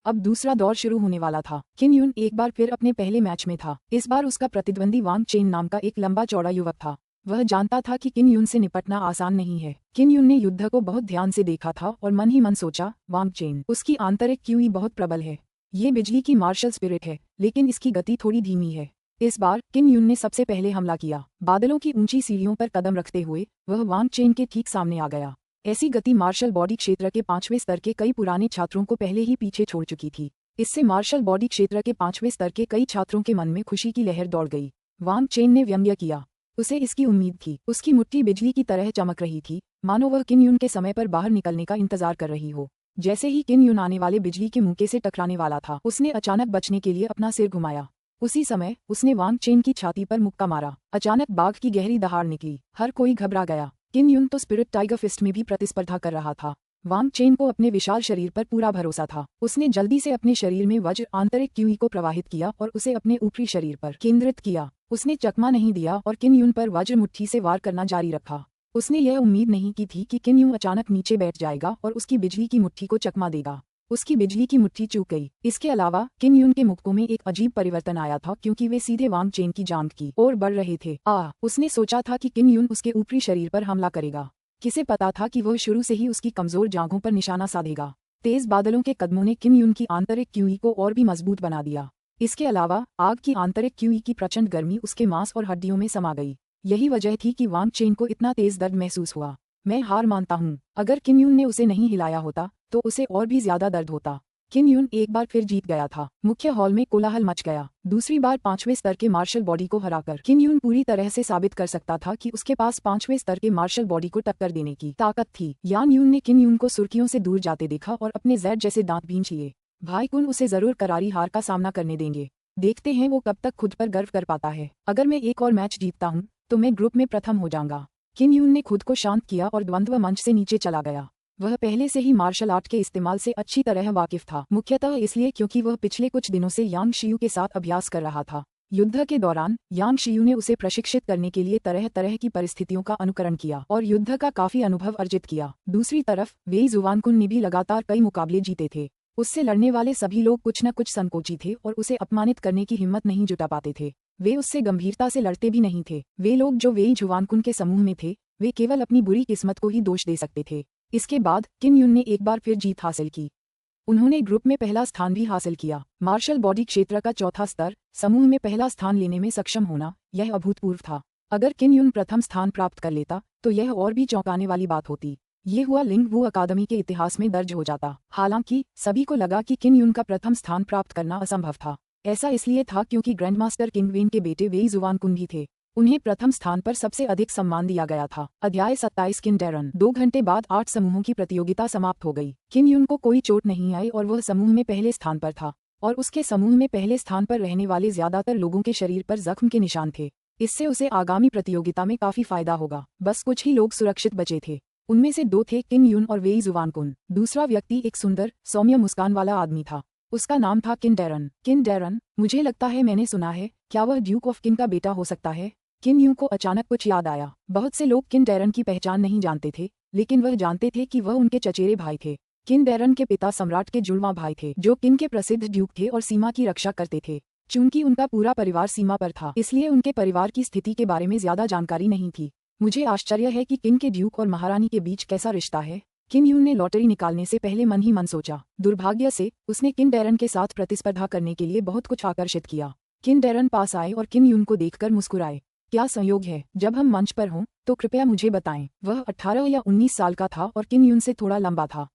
अब दूसरा दौर शुरू होने वाला था। किन यून एक बार फिर अपने पहले मैच में था। इस बार उसका प्रतिद्वंदी वांग चेन नाम का एक लंबा चौड़ा युवक था। वह जानता था कि किन यून से निपटना आसान नहीं है। किन यून ने युद्ध को बहुत ध्यान से देखा था और मन ही मन सोचा, वांग चेन, उसकी आंतरिक क्यूई बहुत प्रबल है। ये बिजली की मार्शल स्पिरिट है, लेकिन इसकी गति थोड़ी धीमी है। इस बार किन यून ने सबसे पहले हमला किया। बादलों की ऊंची सीढ़ियों पर कदम रखते हुए वह वांग चेन के ठीक सामने आ गया। ऐसी गति मार्शल बॉडी क्षेत्र के 5वें स्तर के कई पुराने छात्रों को पहले ही पीछे छोड़ चुकी थी। इससे मार्शल बॉडी क्षेत्र के 5वें स्तर के कई छात्रों के मन में खुशी की लहर दौड़ गई। वांग चेन ने व्यंग्य किया। उसे इसकी उम्मीद थी। उसकी मुट्ठी बिजली की तरह चमक रही थी, मानो वह किन यून के समय पर बाहर निकलने का इंतजार कर रही हो। जैसे ही किन यून आने वाले बिजली के मुक्के से टकराने वाला था, उसने अचानक बचने के लिए अपना सिर घुमाया। उसी समय उसने वांग चेन की छाती पर मुक्का मारा। अचानक बाघ की गहरी दहाड़ निकली। हर कोई घबरा गया। किन यून तो स्पिरिट टाइगर फिस्ट में भी प्रतिस्पर्धा कर रहा था। वांग चेन को अपने विशाल शरीर पर पूरा भरोसा था। उसने जल्दी से अपने शरीर में वज्र आंतरिक क्यूई को प्रवाहित किया और उसे अपने ऊपरी शरीर पर केंद्रित किया। उसने चकमा नहीं दिया और किन यून पर वज्र मुट्ठी से वार करना जारी रखा। उसने यह उम्मीद नहीं की थी कि किन यून अचानक नीचे बैठ जाएगा और उसकी बिजली की मुट्ठी को चकमा देगा। उसकी बिजली की मुट्ठी चूक गई। इसके अलावा किन यून के मुक्कों में एक अजीब परिवर्तन आया था, क्योंकि वे सीधे वांग चेन की जांघ की ओर बढ़ रहे थे। उसने सोचा था कि किन यून उसके ऊपरी शरीर पर हमला करेगा। किसे पता था कि वह शुरू से ही उसकी कमजोर जांघों पर निशाना साधेगा। तेज बादलों के कदमों ने किन यून की आंतरिक क्यूई को और भी मजबूत बना दिया। इसके अलावा आग की आंतरिक क्यूई की प्रचंड गर्मी उसके मांस और हड्डियों में समा गई। यही वजह थी कि वांग चेन को इतना तेज दर्द महसूस हुआ। मैं हार मानता हूँ। अगर किन यून ने उसे नहीं हिलाया होता तो उसे और भी ज्यादा दर्द होता। किन यून एक बार फिर जीत गया था। मुख्य हॉल में कोलाहल मच गया। दूसरी बार 5वें स्तर के मार्शल बॉडी को हराकर किन यून पूरी तरह से साबित कर सकता था कि उसके पास 5वें स्तर के मार्शल बॉडी को टक्कर देने की ताकत थी। यान यून ने किन यून को सुर्खियों से दूर जाते देखा और अपने जेड जैसे दांत भींच लिए। भाई कुन उसे जरूर करारी हार का सामना करने देंगे। देखते हैं वो कब तक खुद पर गर्व कर पाता है। अगर मैं एक और मैच जीतता हूँ तो मैं ग्रुप में प्रथम हो जाऊंगा। किन यून ने खुद को शांत किया और द्वंद्व मंच से नीचे चला गया। वह पहले से ही मार्शल आर्ट के इस्तेमाल से अच्छी तरह वाकिफ था, मुख्यतः इसलिए क्योंकि वह पिछले कुछ दिनों से यांग शियू के साथ अभ्यास कर रहा था। युद्ध के दौरान यांग शियू ने उसे प्रशिक्षित करने के लिए तरह तरह की परिस्थितियों का अनुकरण किया और युद्ध का काफी अनुभव अर्जित किया। दूसरी तरफ वेई जुवानकुन ने भी लगातार कई मुकाबले जीते थे। उससे लड़ने वाले सभी लोग कुछ न कुछ संकोची थे और उसे अपमानित करने की हिम्मत नहीं जुटा पाते थे। वे उससे गंभीरता से लड़ते भी नहीं थे। वे लोग जो वेई जुवानकुन के समूह में थे वे केवल अपनी बुरी किस्मत को ही दोष दे सकते थे। इसके बाद किन यून ने एक बार फिर जीत हासिल की। उन्होंने ग्रुप में पहला स्थान भी हासिल किया। मार्शल बॉडी क्षेत्र का चौथा स्तर समूह में पहला स्थान लेने में सक्षम होना यह अभूतपूर्व था। अगर किन यून प्रथम स्थान प्राप्त कर लेता तो यह और भी चौंकाने वाली बात होती। ये हुआ लिंग वू अकादमी के इतिहास में दर्ज हो जाता। हालांकि सभी को लगा कि किन यून का प्रथम स्थान प्राप्त करना असंभव था। ऐसा इसलिए था क्योंकि ग्रैंडमास्टर किंग वेन के बेटे वेई जुवानकुन भी थे। उन्हें प्रथम स्थान पर सबसे अधिक सम्मान दिया गया था। अध्याय 27 किन डेरन। 2 घंटे बाद 8 समूहों की प्रतियोगिता समाप्त हो गई। किन यून को कोई चोट नहीं आई और वह समूह में पहले स्थान पर था और उसके समूह में पहले स्थान पर रहने वाले ज्यादातर लोगों के शरीर पर जख्म के निशान थे। इससे उसे आगामी प्रतियोगिता में काफी फायदा होगा। बस कुछ ही लोग सुरक्षित बचे थे। उनमें से 2 थे किन यून और वेई जुवानकुन। दूसरा व्यक्ति एक सुंदर सौम्य मुस्कान वाला आदमी था। उसका नाम था किन डेरन। किन डेरन, मुझे लगता है मैंने सुना है, क्या वह ड्यूक ऑफ किन का बेटा हो सकता है? किन यून को अचानक कुछ याद आया। बहुत से लोग किन डेरन की पहचान नहीं जानते थे, लेकिन वह जानते थे कि वह उनके चचेरे भाई थे। किन डेरन के पिता सम्राट के जुड़वा भाई थे जो किन के प्रसिद्ध ड्यूक थे और सीमा की रक्षा करते थे। चूंकि उनका पूरा परिवार सीमा पर था इसलिए उनके परिवार की स्थिति के बारे में ज्यादा जानकारी नहीं थी। मुझे आश्चर्य है कि किन के ड्यूक और महारानी के बीच कैसा रिश्ता है। किन यून ने लॉटरी निकालने से पहले मन ही मन सोचा। दुर्भाग्य से उसने किन डेरन के साथ प्रतिस्पर्धा करने के लिए बहुत कुछ आकर्षित किया। किन डेरन पास आए और किन यून को देखकर मुस्कुराए। क्या संयोग है, जब हम मंच पर हों तो कृपया मुझे बताएं। वह 18 या 19 साल का था और किन यून से थोड़ा लंबा था।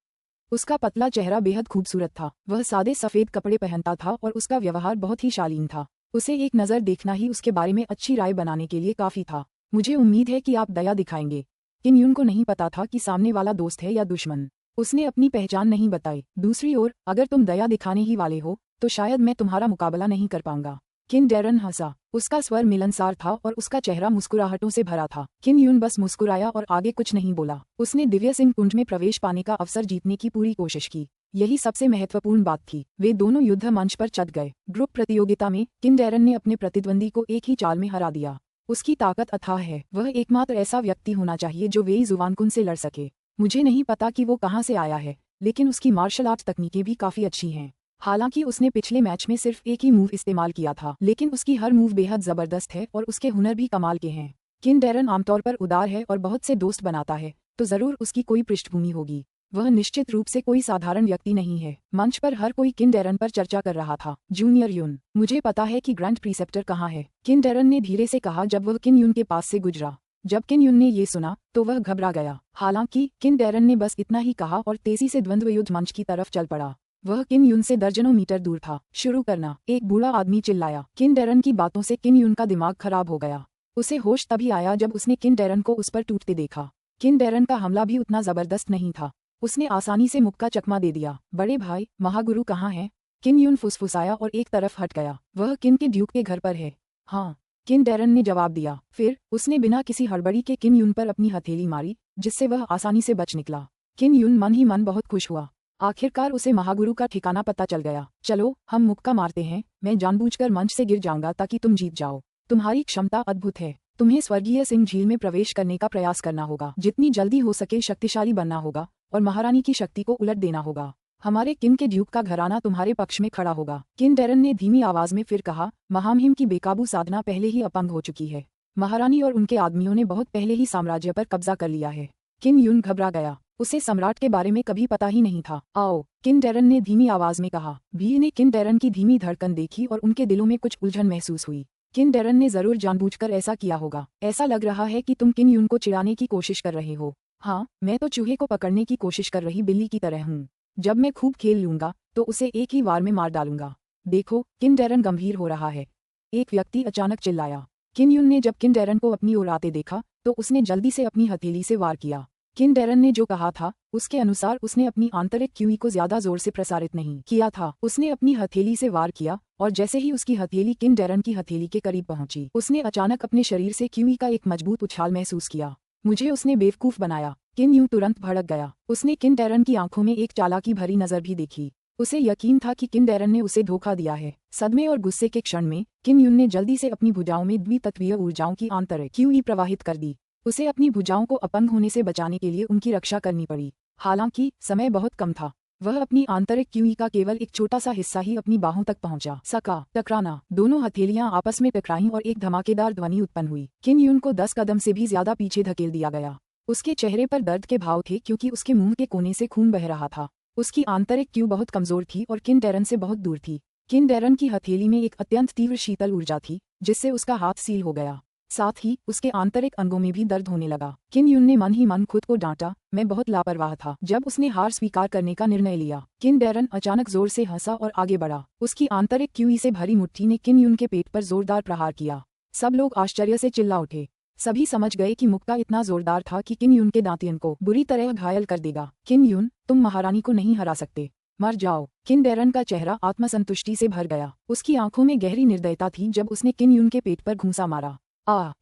उसका पतला चेहरा बेहद खूबसूरत था। वह सादे सफेद कपड़े पहनता था और उसका व्यवहार बहुत ही शालीन था। उसे एक नज़र देखना ही उसके बारे में अच्छी राय बनाने के लिए काफी था। मुझे उम्मीद है कि आप दया दिखाएंगे। किन यून को नहीं पता था कि सामने वाला दोस्त है या दुश्मन। उसने अपनी पहचान नहीं बताई। दूसरी ओर अगर तुम दया दिखाने ही वाले हो तो शायद मैं तुम्हारा मुकाबला नहीं कर पाऊंगा। किन डेरन हंसा। उसका स्वर मिलनसार था और उसका चेहरा मुस्कुराहटों से भरा था। किन यून बस मुस्कुराया और आगे कुछ नहीं बोला। उसने दिव्य सिंह कुंड में प्रवेश पाने का अवसर जीतने की पूरी कोशिश की। यही सबसे महत्वपूर्ण बात थी। वे दोनों युद्ध मंच पर चढ़ गए। ग्रुप प्रतियोगिता में किन डेरन ने अपने प्रतिद्वंदी को एक ही चाल में हरा दिया। उसकी ताकत अथाह है। वह एकमात्र ऐसा व्यक्ति होना चाहिए जो वेई जुवानकुन से लड़ सके। मुझे नहीं पता कि वो कहाँ से आया है, लेकिन उसकी मार्शल आर्ट तकनीकें भी काफी अच्छी हैं। हालांकि उसने पिछले मैच में सिर्फ एक ही मूव इस्तेमाल किया था, लेकिन उसकी हर मूव बेहद जबरदस्त है और उसके हुनर भी कमाल के हैं। किन डेरन आमतौर पर उदार है और बहुत से दोस्त बनाता है, तो जरूर उसकी कोई पृष्ठभूमि होगी। वह निश्चित रूप से कोई साधारण व्यक्ति नहीं है। मंच पर हर कोई किन डेरन पर चर्चा कर रहा था। जूनियर यून, मुझे पता है कि ग्रैंड प्रीसेप्टर कहाँ है, किन डेरन ने धीरे से कहा जब वह किन यून के पास से गुजरा। जब किन यून ने ये सुना तो वह घबरा गया। हालांकि किन डेरन ने बस इतना ही कहा और तेजी से द्वंद्व युद्ध मंच की तरफ चल पड़ा। वह किन यून से दर्जनों मीटर दूर था। शुरू करना, एक बूढ़ा आदमी चिल्लाया। किन डेरन की बातों से किन यून का दिमाग खराब हो गया। उसे होश तभी आया जब उसने किन डेरन को उस पर टूटते देखा। किन डेरन का हमला भी उतना जबरदस्त नहीं था। उसने आसानी से मुक्का चकमा दे दिया। बड़े भाई, महागुरु कहाँ है? किन यून फुसफुसाया और एक तरफ हट गया। वह किन के ड्यूक के घर पर है। हाँ, किन डेरन ने जवाब दिया। फिर उसने बिना किसी हड़बड़ी के किन यून पर अपनी हथेली मारी, जिससे वह आसानी से बच निकला। किन यून मन ही मन बहुत खुश हुआ। आखिरकार उसे महागुरु का ठिकाना पता चल गया। चलो हम मुक्का मारते हैं। मैं जानबूझकर मंच से गिर जाऊंगा ताकि तुम जीत जाओ। तुम्हारी क्षमता अद्भुत है। तुम्हें स्वर्गीय सिंह झील में प्रवेश करने का प्रयास करना होगा। जितनी जल्दी हो सके शक्तिशाली बनना होगा और महारानी की शक्ति को उलट देना होगा। हमारे किन के ड्यूक का घराना तुम्हारे पक्ष में खड़ा होगा। किन डेरन ने धीमी आवाज में फिर कहा। महामहिम की बेकाबू साधना पहले ही अपंग हो चुकी है। महारानी और उनके आदमियों ने बहुत पहले ही साम्राज्य पर कब्जा कर लिया है। किन यून घबरा गया। उसे सम्राट के बारे में कभी पता ही नहीं था। आओ, किन डेरन ने धीमी आवाज में कहा। भीड़ ने किन डेरन की धीमी धड़कन देखी और उनके दिलों में कुछ उलझन महसूस हुई। किन डेरन ने जरूर जानबूझकर ऐसा किया होगा। ऐसा लग रहा है कि तुम किन यून को चिढ़ाने की कोशिश कर रहे हो। हाँ, मैं तो चूहे को पकड़ने की कोशिश कर रही बिल्ली की तरह हूँ। जब मैं खूब खेल लूंगा तो उसे एक ही वार में मार डालूंगा। देखो, किन डैरन गंभीर हो रहा है, एक व्यक्ति अचानक चिल्लाया। किन यून ने जब किन डैरन को अपनी ओर आते देखा तो उसने जल्दी से अपनी हथेली से वार किया। किन डैरन ने जो कहा था उसके अनुसार उसने अपनी आंतरिक क्यूई को ज्यादा जोर से प्रसारित नहीं किया था। उसने अपनी हथेली से वार किया और जैसे ही उसकी हथेली किन डैरन की हथेली के करीब पहुंची, उसने अचानक अपने शरीर से क्यूई का एक मजबूत उछाल महसूस किया। मुझे उसने बेवकूफ बनाया। किन यूं तुरंत भड़क गया। उसने किन डैरन की आंखों में एक चालाकी भरी नजर भी देखी। उसे यकीन था कि किन डैरन ने उसे धोखा दिया है। सदमे और गुस्से के क्षण में किन यून ने जल्दी से अपनी भुजाओं में द्वितत्वीय ऊर्जाओं की आंतरिक क्यूई प्रवाहित कर दी। उसे अपनी भुजाओं को अपंग होने से बचाने के लिए उनकी रक्षा करनी पड़ी। हालांकि समय बहुत कम था। वह अपनी आंतरिक क्यूई का केवल एक छोटा सा हिस्सा ही अपनी बाहों तक पहुंचा सका। टकराना, दोनों हथेलियां आपस में टकराईं और एक धमाकेदार ध्वनि उत्पन्न हुई। किन यून को 10 कदम से भी ज्यादा पीछे धकेल दिया गया। उसके चेहरे पर दर्द के भाव थे क्योंकि उसके मुंह के कोने से खून बह रहा था। उसकी आंतरिक क्यू बहुत कमजोर थी और किन डैरन से बहुत दूर थी। किन डैरन की हथेली में एक अत्यंत तीव्र शीतल ऊर्जा थी जिससे उसका हाथ सील हो गया। साथ ही उसके आंतरिक अंगों में भी दर्द होने लगा। किन यून ने मन ही मन खुद को डांटा, मैं बहुत लापरवाह था। जब उसने हार स्वीकार करने का निर्णय लिया, किन डैरन अचानक जोर से हंसा और आगे बढ़ा। उसकी आंतरिक क्यूई से भरी मुट्ठी ने किन यून के पेट पर जोरदार प्रहार किया। सब लोग आश्चर्य से चिल्ला उठे। सभी समझ गए कि मुक्का इतना जोरदार था कि किन यून के दांतियन को बुरी तरह घायल कर देगा। किन यून, तुम महारानी को नहीं हरा सकते, मर जाओ। किन डैरन का चेहरा आत्मसंतुष्टि से भर गया। उसकी आंखों में गहरी निर्दयता थी जब उसने किन यून के पेट पर घूंसा मारा।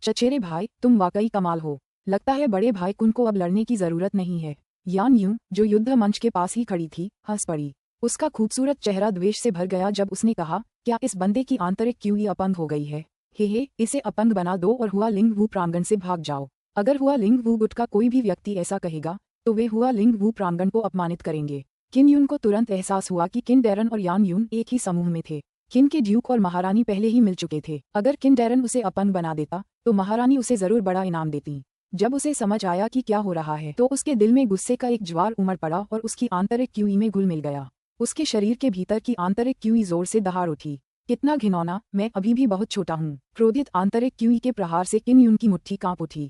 चचेरे भाई, तुम वाकई कमाल हो। लगता है बड़े भाई कुन को अब लड़ने की जरूरत नहीं है। यान यूं, जो युद्ध मंच के पास ही खड़ी थी, हंस पड़ी। उसका खूबसूरत चेहरा द्वेष से भर गया जब उसने कहा, क्या इस बंदे की आंतरिक क्यूई अपंग हो गई है? हे, इसे अपंग बना दो और हुआ लिंग वू प्रांगण से भाग जाओ। अगर हुआ लिंग वू गुट का कोई भी व्यक्ति ऐसा कहेगा तो वे हुआ लिंग वू प्रांगण को अपमानित करेंगे। किन यून को तुरंत एहसास हुआ कि किन डैरन और यान यून एक ही समूह में थे। किन के ड्यूक और महारानी पहले ही मिल चुके थे। अगर किन डैरन उसे अपंग बना देता तो महारानी उसे जरूर बड़ा इनाम देती। जब उसे समझ आया कि क्या हो रहा है तो उसके दिल में गुस्से का एक ज्वार उमड़ पड़ा और उसकी आंतरिक क्यूई में घुल मिल गया। उसके शरीर के भीतर की आंतरिक क्यूई जोर से दहाड़ उठी। कितना घिनौना, मैं अभी भी बहुत छोटा हूँ। क्रोधित आंतरिक क्यूई के प्रहार से किन यून की मुट्ठी कांप उठी।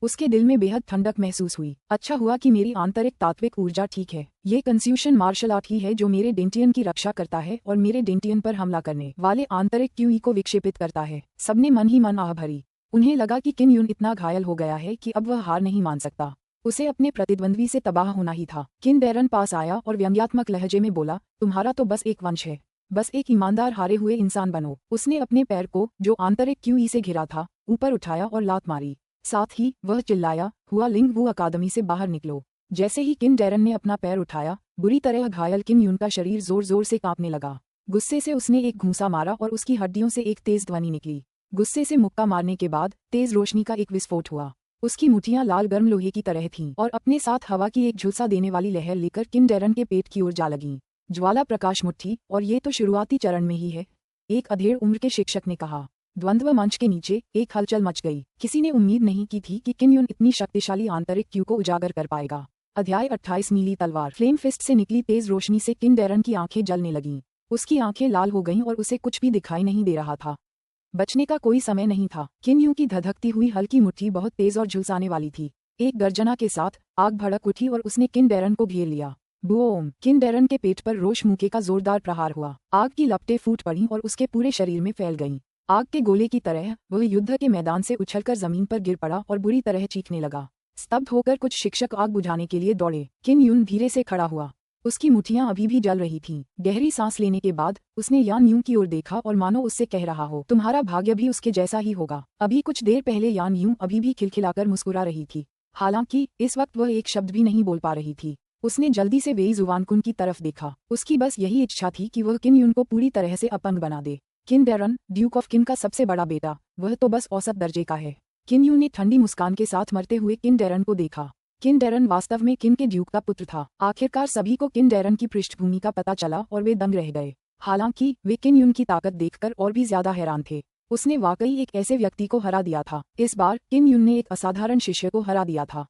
उसके दिल में बेहद ठंडक महसूस हुई। अच्छा हुआ कि मेरी आंतरिक तात्विक ऊर्जा ठीक है। ये कंफ्यूशन मार्शल आर्ट ही है जो मेरे डेंटियन की रक्षा करता है और मेरे डेंटियन पर हमला करने वाले आंतरिक क्यूई को विक्षेपित करता है। सबने मन ही मन आह भरी। उन्हें लगा कि किन यून इतना घायल हो गया है कि अब वह हार नहीं मान सकता। उसे अपने प्रतिद्वंद्वी से तबाह होना ही था। किन डैरन पास आया और व्यंग्यात्मक लहजे में बोला, तुम्हारा तो बस एक वंश है, बस एक ईमानदार हारे हुए इंसान बनो। उसने अपने पैर को, जो आंतरिक क्यूई से घिरा था, ऊपर उठाया और लात मारी। साथ ही वह चिल्लाया, हुआ लिंग वू अकादमी से बाहर निकलो। जैसे ही किन डैरन ने अपना पैर उठाया, बुरी तरह घायल किन यून का शरीर जोर जोर से कांपने लगा। गुस्से से उसने एक घूंसा मारा और उसकी हड्डियों से एक तेज ध्वनि निकली। गुस्से से मुक्का मारने के बाद तेज रोशनी का एक विस्फोट हुआ। उसकी मुठियां लाल गर्म लोहे की तरह थीं और अपने साथ हवा की एक झुलसा देने वाली लहर लेकर किन डैरन के पेट की ओर जा लगीं। ज्वाला प्रकाश मुट्ठी, और ये तो शुरुआती चरण में ही है, एक अधेड़ उम्र के शिक्षक ने कहा। द्वंद्व मंच के नीचे एक हलचल मच गई। किसी ने उम्मीद नहीं की थी कि किन यून इतनी शक्तिशाली आंतरिक क्यू को उजागर कर पाएगा। अध्याय 28 नीली तलवार। फ्लेम फिस्ट से निकली तेज रोशनी से किन डैरन की आंखें जलने लगीं। उसकी आंखें लाल हो गईं और उसे कुछ भी दिखाई नहीं दे रहा था। बचने का कोई समय नहीं था। किन यून की धधकती हुई हल्की मुट्ठी बहुत तेज और झुलसाने वाली थी। एक गर्जना के साथ आग भड़क उठी और उसने किन डैरन को घेर लिया। बूम! किन डैरन के पेट पर रोश मुके का जोरदार प्रहार हुआ। आग की लपटें फूट पड़ीं और उसके पूरे शरीर में फैल गईं। आग के गोले की तरह वह युद्ध के मैदान से उछलकर जमीन पर गिर पड़ा और बुरी तरह चीखने लगा। स्तब्ध होकर कुछ शिक्षक आग बुझाने के लिए दौड़े। किन यून धीरे से खड़ा हुआ। उसकी मुठियां अभी भी जल रही थीं। गहरी सांस लेने के बाद उसने यान यूं की ओर देखा और मानो उससे कह रहा हो, तुम्हारा भाग्य भी उसके जैसा ही होगा। अभी कुछ देर पहले यान यूं अभी भी खिलखिलाकर मुस्कुरा रही थी। हालांकि इस वक्त वह एक शब्द भी नहीं बोल पा रही थी। उसने जल्दी से वेई जुवान कुन की तरफ देखा। उसकी बस यही इच्छा थी कि वह किन यून को पूरी तरह से अपंग बना दे। किन डैरन, ड्यूक ऑफ किन का सबसे बड़ा बेटा, वह तो बस औसत दर्जे का है। किन यून ने ठंडी मुस्कान के साथ मरते हुए किन डैरन को देखा। किन डैरन वास्तव में किन के ड्यूक का पुत्र था। आखिरकार सभी को किन डैरन की पृष्ठभूमि का पता चला और वे दंग रह गए। हालांकि वे किन यून की ताकत देखकर और भी ज्यादा हैरान थे। उसने वाकई एक ऐसे व्यक्ति को हरा दिया था। इस बार किन यून ने एक असाधारण शिष्य को हरा दिया था।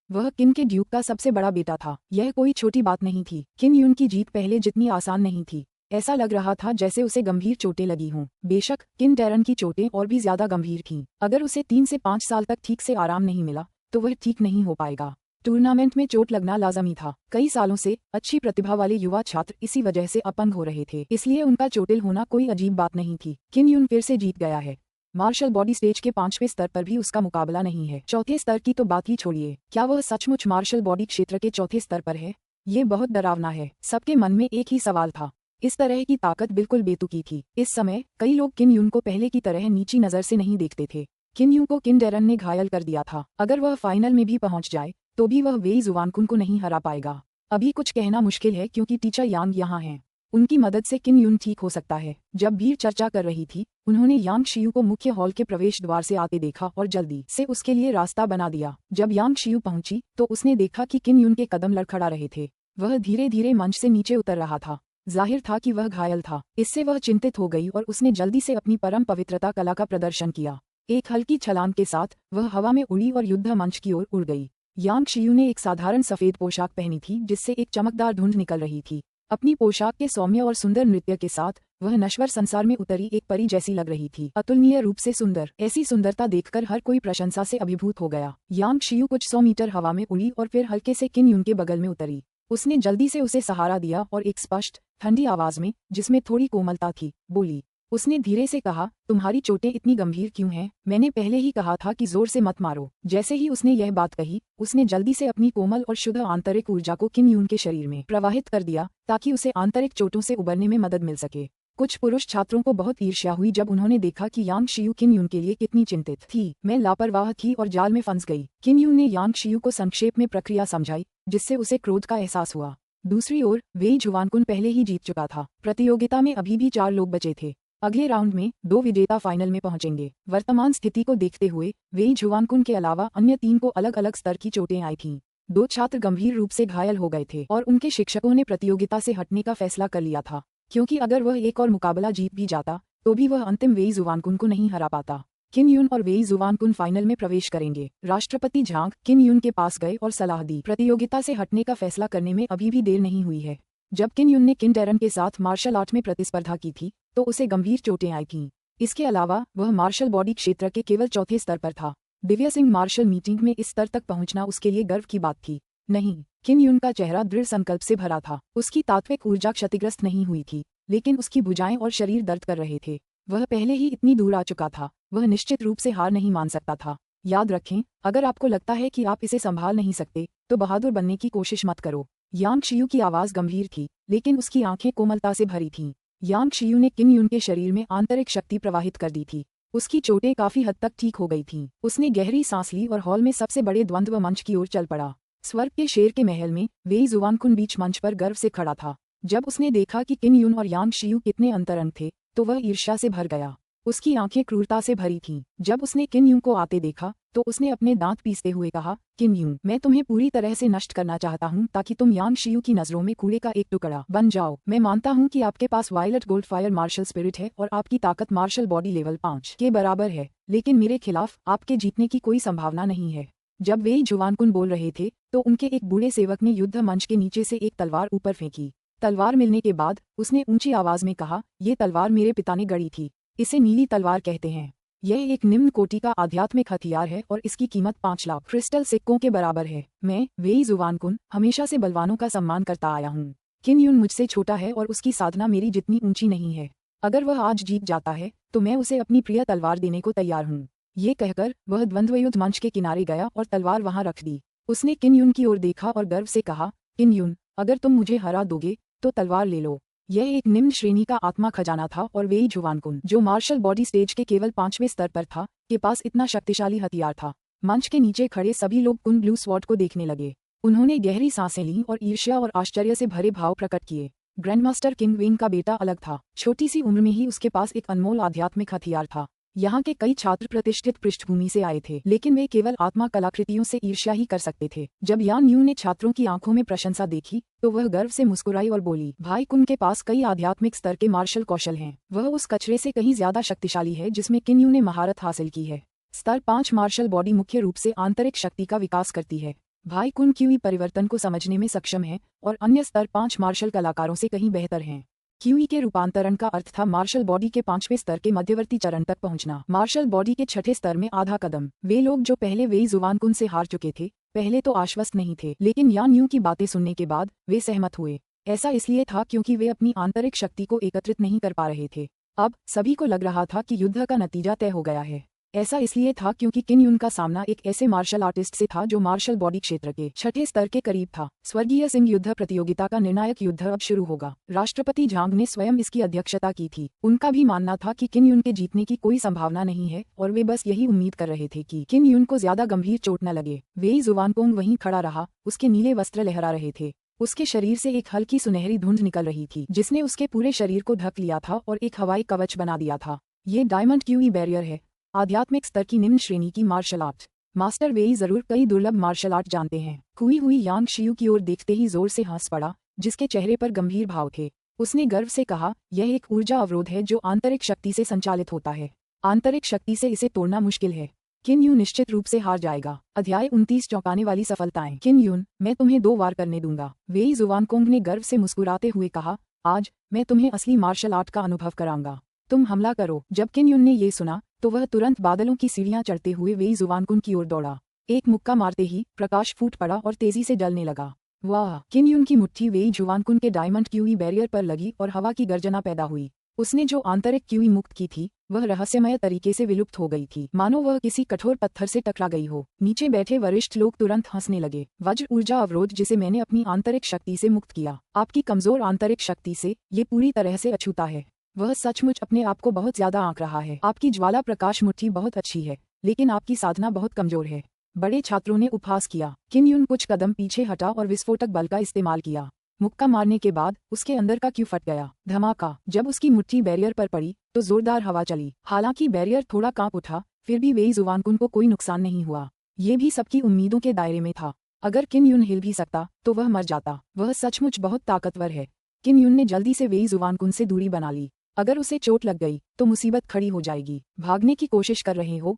वह किन के ड्यूक का सबसे बड़ा बेटा था। यह कोई छोटी बात नहीं थी। किन यून की जीत पहले जितनी आसान नहीं थी। ऐसा लग रहा था जैसे उसे गंभीर चोटें लगी हों। बेशक किन डैरन की चोटें और भी ज्यादा गंभीर थीं। अगर उसे 3 से 5 साल तक ठीक से आराम नहीं मिला तो वह ठीक नहीं हो पाएगा। टूर्नामेंट में चोट लगना लाजमी था। कई सालों से अच्छी प्रतिभा वाले युवा छात्र इसी वजह से अपंग हो रहे थे, इसलिए उनका चोटिल होना कोई अजीब बात नहीं थी। किन यून फिर से जीत गया है। मार्शल बॉडी स्टेज के 5वें स्तर पर भी उसका मुकाबला नहीं है। चौथे स्तर की तो बात ही छोड़िए, क्या वह सचमुच मार्शल बॉडी क्षेत्र के चौथे स्तर पर है? ये बहुत डरावना है। सबके मन में एक ही सवाल था। इस तरह की ताकत बिल्कुल बेतुकी थी। इस समय कई लोग किन यून को पहले की तरह नीची नजर से नहीं देखते थे। किन यून को किन डेरन ने घायल कर दिया था। अगर वह फाइनल में भी पहुंच जाए तो भी वह वेई जुवानकुन को नहीं हरा पाएगा। अभी कुछ कहना मुश्किल है क्योंकि टीचर यांग यहाँ हैं। उनकी मदद से किन यून ठीक हो सकता है। जब भीड़ चर्चा कर रही थी, उन्होंने यांग शियू को मुख्य हॉल के प्रवेश द्वार से आते देखा और जल्दी से उसके लिए रास्ता बना दिया। जब यांग शियू पहुंची तो उसने देखा कि किन यून के कदम लड़खड़ा रहे थे। वह धीरे धीरे मंच से नीचे उतर रहा था। जाहिर था कि वह घायल था। इससे वह चिंतित हो गई और उसने जल्दी से अपनी परम पवित्रता कला का प्रदर्शन किया। एक हल्की छलांग के साथ वह हवा में उड़ी और युद्ध मंच की ओर उड़ गई। यांग शियू ने एक साधारण सफेद पोशाक पहनी थी जिससे एक चमकदार धुंध निकल रही थी। अपनी पोशाक के सौम्य और सुंदर नृत्य के साथ वह नश्वर संसार में उतरी एक परी जैसी लग रही थी। अतुलनीय रूप से सुंदर। ऐसी सुंदरता देखकर हर कोई प्रशंसा से अभिभूत हो गया। यांग शियू कुछ 100 मीटर हवा में उड़ी और फिर हल्के से किन यून के बगल में उतरी। उसने जल्दी से उसे सहारा दिया और एक स्पष्ट ठंडी आवाज में, जिसमें थोड़ी कोमलता थी, बोली। उसने धीरे से कहा, तुम्हारी चोटें इतनी गंभीर क्यों हैं? मैंने पहले ही कहा था कि जोर से मत मारो। जैसे ही उसने यह बात कही, उसने जल्दी से अपनी कोमल और शुद्ध आंतरिक ऊर्जा को किन यून के शरीर में प्रवाहित कर दिया ताकि उसे आंतरिक चोटों से उबरने में मदद मिल सके। कुछ पुरुष छात्रों को बहुत ईर्ष्या हुई जब उन्होंने देखा कि यांग शियू किन यून के लिए कितनी चिंतित थी। मैं लापरवाह थी और जाल में फंस गई। किन यून ने यांग शियू को संक्षेप में प्रक्रिया समझाई, जिससे उसे क्रोध का एहसास हुआ। दूसरी ओर वेई जुवानकुन पहले ही जीत चुका था। प्रतियोगिता में अभी भी 4 लोग बचे थे। अगले राउंड में 2 विजेता फाइनल में पहुंचेंगे। वर्तमान स्थिति को देखते हुए वेई जुवानकुन के अलावा अन्य 3 को अलग अलग स्तर की चोटें आई थीं। 2 छात्र गंभीर रूप से घायल हो गए थे और उनके शिक्षकों ने प्रतियोगिता से हटने का फैसला कर लिया था, क्योंकि अगर वह एक और मुकाबला जीत भी जाता तो भी वह अंतिम वेई जुवानकुन को नहीं हरा पाता। किन यून और वेई जुवानकुन फाइनल में प्रवेश करेंगे। राष्ट्रपति झांग किन यून के पास गए और सलाह दी। प्रतियोगिता से हटने का फैसला करने में अभी भी देर नहीं हुई है। जब किन यून ने किन डेरन के साथ मार्शल आर्ट में प्रतिस्पर्धा की थी तो उसे गंभीर चोटें आई थीं। इसके अलावा वह मार्शल बॉडी क्षेत्र के केवल चौथे स्तर पर था। दिव्या सिंह मार्शल मीटिंग में इस स्तर तक पहुंचना उसके लिए गर्व की बात थी। नहीं, किन यून का चेहरा दृढ़ संकल्प से भरा था। उसकी तात्विक ऊर्जा क्षतिग्रस्त नहीं हुई थी, लेकिन उसकी भुजाएं और शरीर दर्द कर रहे थे। वह पहले ही इतनी दूर आ चुका था। वह निश्चित रूप से हार नहीं मान सकता था। याद रखें, अगर आपको लगता है कि आप इसे संभाल नहीं सकते तो बहादुर बनने की कोशिश मत करो। यांग शियू की आवाज गंभीर थी, लेकिन उसकी आंखें कोमलता से भरी थीं। यांग शियू ने किन यून के शरीर में आंतरिक शक्ति प्रवाहित कर दी थी। उसकी चोटें काफी हद तक ठीक हो गई थीं। उसने गहरी सांस ली और हॉल में सबसे बड़े द्वंद्व मंच की ओर चल पड़ा। स्वर्ग के शेर के महल में वेई जुवानकुन बीच मंच पर गर्व से खड़ा था। जब उसने देखा कि किन यून और यांग शियू कितने अंतरंग थे तो वह ईर्ष्या से भर गया। उसकी आंखें क्रूरता से भरी थीं। जब उसने किन यून को आते देखा तो उसने अपने दांत पीसते हुए कहा, किन यून, मैं तुम्हें पूरी तरह से नष्ट करना चाहता हूं ताकि तुम यांग शियू की नजरों में कूड़े का एक टुकड़ा बन जाओ। मैं मानता हूं कि आपके पास violet gold fire marshal spirit है और आपकी ताकत मार्शल बॉडी लेवल 5 के बराबर है, लेकिन मेरे खिलाफ आपके जीतने की कोई संभावना नहीं है। जब वेई जुवानकुन बोल रहे थे तो उनके एक बूढ़े सेवक ने युद्ध मंच के नीचे से एक तलवार ऊपर फेंकी। तलवार मिलने के बाद उसने ऊंची आवाज में कहा, ये तलवार मेरे पिता ने गढ़ी थी। इसे नीली तलवार कहते हैं। यह एक निम्न कोटि का आध्यात्मिक हथियार है और इसकी कीमत 5 लाख क्रिस्टल सिक्कों के बराबर है। मैं वेई जुवानकुन हमेशा से बलवानों का सम्मान करता आया हूँ। किन यून मुझसे छोटा है और उसकी साधना मेरी जितनी ऊंची नहीं है। अगर वह आज जीत जाता है तो मैं उसे अपनी प्रिय तलवार देने को तैयार हूँ। ये कहकर वह द्वंद्वयुद्ध मंच के किनारे गया और तलवार वहां रख दी। उसने किन यून की ओर देखा और गर्व से कहा, किन यून, अगर तुम मुझे हरा दोगे तो तलवार ले लो। यह एक निम्न श्रेणी का आत्मा खजाना था और वेई जुवानकुन, जो मार्शल बॉडी स्टेज के केवल 5वें स्तर पर था, के पास इतना शक्तिशाली हथियार था। मंच के नीचे खड़े सभी लोग कुन ब्लू स्वॉर्ड को देखने लगे। उन्होंने गहरी सांसें लीं और ईर्ष्या और आश्चर्य से भरे भाव प्रकट किए। ग्रैंडमास्टर किंग वेन का बेटा अलग था। छोटी सी उम्र में ही उसके पास एक अनमोल आध्यात्मिक हथियार था। यहाँ के कई छात्र प्रतिष्ठित पृष्ठभूमि से आए थे, लेकिन वे केवल आत्मा कलाकृतियों से ईर्ष्या ही कर सकते थे। जब यान यू ने छात्रों की आंखों में प्रशंसा देखी तो वह गर्व से मुस्कुराई और बोली, भाई कुन के पास कई आध्यात्मिक स्तर के मार्शल कौशल हैं। वह उस कचरे से कहीं ज्यादा शक्तिशाली है जिसमें किन यू ने महारत हासिल की है। स्तर 5 मार्शल बॉडी मुख्य रूप से आंतरिक शक्ति का विकास करती है। भाई कुन क्यूई परिवर्तन को समझने में सक्षम है और अन्य स्तर 5 मार्शल कलाकारों से कहीं बेहतर हैं। क्यूई के रूपांतरण का अर्थ था मार्शल बॉडी के 5वें स्तर के मध्यवर्ती चरण तक पहुंचना। मार्शल बॉडी के 6ठे स्तर में आधा कदम। वे लोग जो पहले वेई जुवानकुन से हार चुके थे, पहले तो आश्वस्त नहीं थे, लेकिन यान यूं की बातें सुनने के बाद वे सहमत हुए। ऐसा इसलिए था क्योंकि वे अपनी आंतरिक शक्ति को एकत्रित नहीं कर पा रहे थे। अब सभी को लग रहा था कि युद्ध का नतीजा तय हो गया है। ऐसा इसलिए था क्योंकि किन युन का सामना एक ऐसे मार्शल आर्टिस्ट से था जो मार्शल बॉडी क्षेत्र के 6ठे स्तर के करीब था। स्वर्गीय सिंह युद्ध प्रतियोगिता का निर्णायक युद्ध अब शुरू होगा। राष्ट्रपति झांग ने स्वयं इसकी अध्यक्षता की थी। उनका भी मानना था कि किन युन के जीतने की कोई संभावना नहीं है और वे बस यही उम्मीद कर रहे थे कि किन युन को ज्यादा गंभीर चोट न लगे। वेई जुवानकोंग वहीं खड़ा रहा, उसके नीले वस्त्र लहरा रहे थे। उसके शरीर से एक हल्की सुनहरी धुंध निकल रही थी जिसने उसके पूरे शरीर को ढक लिया था और एक हवाई कवच बना दिया था। ये डायमंड क्यूई बैरियर है, आध्यात्मिक स्तर की निम्न श्रेणी की मार्शल आर्ट। मास्टर वेई जरूर कई दुर्लभ मार्शल आर्ट जानते हैं। खोई हुई यांग शियू की ओर देखते ही जोर से हंस पड़ा, जिसके चेहरे पर गंभीर भाव थे। उसने गर्व से कहा, यह एक ऊर्जा अवरोध है जो आंतरिक शक्ति से संचालित होता है। आंतरिक शक्ति से इसे तोड़ना मुश्किल है। किन यून निश्चित रूप से हार जाएगा। अध्याय 29 चौंकाने वाली सफलताएं। किन यून, मैं तुम्हें 2 वार करने दूंगा। वेई जुवानकोंग ने गर्व से मुस्कुराते हुए कहा, आज मैं तुम्हें असली मार्शल आर्ट का अनुभव कराऊंगा। तुम हमला करो। जब किन यून ने ये सुना तो वह तुरंत बादलों की सीढ़ियां चढ़ते हुए वेई जुवानकुन की ओर दौड़ा। एक मुक्का मारते ही प्रकाश फूट पड़ा और तेजी से जलने लगा। वाह! किन यून की मुट्ठी वेई जुवानकुन के डायमंड क्यूई बैरियर पर लगी और हवा की गर्जना पैदा हुई। उसने जो आंतरिक क्यूई मुक्त की थी वह रहस्यमय तरीके से विलुप्त हो गई थी, मानो वह किसी कठोर पत्थर से टकरा गई हो। नीचे बैठे वरिष्ठ लोग तुरंत हंसने लगे। वज्र ऊर्जा अवरोध जिसे मैंने अपनी आंतरिक शक्ति से मुक्त किया। आपकी कमजोर आंतरिक शक्ति से ये पूरी तरह से अछूता है। वह सचमुच अपने आप को बहुत ज्यादा आंक रहा है। आपकी ज्वाला प्रकाश मुट्ठी बहुत अच्छी है, लेकिन आपकी साधना बहुत कमजोर है। बड़े छात्रों ने उपहास किया। किन यून कुछ कदम पीछे हटा और विस्फोटक बल का इस्तेमाल किया। मुक्का मारने के बाद उसके अंदर का क्यू फट गया। धमाका! जब उसकी मुट्ठी बैरियर पर पड़ी तो जोरदार हवा चली। हालांकि बैरियर थोड़ा कांप उठा, फिर भी वेई जुवानकुन को कोई नुकसान नहीं हुआ। ये भी सबकी उम्मीदों के दायरे में था। अगर किन यून हिल भी सकता तो वह मर जाता। वह सचमुच बहुत ताकतवर है। किन यून ने जल्दी से वेई जुवानकुन से दूरी बना ली। अगर उसे चोट लग गई तो मुसीबत खड़ी हो जाएगी। भागने की कोशिश कर रहे हो?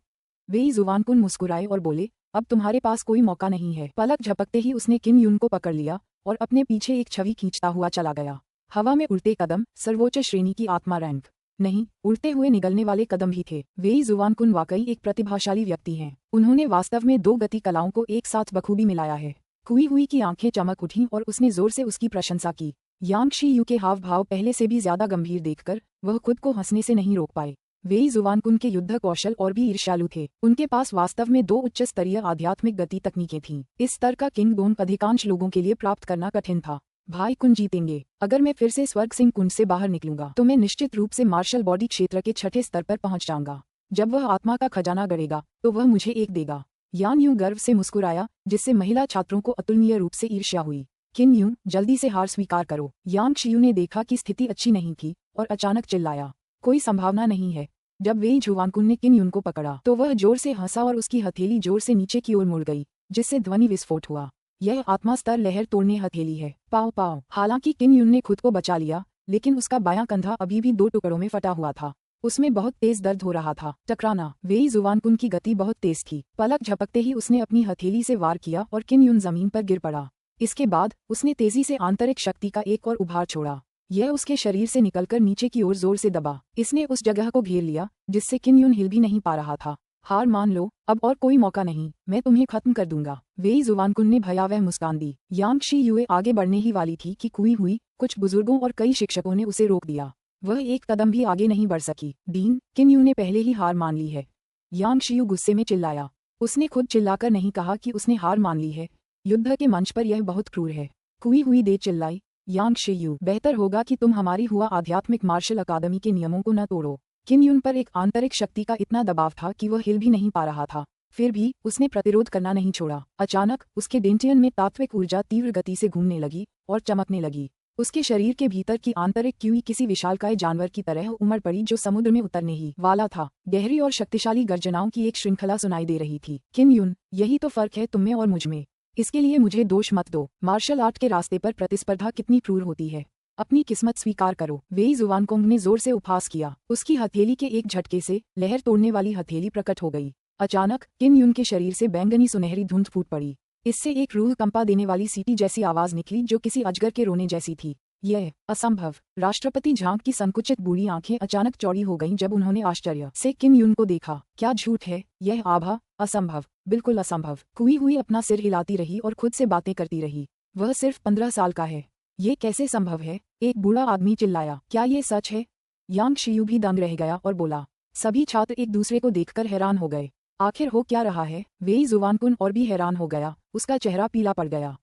वेई जुवानकुन मुस्कुराए और बोले, अब तुम्हारे पास कोई मौका नहीं है। पलक झपकते ही उसने किन यून को पकड़ लिया और अपने पीछे एक छवि खींचता हुआ चला गया। हवा में उड़ते कदम, सर्वोच्च श्रेणी की आत्मा रैंक। नहीं, उड़ते हुए निगलने वाले कदम भी थे। वेई जुवानकुन वाकई एक प्रतिभाशाली व्यक्ति हैं। उन्होंने वास्तव में 2 गति कलाओं को एक साथ बखूबी मिलाया है। खोई हुई की आंखें चमक उठीं और उसने जोर से उसकी प्रशंसा की। यांग शियू के हाव भाव पहले से भी ज्यादा गंभीर देखकर वह खुद को हंसने से नहीं रोक पाए। वेई जुवानकुन के युद्ध कौशल और भी ईर्ष्यालु थे। उनके पास वास्तव में 2 उच्च स्तरीय आध्यात्मिक गति तकनीकें थीं। इस स्तर का किंग दोन अधिकांश लोगों के लिए प्राप्त करना कठिन था। भाई कुन जीतेंगे। अगर मैं फिर से स्वर्ग सिंह कुंड से बाहर निकलूंगा तो मैं निश्चित रूप से मार्शल बॉडी क्षेत्र के 6ठे स्तर पर पहुंच जाऊंगा। जब वह आत्मा का खजाना गढ़ेगा तो वह मुझे एक देगा। यान यूं गर्व से मुस्कुराया, जिससे महिला छात्रों को अतुलनीय रूप से ईर्ष्या हुई। किन यूं, जल्दी से हार स्वीकार करो। यांग शियू ने देखा कि स्थिति अच्छी नहीं थी और अचानक चिल्लाया, कोई संभावना नहीं है। जब वेई जुवानकुन ने किन यून को पकड़ा तो वह जोर से हंसा और उसकी हथेली जोर से नीचे की ओर मुड़ गई, जिससे ध्वनि विस्फोट हुआ। यह आत्मा स्तर लहर तोड़ने हथेली है। पाव पाव। हालांकि किन यून ने खुद को बचा लिया, लेकिन उसका बायां कंधा अभी भी 2 टुकड़ों में फटा हुआ था। उसमें बहुत तेज दर्द हो रहा था। टकराना। वेई जुवानकुन की गति बहुत तेज थी। पलक झपकते ही उसने अपनी हथेली से वार किया और किन यून जमीन पर गिर पड़ा। इसके बाद उसने तेजी से आंतरिक शक्ति का एक और उभार छोड़ा। यह उसके शरीर से निकलकर नीचे की ओर जोर से दबा। इसने उस जगह को घेर लिया जिससे किन यून हिल भी नहीं पा रहा था। हार मान लो, अब और कोई मौका नहीं, मैं तुम्हें खत्म कर दूंगा। वेई जुवानकुन ने भयावह मुस्कान दी। यांग शियू आगे बढ़ने ही वाली थी कि खोई हुई कुछ बुजुर्गों और कई शिक्षकों ने उसे रोक दिया। वह एक कदम भी आगे नहीं बढ़ सकी। डीन, किन यून ने पहले ही हार मान ली है। यांग शियू गुस्से में चिल्लाया। उसने खुद चिल्लाकर नहीं कहा कि उसने हार मान ली है। युद्ध के मंच पर यह बहुत क्रूर है। खोई हुई दे चिल्लाई, यांग शियू, बेहतर होगा कि तुम हमारी हुआ आध्यात्मिक मार्शल अकादमी के नियमों को न तोड़ो। किन यून पर एक आंतरिक शक्ति का इतना दबाव था कि वह हिल भी नहीं पा रहा था। फिर भी उसने प्रतिरोध करना नहीं छोड़ा। अचानक उसके डेंटियन में तात्विक ऊर्जा तीव्र गति से घूमने लगी और चमकने लगी। उसके शरीर के भीतर की आंतरिक क्यूई किसी विशालकाय जानवर की तरह उमड़ पड़ी जो समुद्र में उतरने ही वाला था। गहरी और शक्तिशाली गर्जनाओं की एक श्रृंखला सुनाई दे रही थी। किन यून, यही तो फर्क है तुम में और मुझ में। इसके लिए मुझे दोष मत दो। मार्शल आर्ट के रास्ते पर प्रतिस्पर्धा कितनी क्रूर होती है। अपनी किस्मत स्वीकार करो। वेई जुवानकोंग ने जोर से उपहास किया। उसकी हथेली के एक झटके से लहर तोड़ने वाली हथेली प्रकट हो गई। अचानक किन यून के शरीर से बैंगनी सुनहरी धुंध फूट पड़ी। इससे एक रूह कंपा देने वाली सीटी जैसी आवाज निकली जो किसी अजगर के रोने जैसी थी। यह असंभव। राष्ट्रपति झांग की संकुचित बूढ़ी आंखें अचानक चौड़ी हो गईं जब उन्होंने आश्चर्य से किम यून को देखा। क्या झूठ है यह आभा? असंभव, बिल्कुल असंभव। खोई हुई अपना सिर हिलाती रही और खुद से बातें करती रही। वह सिर्फ 15 साल का है। ये कैसे संभव है? एक बूढ़ा आदमी चिल्लाया। क्या ये सच है? यांग शियू भी दंग रह गया और बोला। सभी छात्र एक दूसरे को देखकर हैरान हो गए। आखिर हो क्या रहा है? वेई जुवानकुन और भी हैरान हो गया। उसका चेहरा पीला पड़ गया।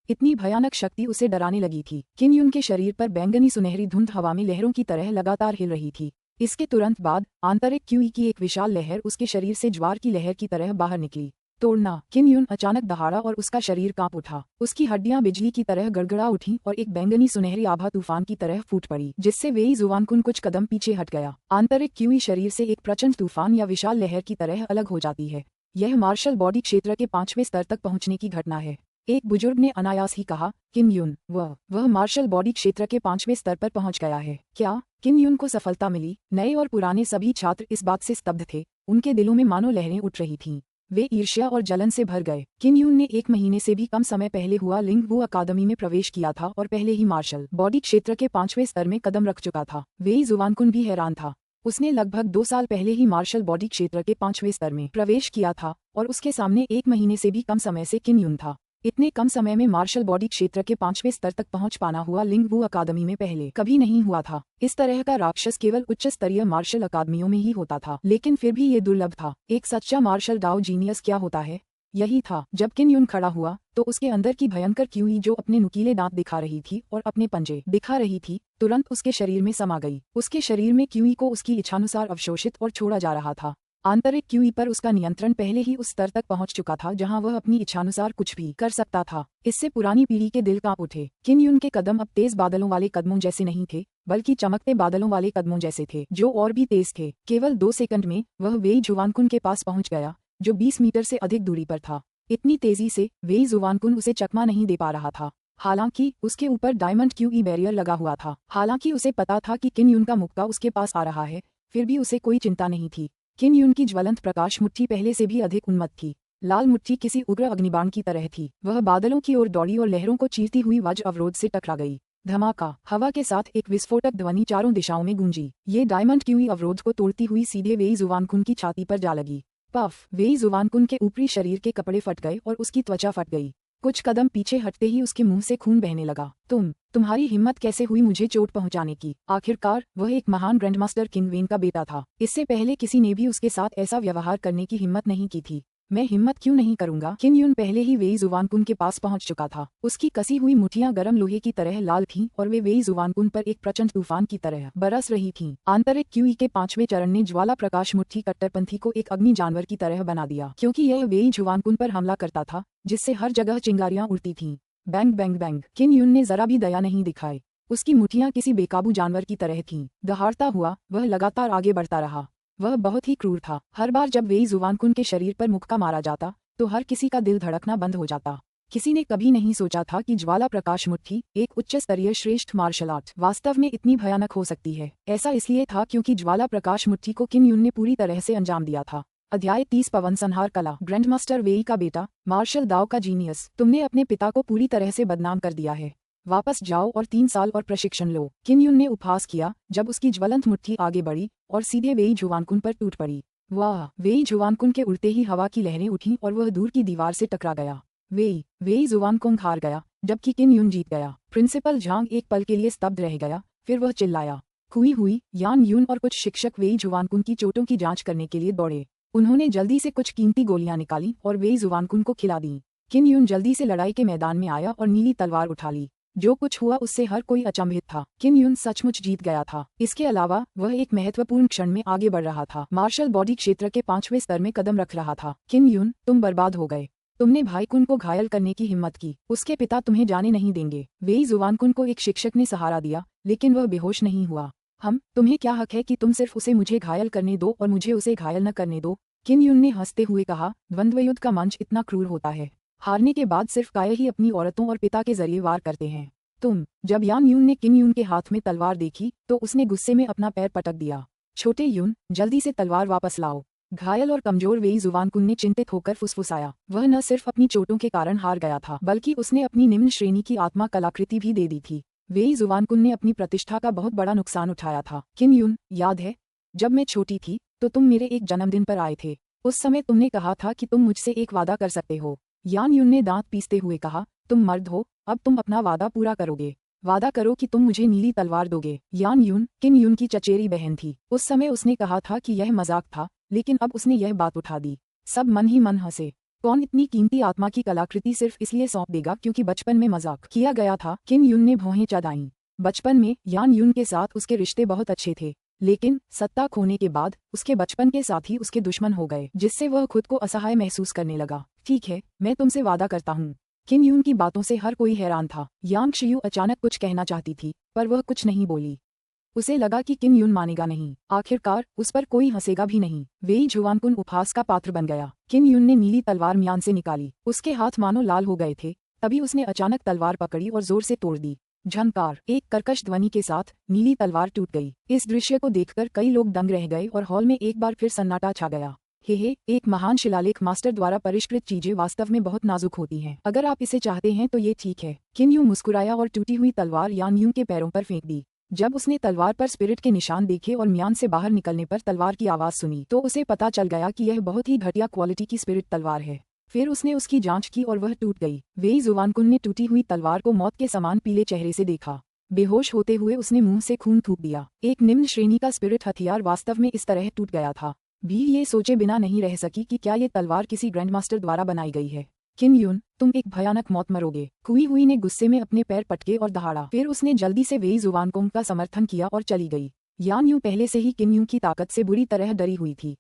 इतनी भयानक शक्ति उसे डराने लगी थी। किम यून के शरीर पर बैंगनी सुनहरी धुंध हवा में लहरों की तरह लगातार हिल रही थी। इसके तुरंत बाद आंतरिक क्यूई की एक विशाल लहर उसके शरीर से ज्वार की लहर की तरह बाहर निकली। तोड़ना! किम यून अचानक दहाड़ा और उसका शरीर कांप उठा। उसकी हड्डियां बिजली की तरह गड़गड़ा उठीं और एक बैंगनी सुनहरी आभा तूफान की तरह फूट पड़ी, जिससे वेई जुवानकुन कुछ कदम पीछे हट गया। आंतरिक क्यूई शरीर से एक प्रचंड तूफान या विशाल लहर की तरह अलग हो जाती है। यह मार्शल बॉडी क्षेत्र के 5वें स्तर तक पहुंचने की घटना है। एक बुजुर्ग ने अनायास ही कहा। किम यून वह मार्शल बॉडी क्षेत्र के 5वें स्तर पर पहुंच गया है। क्या? किम यून को सफलता मिली? नए और पुराने सभी छात्र इस बात से स्तब्ध थे। उनके दिलों में मानो लहरें उठ रही थीं। वे ईर्ष्या और जलन से भर गए। किम यून ने 1 महीने से भी कम समय पहले हुआ लिंग वू अकादमी में प्रवेश किया था और पहले ही मार्शल बॉडी क्षेत्र के 5वें स्तर में कदम रख चुका था। वेई जुवानकुन भी हैरान था। उसने लगभग 2 साल पहले ही मार्शल बॉडी क्षेत्र के 5वें स्तर में प्रवेश किया था और उसके सामने 1 महीने से भी कम समय से किम यून था। इतने कम समय में मार्शल बॉडी क्षेत्र के 5वें स्तर तक पहुंच पाना हुआ लिंग वू अकादमी में पहले कभी नहीं हुआ था। इस तरह का राक्षस केवल उच्च स्तरीय मार्शल अकादमियों में ही होता था, लेकिन फिर भी ये दुर्लभ था। एक सच्चा मार्शल डाओ जीनियस क्या होता है? यही था। जब किम यून खड़ा हुआ तो उसके अंदर की भयंकर क्यूई जो अपने नुकीले दांत दिखा रही थी और अपने पंजे दिखा रही थी, तुरंत उसके शरीर में समा गई। उसके शरीर में क्यूई को उसकी इच्छानुसार अवशोषित और छोड़ा जा रहा था। आंतरिक क्यूई पर उसका नियंत्रण पहले ही उस स्तर तक पहुंच चुका था जहां वह अपनी इच्छानुसार कुछ भी कर सकता था। इससे पुरानी पीढ़ी के दिल कांप उठे। किम यून के कदम अब तेज बादलों वाले कदमों जैसे नहीं थे, बल्कि चमकते बादलों वाले कदमों जैसे थे, जो और भी तेज थे। केवल 2 सेकंड में वह वेई जुवानकुन के पास पहुंच गया, जो 20 मीटर से अधिक दूरी पर था। इतनी तेजी से वेई जुवानकुन उसे चकमा नहीं दे पा रहा था। हालांकि उसके ऊपर डायमंड क्यूई बैरियर लगा हुआ था। हालांकि उसे पता था कि किम यून का मुक्का उसके पास आ रहा है, फिर भी उसे कोई चिंता नहीं थी। किम यून की ज्वलंत प्रकाश मुट्ठी पहले से भी अधिक उन्मत्त थी। लाल मुट्ठी किसी उग्र अग्निबाण की तरह थी। वह बादलों की ओर दौड़ी और लहरों को चीरती हुई वज्र अवरोध से टकरा गई। धमाका! हवा के साथ एक विस्फोटक ध्वनि चारों दिशाओं में गूंजी। ये डायमंड क्यूई अवरोध को तोड़ती हुई सीधे वेई जुवानकुन की छाती पर जा लगी। पफ! वेई जुवानकुन के ऊपरी शरीर के कपड़े फट गए और उसकी त्वचा फट गई। कुछ कदम पीछे हटते ही उसके मुंह से खून बहने लगा। तुम्हारी हिम्मत कैसे हुई मुझे चोट पहुंचाने की? आखिरकार वह एक महान ग्रैंडमास्टर किंग वेन का बेटा था। इससे पहले किसी ने भी उसके साथ ऐसा व्यवहार करने की हिम्मत नहीं की थी। मैं हिम्मत क्यों नहीं करूंगा? किम यून पहले ही वेई जुवानकुन के पास पहुंच चुका था। उसकी कसी हुई मुठ्ठियां गर्म लोहे की तरह लाल थीं और वे वेई जुवानकुन पर एक प्रचंड तूफान की तरह बरस रही थीं। आंतरिक क्यूई के 5वें चरण ने ज्वाला प्रकाश मुट्ठी कट्टरपंथी को एक अग्नि जानवर की तरह बना दिया, क्योंकि यह वेई जुवानकुन पर हमला करता था, जिससे हर जगह चिंगारियां उड़ती थीं। Bang bang bang! किम यून ने जरा भी दया नहीं दिखाई। उसकी मुठ्ठियां किसी बेकाबू जानवर की तरह थीं। दहाड़ता हुआ वह लगातार आगे बढ़ता रहा। वह बहुत ही क्रूर था। हर बार जब वेई जुवानकुन के शरीर पर मुक्का मारा जाता तो हर किसी का दिल धड़कना बंद हो जाता। किसी ने कभी नहीं सोचा था कि ज्वाला प्रकाश मुट्ठी, एक उच्च स्तरीय श्रेष्ठ मार्शल आर्ट, वास्तव में इतनी भयानक हो सकती है। ऐसा इसलिए था क्योंकि ज्वाला प्रकाश मुट्ठी को किम यून ने पूरी तरह से अंजाम दिया था। अध्याय 30 पवन संहार कला। ग्रैंडमास्टर वेई का बेटा, मार्शल दाओ का जीनियस, तुमने अपने पिता को पूरी तरह से बदनाम कर दिया है। वापस जाओ और 3 साल और प्रशिक्षण लो। किम यून ने उपहास किया जब उसकी ज्वलंत मुट्ठी आगे बढ़ी और सीधे वेई जुवानकुन पर टूट पड़ी। वाह! वेई जुवानकुन के उड़ते ही हवा की लहरें उठीं और वह दूर की दीवार से टकरा गया। वेई जुवानकुन हार गया, जबकि किम यून जीत गया। प्रिंसिपल झांग एक पल के लिए स्तब्ध रह गया, फिर वह चिल्लाया। खोई हुई यान यून और कुछ शिक्षक वेई जुवानकुन की चोटों की जांच करने के लिए दौड़े। उन्होंने जल्दी से कुछ कीमती गोलियां निकाली और वेई जुवानकुन को खिला दी। किम यून जल्दी से लड़ाई के मैदान में आया और नीली तलवार उठा ली। जो कुछ हुआ उससे हर कोई अचंभित था। किम यून सचमुच जीत गया था। इसके अलावा वह एक महत्वपूर्ण क्षण में आगे बढ़ रहा था। मार्शल बॉडी क्षेत्र के 5वें स्तर में कदम रख रहा था। किम यून, तुम बर्बाद हो गए। तुमने भाई कुन को घायल करने की हिम्मत की। उसके पिता तुम्हें जाने नहीं देंगे। वेई जुवानकुन को एक शिक्षक ने सहारा दिया, लेकिन वह बेहोश नहीं हुआ। तुम्हें क्या हक है कि तुम सिर्फ उसे मुझे घायल करने दो और मुझे उसे घायल न करने दो? किम यून ने हंसते हुए कहा। द्वंद्वयुद्ध का मंच इतना क्रूर होता है। हारने के बाद सिर्फ काय ही अपनी औरतों और पिता के जरिए वार करते हैं। जब यान यून ने किम यून के हाथ में तलवार देखी तो उसने गुस्से में अपना पैर पटक दिया। छोटे यून, जल्दी से तलवार वापस लाओ। घायल और कमजोर वेई जुवानकुन ने चिंतित होकर फुसफुसाया। वह न सिर्फ अपनी चोटों के कारण हार गया था, बल्कि उसने अपनी निम्न श्रेणी की आत्मा कलाकृति भी दे दी थी। वेई जुवानकुन ने अपनी प्रतिष्ठा का बहुत बड़ा नुकसान उठाया था। किन यून, याद है जब मैं छोटी थी तो तुम मेरे एक जन्मदिन पर आए थे। उस समय तुमने कहा था कि तुम मुझसे एक वादा कर सकते हो। यान यून ने दांत पीसते हुए कहा, तुम मर्द हो, अब तुम अपना वादा पूरा करोगे। वादा करो कि तुम मुझे नीली तलवार दोगे। यान यून किन यून की चचेरी बहन थी। उस समय उसने कहा था कि यह मजाक था, लेकिन अब उसने यह बात उठा दी। सब मन ही मन हंसे। कौन इतनी कीमती आत्मा की कलाकृति सिर्फ इसलिए सौंप देगा क्योंकि बचपन में मजाक किया गया था। किन यून ने भौहें चढ़ाईं। बचपन में यान यून के साथ उसके रिश्ते बहुत अच्छे थे, लेकिन सत्ता खोने के बाद उसके बचपन के साथ ही उसके दुश्मन हो गए, जिससे वह खुद को असहाय महसूस करने लगा। ठीक है, मैं तुमसे वादा करता हूँ। किन यून की बातों से हर कोई हैरान था। यांग शियू अचानक कुछ कहना चाहती थी, पर वह कुछ नहीं बोली। उसे लगा कि किन यून मानेगा नहीं। आखिरकार उस पर कोई हंसेगा भी नहीं। वेई जुवानकुन उपहास का पात्र बन गया। किन यून ने नीली तलवार म्यान से निकाली। उसके हाथ मानो लाल हो गए थे। तभी उसने अचानक तलवार पकड़ी और जोर से तोड़ दी। झंकार, एक कर्कश ध्वनि के साथ नीली तलवार टूट गई। इस दृश्य को देखकर कई लोग दंग रह गए और हॉल में एक बार फिर सन्नाटा छा गया। हे, एक महान शिलालेख मास्टर द्वारा परिष्कृत चीजें वास्तव में बहुत नाजुक होती हैं। अगर आप इसे चाहते हैं तो ये ठीक है। किन यून मुस्कुराया और टूटी हुई तलवार यान यून के पैरों पर फेंक दी। जब उसने तलवार पर स्पिरिट के निशान देखे और म्यान से बाहर निकलने पर तलवार की आवाज सुनी तो उसे पता चल गया कि यह बहुत ही घटिया क्वालिटी की स्पिरिट तलवार है। फिर उसने उसकी जांच की और वह टूट गई। वेई जुवानकुन ने टूटी हुई तलवार को मौत के समान पीले चेहरे से देखा। बेहोश होते हुए उसने मुंह से खून थूक दिया। एक निम्न श्रेणी का स्पिरिट हथियार वास्तव में इस तरह टूट गया था। भी ये सोचे बिना नहीं रह सकी कि क्या ये तलवार किसी ग्रैंडमास्टर द्वारा बनाई गई है। किन यून, तुम एक भयानक मौत मरोगे। कुई हुई ने गुस्से में अपने पैर पटके और दहाड़ा। फिर उसने जल्दी से वेई जुवानकुन का समर्थन किया और चली गई। यान यूं पहले से ही किन यून की ताकत से बुरी तरह डरी हुई थी।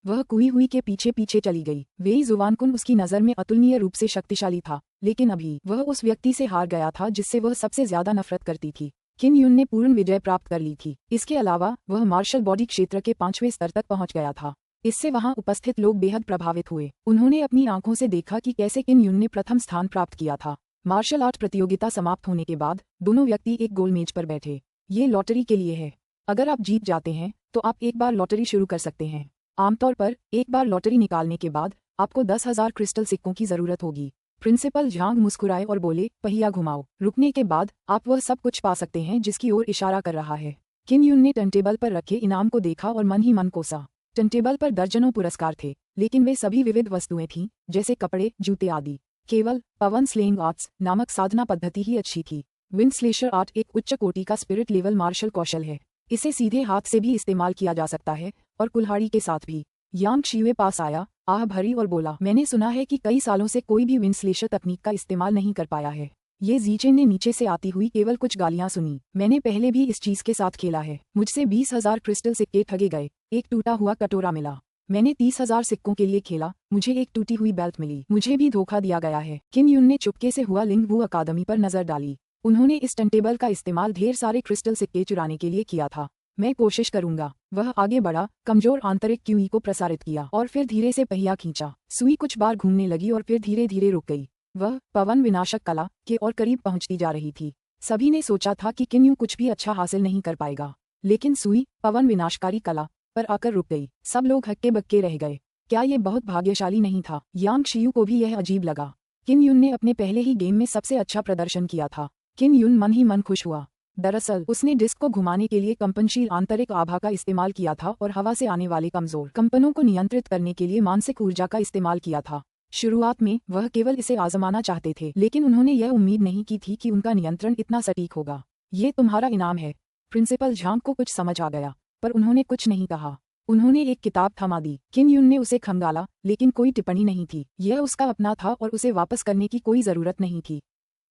वह कुई हुई के पीछे पीछे चली गई। वेई जुवानकुन उसकी नजर में अतुलनीय रूप से शक्तिशाली था, लेकिन अभी वह उस व्यक्ति से हार गया था जिससे वह सबसे ज्यादा नफरत करती थी। किन यून ने पूर्ण विजय प्राप्त कर ली थी। इसके अलावा वह मार्शल बॉडी क्षेत्र के 5वें स्तर तक पहुंच गया था। इससे वहां उपस्थित लोग बेहद प्रभावित हुए। उन्होंने अपनी आंखों से देखा कि कैसे किन यून ने प्रथम स्थान प्राप्त किया था। मार्शल आर्ट प्रतियोगिता समाप्त होने के बाद दोनों व्यक्ति एक गोल मेज पर बैठे। ये लॉटरी के लिए है। अगर आप जीत जाते हैं तो आप एक बार लॉटरी शुरू कर सकते हैं। आमतौर पर एक बार लॉटरी निकालने के बाद आपको 10,000 क्रिस्टल सिक्कों की जरूरत होगी। प्रिंसिपल झांग मुस्कुराए और बोले, पहिया घुमाओ। रुकने के बाद आप वह सब कुछ पा सकते हैं जिसकी ओर इशारा कर रहा है। किन यून ने टर्नटेबल पर रखे इनाम को देखा और मन ही मन कोसा। टर्नटेबल पर दर्जनों पुरस्कार थे, लेकिन वे सभी विविध वस्तुएं थीं, जैसे कपड़े, जूते आदि। केवल पवन स्लेइंग आर्ट्स नामक साधना पद्धति ही अच्छी थी। विंड स्लेशर आर्ट एक उच्च कोटि का स्पिरिट लेवल मार्शल कौशल है। इसे सीधे हाथ से भी इस्तेमाल किया जा सकता है और कुल्हाड़ी के साथ भी। यांग शियुए पास आया, आह भरी और बोला, मैंने सुना है कि कई सालों से कोई भी विंड स्लेशर तकनीक का इस्तेमाल नहीं कर पाया है। ये जीचे ने नीचे से आती हुई केवल कुछ गालियां सुनी। मैंने पहले भी इस चीज के साथ खेला है। मुझसे 20,000 क्रिस्टल सिक्के ठगे गए। एक टूटा हुआ कटोरा मिला। मैंने 30,000 सिक्कों के लिए खेला, मुझे एक टूटी हुई बेल्ट मिली। मुझे भी धोखा दिया गया है। किन यून ने चुपके से हुआ लिंग वू अकादमी पर नजर डाली। उन्होंने इस टर्नटेबल का इस्तेमाल ढेर सारे क्रिस्टल सिक्के चुराने के लिए किया था। मैं कोशिश करूंगा। वह आगे बढ़ा, कमजोर आंतरिक क्यूई को प्रसारित किया और फिर धीरे से पहिया खींचा। सुई कुछ बार घूमने लगी और फिर धीरे धीरे रुक गई। वह पवन विनाशक कला के और करीब पहुंचती जा रही थी। सभी ने सोचा था कि किन यूं कुछ भी अच्छा हासिल नहीं कर पाएगा, लेकिन सुई पवन विनाशकारी कला पर आकर रुक गई। सब लोग हक्के बक्के रह गए। क्या ये बहुत भाग्यशाली नहीं था? यांग शियू को भी यह अजीब लगा। किन यून ने अपने पहले ही गेम में सबसे अच्छा प्रदर्शन किया था। किन यून मन ही मन खुश हुआ। दरअसल उसने डिस्क को घुमाने के लिए कंपनशील आंतरिक आभा का इस्तेमाल किया था और हवा से आने वाले कमजोर कंपनों को नियंत्रित करने के लिए मानसिक ऊर्जा का इस्तेमाल किया था। शुरुआत में वह केवल इसे आजमाना चाहते थे, लेकिन उन्होंने यह उम्मीद नहीं की थी कि उनका नियंत्रण इतना सटीक होगा। ये तुम्हारा इनाम है। प्रिंसिपल झांग को कुछ समझ आ गया, पर उन्होंने कुछ नहीं कहा। उन्होंने एक किताब थमा दी। किन यून ने उसे खंगाला, लेकिन कोई टिप्पणी नहीं थी। यह उसका अपना था और उसे वापस करने की कोई जरूरत नहीं थी।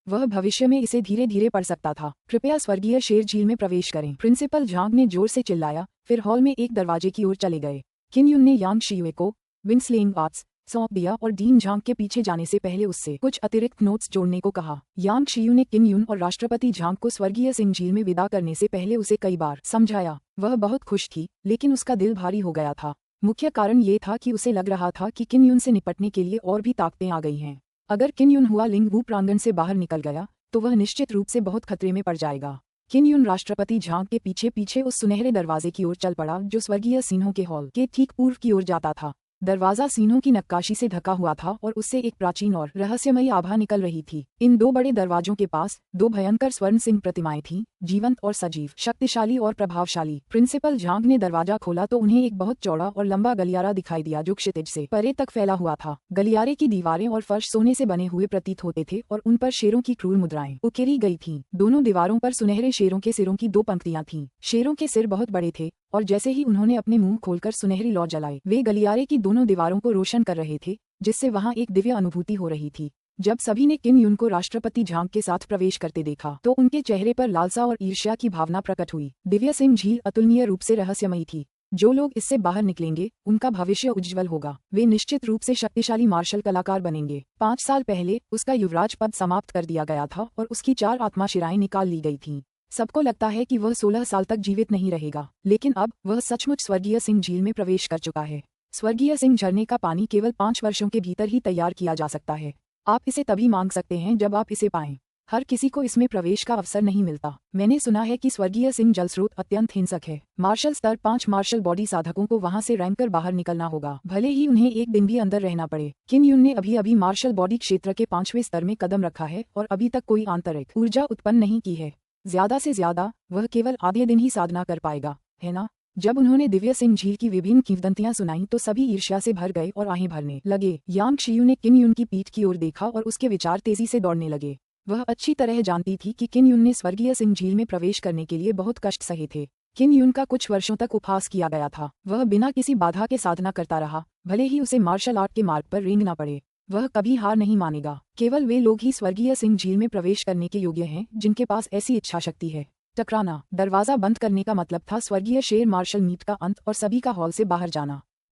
वह भविष्य में इसे धीरे धीरे पढ़ सकता था। कृपया स्वर्गीय शेर झील में प्रवेश करें, प्रिंसिपल झांग ने जोर से चिल्लाया। फिर हॉल में एक दरवाजे की ओर चले गए। किन यून ने यांग शियुए को विंडस्लेइंग आर्ट्स सौंप दिया और डीन झांग के पीछे जाने से पहले उससे कुछ अतिरिक्त नोट्स जोड़ने को कहा। यांग शियू ने किन यून और राष्ट्रपति झांग को स्वर्गीय सिंह झील में विदा करने से पहले उसे कई बार समझाया। वह बहुत खुश थी, लेकिन उसका दिल भारी हो गया था। मुख्य कारण ये था कि उसे लग रहा था कि किन यून से निपटने के लिए और भी ताकतें आ गई हैं। अगर किन यून हुआ लिंग वू प्रांगण से बाहर निकल गया तो वह निश्चित रूप से बहुत खतरे में पड़ जाएगा। किन यून राष्ट्रपति झांग के पीछे पीछे उस सुनहरे दरवाजे की ओर चल पड़ा जो स्वर्गीय सिन्हों के हॉल के ठीक पूर्व की ओर जाता था। दरवाजा सीनों की नक्काशी से ढका हुआ था और उससे एक प्राचीन और रहस्यमयी आभा निकल रही थी। इन दो बड़े दरवाजों के पास दो भयंकर स्वर्ण सिंह प्रतिमाएं थीं, जीवंत और सजीव, शक्तिशाली और प्रभावशाली। प्रिंसिपल झांग ने दरवाजा खोला तो उन्हें एक बहुत चौड़ा और लंबा गलियारा दिखाई दिया जो क्षितिज से परे तक फैला हुआ था। गलियारे की दीवारें और फर्श सोने से बने हुए प्रतीत होते थे और उन पर शेरों की क्रूर मुद्राएं उकेरी गई थीं। दोनों दीवारों पर सुनहरे शेरों के सिरों की दो पंक्तियां थीं। शेरों के सिर बहुत बड़े थे और जैसे ही उन्होंने अपने मुंह खोलकर सुनहरी लौ जलाई, वे गलियारे की दोनों दीवारों को रोशन कर रहे थे, जिससे वहां एक दिव्य अनुभूति हो रही थी। जब सभी ने किम यून को राष्ट्रपति झांग के साथ प्रवेश करते देखा तो उनके चेहरे पर लालसा और ईर्ष्या की भावना प्रकट हुई। दिव्य सिंह झील अतुलनीय रूप से रहस्यमयी थी। जो लोग इससे बाहर निकलेंगे उनका भविष्य उज्जवल होगा। वे निश्चित रूप से शक्तिशाली मार्शल कलाकार बनेंगे। 5 साल पहले उसका युवराज पद समाप्त कर दिया गया था और उसकी 4 आत्माशिराएं निकाल ली गई थीं। सबको लगता है कि वह 16 साल तक जीवित नहीं रहेगा, लेकिन अब वह सचमुच स्वर्गीय सिंह झील में प्रवेश कर चुका है। स्वर्गीय सिंह झरने का पानी केवल 5 वर्षों के भीतर ही तैयार किया जा सकता है। आप इसे तभी मांग सकते हैं जब आप इसे पाएं। हर किसी को इसमें प्रवेश का अवसर नहीं मिलता। मैंने सुना है कि स्वर्गीय सिंह जल स्रोत अत्यंत हिंसक है। मार्शल स्तर 5 मार्शल बॉडी साधकों को वहां से रैंक कर बाहर निकलना होगा, भले ही उन्हें एक दिन भी अंदर रहना पड़े। किम यून ने अभी मार्शल बॉडी क्षेत्र के 5वें स्तर में कदम रखा है और अभी तक कोई आंतरिक ऊर्जा उत्पन्न नहीं की है। ज्यादा से ज्यादा वह केवल आधे दिन ही साधना कर पाएगा, है ना? जब उन्होंने दिव्य सिंह झील की विभिन्न किंवदंतियां सुनाई तो सभी ईर्ष्या से भर गए और आहें भरने लगे। यांग शियू ने किम यून की पीठ की ओर देखा और उसके विचार तेजी से दौड़ने लगे। वह अच्छी तरह जानती थी कि किम यून ने स्वर्गीय सिंह झील में प्रवेश करने के लिए बहुत कष्ट सहे थे। किम यून का कुछ वर्षों तक उपहास किया गया था। वह बिना किसी बाधा के साधना करता रहा, भले ही उसे मार्शल आर्ट के मार्ग पर रेंगना पड़े। वह कभी हार नहीं मानेगा। केवल वे लोग ही स्वर्गीय सिंह झील में प्रवेश करने के योग्य हैं जिनके पास ऐसी इच्छा शक्ति है। टकराना, दरवाजा बंद करने का मतलब था स्वर्गीय शेर मार्शल मीट का अंत और सभी का हॉल से बाहर जाना।